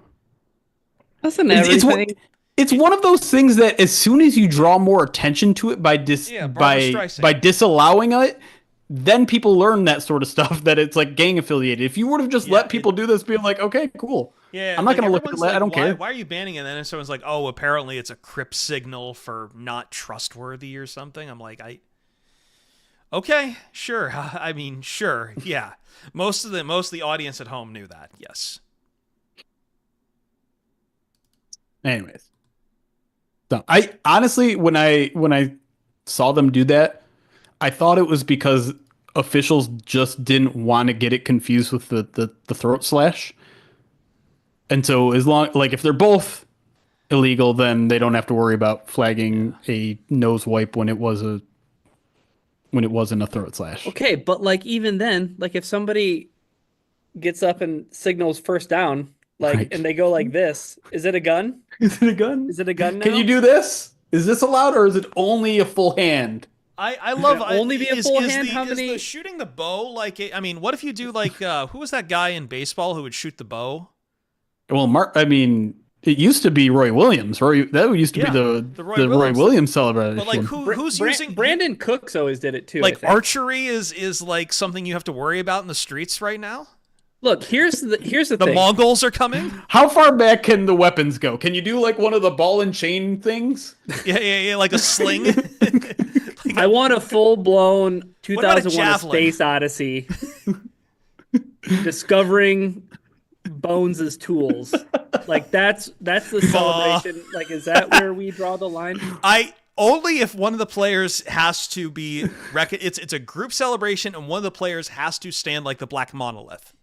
Doesn't everything? It's one of those things that as soon as you draw more attention to it by disallowing it, then people learn that sort of stuff, that it's like gang affiliated. If you would have just let people do this, being like, okay, cool. Yeah, I'm not going to look at that. Like, I don't care. Why are you banning it? And then someone's like, oh, apparently it's a crypt signal for not trustworthy or something. I'm like, okay, sure. I mean, sure. Yeah. Most of the audience at home knew that. Yes. Anyways. So I honestly, when I saw them do that, I thought it was because officials just didn't want to get it confused with the throat slash. And so if they're both illegal, then they don't have to worry about flagging a nose wipe when it wasn't a throat slash. Okay, but like even then, like if somebody gets up and signals first down, and they go like this, is it a gun? Is it a gun? Is it a gun now? Can you do this? Is this allowed, or is it only a full hand? I love only be a full hand. How many? Is the shooting the bow like? What if you do like who was that guy in baseball who would shoot the bow? Well, it used to be Roy Williams. That used to be the Roy Williams celebration. But like who's using Brandon Cooks always did it too. Like archery is like something you have to worry about in the streets right now. Look, here's the thing. The Mongols are coming. How far back can the weapons go? Can you do like one of the ball and chain things? Yeah, like a sling. I want a full-blown 2001: A Space Odyssey, discovering bones as tools. Like that's the celebration. Like, is that where we draw the line? Only if one of the players has to be it's a group celebration, and one of the players has to stand like the Black Monolith.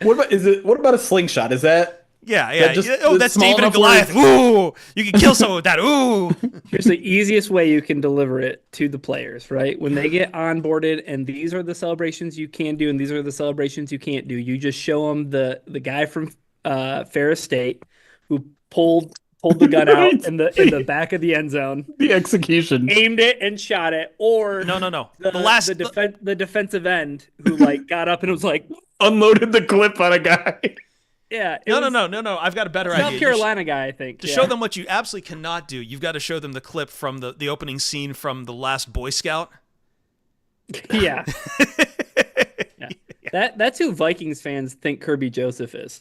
What about a slingshot? Is that Yeah. just- Oh, that's that's small David and enough Goliath. Ooh, you can kill someone with that. Ooh. Here's the easiest way you can deliver it to the players, right? When they get onboarded and these are the celebrations you can do and these are the celebrations you can't do, you just show them the guy from Ferris State who pulled the gun out Right. in the back of the end zone, The execution. aimed it and shot it, or No. the defensive end who like got up and was like, Unloaded the clip on a guy. yeah, No. I've got a better idea. South Carolina guy, I think. To show them what you absolutely cannot do, you've got to show them the clip from the opening scene from The Last Boy Scout. Yeah. That's who Vikings fans think Kirby Joseph is.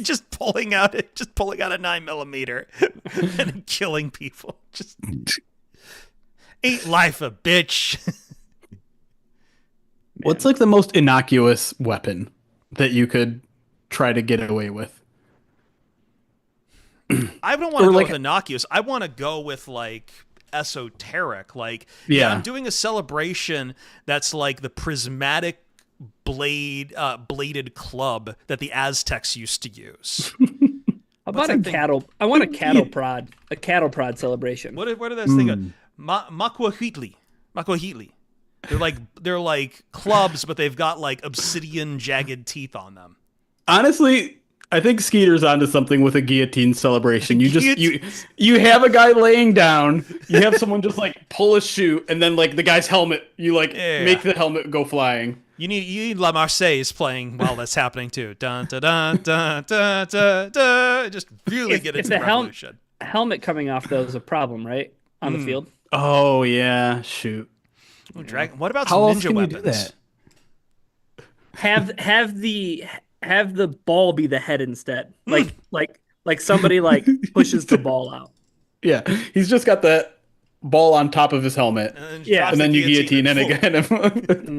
just pulling out a 9mm and killing people. Just ain't life a bitch. What's like the most innocuous weapon that you could try to get away with? I don't want to Or go like- with innocuous. I want to go with like esoteric. Like, Yeah. I'm doing a celebration that's like the prismatic bladed club that the Aztecs used to use. How about that a thing? cattle? I want a cattle prod celebration. What are those things? Makwahitli. They're like clubs, but they've got like obsidian jagged teeth on them. Honestly, I think Skeeter's onto something with a guillotine celebration. You have a guy laying down, you have someone just like pull a shoe, and then like the guy's helmet, you like make the helmet go flying. You need La Marseillaise playing while that's happening too. Dun dun dun dun dun dun dun. Just really get into the revolution. Helmet coming off though is a problem, right? On the field. Oh yeah, shoot. Oh, what about How some else ninja can weapons? you do that? Have the ball be the head instead. Like somebody like pushes the ball out. Yeah, he's just got the ball on top of his helmet, Yeah. and then you guillotine and again. And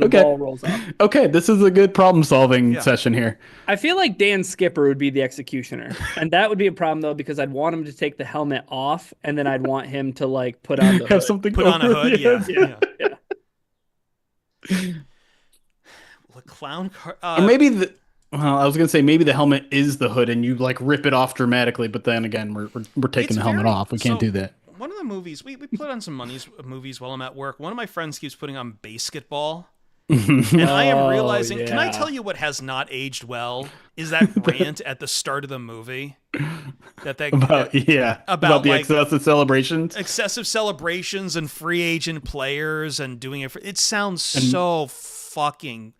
the ball rolls out. Okay, this is a good problem-solving session here. I feel like Dan Skipper would be the executioner. And that would be a problem though, because I'd want him to take the helmet off and then I'd want him to like put on the Have hood. something Put on a over- hood, yeah. Yeah. The clown car. Or maybe I was gonna say maybe the helmet is the hood and you like rip it off dramatically, but then again we're taking It's the helmet very- off. We can't so- do that. One of the movies we put on some movies while I'm at work. One of my friends keeps putting on Basketball, and I am realizing. Can I yeah. tell you what has not aged well? Is that rant at the start of the movie about the like, excessive celebrations. excessive celebrations and free agent players and doing it. It sounds so fucking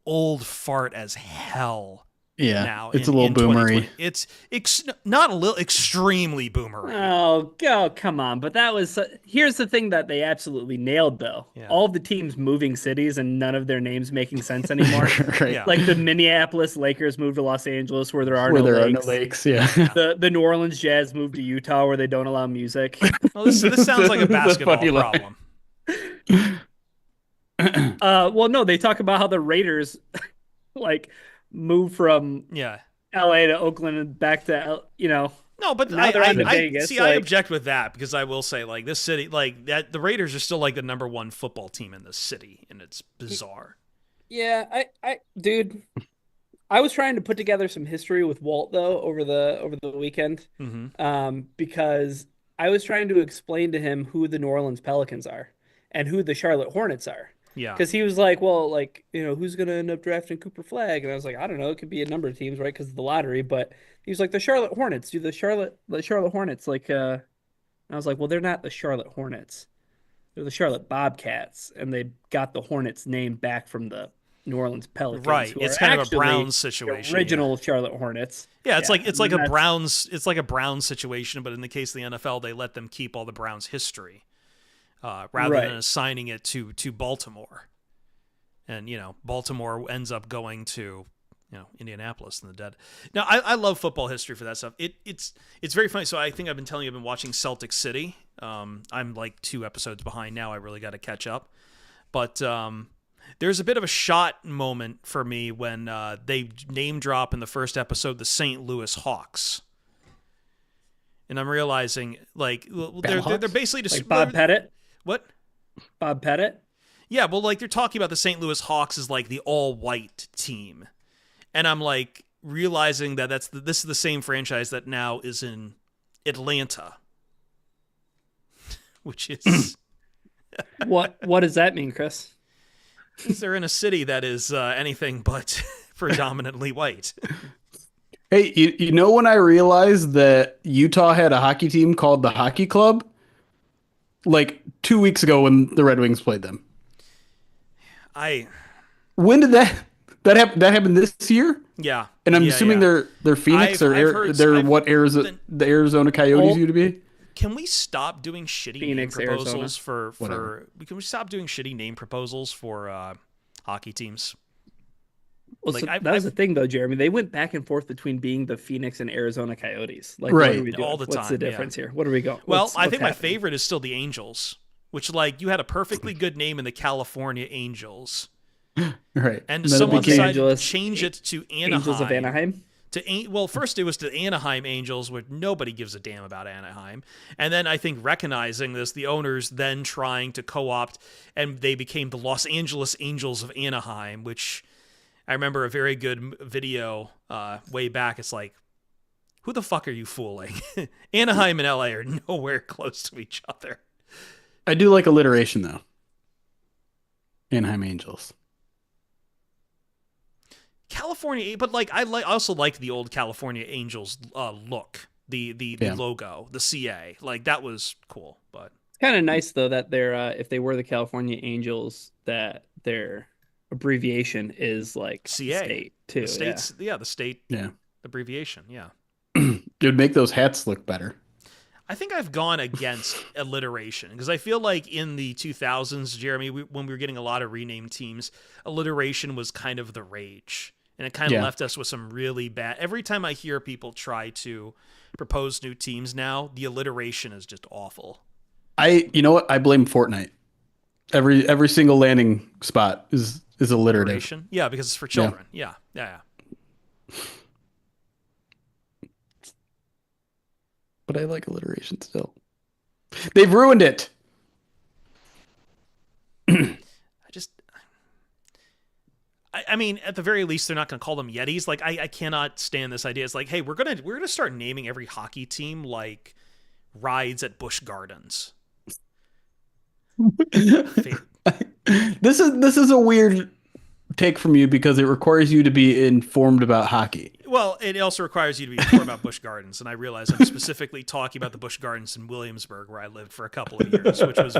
old fart as hell. Yeah, Now it's a little boomery. 2020. It's not a little, extremely boomery. Oh, come on. But that was, here's the thing that they absolutely nailed though. Yeah. All of the teams moving cities and none of their names making sense anymore. Right. Yeah. Like the Minneapolis Lakers moved to Los Angeles where there are Where no there lakes. are no lakes. Yeah. The New Orleans Jazz moved to Utah where they don't allow music. Well, this sounds like a This is a funny basketball line. problem. Well, no, they talk about how the Raiders like moved from Yeah. LA to Oakland and back to, No, but Now they're on to I Vegas, see. I like- object with that because I will say, like, this city, like that, the Raiders are still like the #1 football team in this city, and it's bizarre. Yeah, dude, I was trying to put together some history with Walt though over the weekend, because I was trying to explain to him who the New Orleans Pelicans are and who the Charlotte Hornets are. Yeah. Because he was like, well, like, who's going to end up drafting Cooper Flagg? And I was like, I don't know. It could be a number of teams, right? Because of the lottery. But he was like, the Charlotte Hornets. Do the Charlotte Hornets. Like, and I was like, well, they're not the Charlotte Hornets. They're the Charlotte Bobcats. And they got the Hornets name back from the New Orleans Pelicans. Right. who It's are kind of a actually Browns the situation. original Charlotte Hornets. Yeah, it's like and a that's- Browns. It's like a Browns situation, but in the case of the NFL, they let them keep all the Browns history, rather Right. than assigning it to Baltimore. And Baltimore ends up going to Indianapolis in the dead. Now I love football history for that stuff. It's very funny. So I think I've been telling you I've been watching Celtic City. I'm like 2 episodes behind now. I really got to catch up. But there's a bit of a shot moment for me when they name drop in the first episode the St. Louis Hawks. And I'm realizing like they're basically just Like Bob Pettit. What? Bob Pettit. Yeah, well, like they're talking about the St. Louis Hawks as like the all-white team, and I'm like, realizing that this is the same franchise that now is in Atlanta, which is What does that mean, Chris? they're in a city that is anything but predominantly white. Hey, you know when I realized that Utah had a hockey team called the Hockey Club? Like 2 weeks ago when the Red Wings played them. When did that happen? That happened this year? Yeah. And I'm assuming they're Phoenix the Arizona Coyotes used to be? Can we stop doing shitty Phoenix, name proposals Arizona. can we stop doing shitty name proposals for hockey teams? Well, Like, so that was the thing, though, Jeremy. They went back and forth between being the Phoenix and Arizona Coyotes. Like, Right. what are we doing? All the What's the time, yeah. difference here? What are we going? Well, what's I think my happening? favorite is still the Angels, which, like, you had a perfectly good name in the California Angels. Right. And then someone it became- decided to change it to Anaheim. Angels of Anaheim. Well, first it was the Anaheim Angels, where nobody gives a damn about Anaheim. And then I think recognizing this, the owners then trying to co-opt, and they became the Los Angeles Angels of Anaheim, which I remember a very good video way back. It's like, who the fuck are you fooling? Anaheim and LA are nowhere close to each other. I do like alliteration, though. Anaheim Angels. California, but like I also like the old California Angels look, the logo, the CA, like that was cool. But It's kind of nice though that they're if they were the California Angels, that their abbreviation is like CA. state too. the state's the state Yeah. abbreviation, yeah. It would make those hats look better. I think I've gone against alliteration because I feel like in the 2000s, Jeremy, when we were getting a lot of renamed teams, alliteration was kind of the rage. And it kind of left us with some really bad. Every time I hear people try to propose new teams now, the alliteration is just awful. You know what? I blame Fortnite. Every single landing spot is alliterative. Alliteration? Yeah, because it's for children. Yeah. But I like alliteration still. They've ruined it. I mean, at the very least, they're not going to call them Yetis. Like, I cannot stand this idea. It's like, hey, we're gonna start naming every hockey team like rides at Busch Gardens. This is a weird take from you because it requires you to be informed about hockey. Well, it also requires you to be informed about Busch Gardens, and I realize I'm specifically talking about the Busch Gardens in Williamsburg, where I lived for a couple of years, which was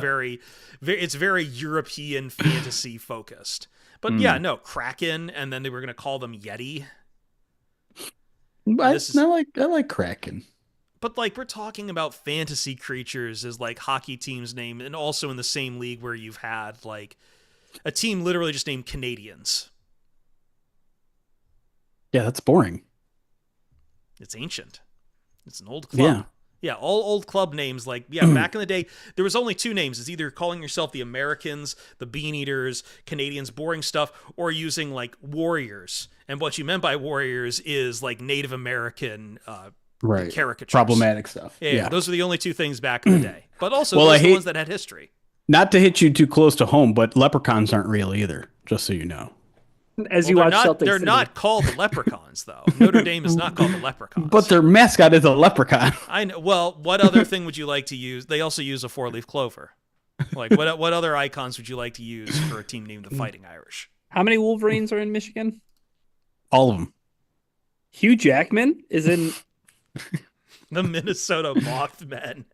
it's very European fantasy focused. But yeah, no, Kraken, and then they were going to call them Yeti. I like Kraken. But like we're talking about fantasy creatures as like hockey teams' name, and also in the same league where you've had like a team literally just named Canadians. Yeah, that's boring. It's ancient. It's an old club. Yeah, all old club names. Like, back in the day, there was only two names. It's either calling yourself the Americans, the Bean Eaters, Canadians, boring stuff, or using like Warriors. And what you meant by Warriors is like Native American right. caricatures. Problematic stuff. Yeah, those were the only two things back in the day. But also, Well, those are the ones that had history. Not to hit you too close to home, but leprechauns aren't real either, just so you know. As you watch Celtics, they're not called the Leprechauns, though. Notre Dame is not called the Leprechauns. But their mascot is a leprechaun. I know. Well, what other thing would you like to use? They also use a four-leaf clover. Like, what other icons would you like to use for a team named the Fighting Irish? How many Wolverines are in Michigan? All of them. Hugh Jackman is in The Minnesota Mothmen.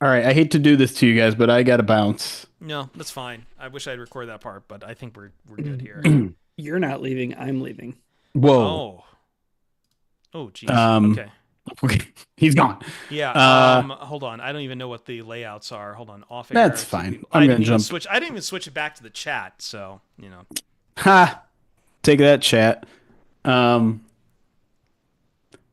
All right, I hate to do this to you guys, but I got to bounce. No, that's fine. I wish I'd record that part, but I think we're good here. You're not leaving, I'm leaving. Whoa. Oh, geez. Okay. He's gone. Yeah. Hold on. I don't even know what the layouts are. Hold on. Off air. That's fine. I'm going to jump. I didn't even switch it back to the chat, so, you know. Ha! Take that, chat.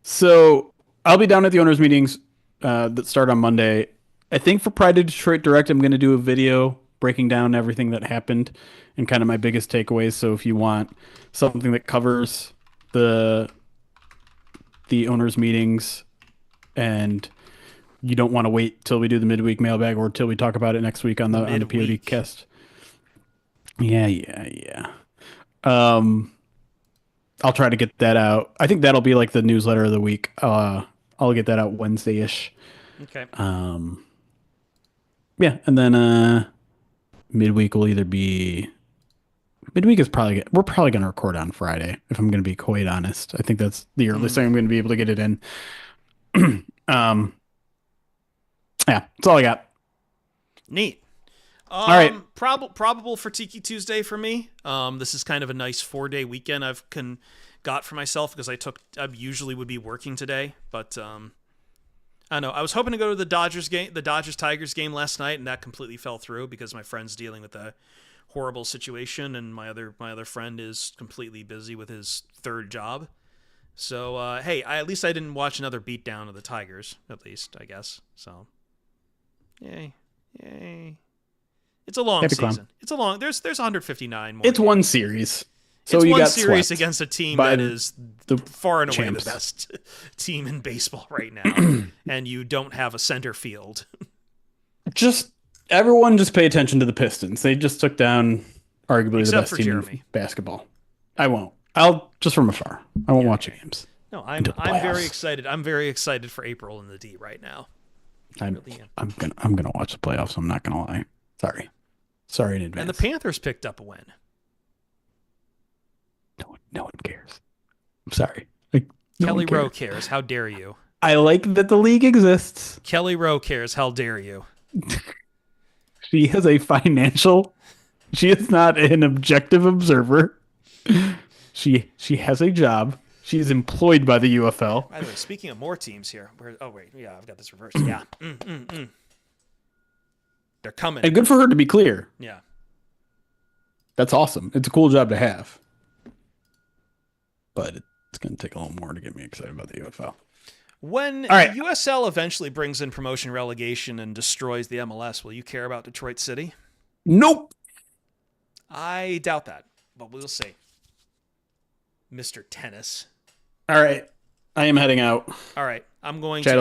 So I'll be down at the owners' meetings that start on Monday. I think for Pride of Detroit Direct, I'm going to do a video breaking down everything that happened and kind of my biggest takeaways. So if you want something that covers the owners' meetings and you don't want to wait till we do the midweek mailbag or till we talk about it next week on the POD cast. Yeah. I'll try to get that out. I think that'll be like the newsletter of the week. I'll get that out Wednesday-ish. Okay. Yeah, and then midweek will either be midweek is probably we're probably gonna record on Friday if I'm gonna be quite honest. I think that's the earliest I'm gonna be able to get it in. Yeah, that's all I got. Neat. All right. Probable for Tiki Tuesday for me. This is kind of a nice 4-day weekend got for myself because I usually would be working today, but I don't know. I was hoping to go to the Dodgers Tigers game last night, and that completely fell through because my friend's dealing with a horrible situation, and my other friend is completely busy with his third job. So hey, at least I didn't watch another beatdown of the Tigers. At least I guess. So, yay. It's a long Happy season. clown. It's a long. There's 159 more. It's games. one series. So it's you one got series swept against a team by that is the far and away champs. the best team in baseball right now, and you don't have a center field. Everyone just pay attention to the Pistons. They just took down arguably Except the best for team Jeremy. in basketball. I won't. I'll just from afar. I won't watch the games. No, I'm very excited. I'm very excited for April in the D right now. I'm gonna watch the playoffs. I'm not gonna lie. Sorry in advance. And the Panthers picked up a win. No one cares. I'm sorry. Kelly Rowe cares. How dare you? I like that the league exists. Kelly Rowe cares. How dare you? She is a financial. She is not an objective observer. She has a job. She is employed by the UFL. By the way, speaking of more teams here, I've got this reversed. Yeah, they're coming. And good for her to be clear. Yeah, that's awesome. It's a cool job to have. But it's going to take a little more to get me excited about the UFL. When the USL eventually brings in promotion relegation and destroys the MLS, will you care about Detroit City? Nope. I doubt that, but we'll see. Mr. Tennis. All right. I am heading out. All right. I'm going Chat to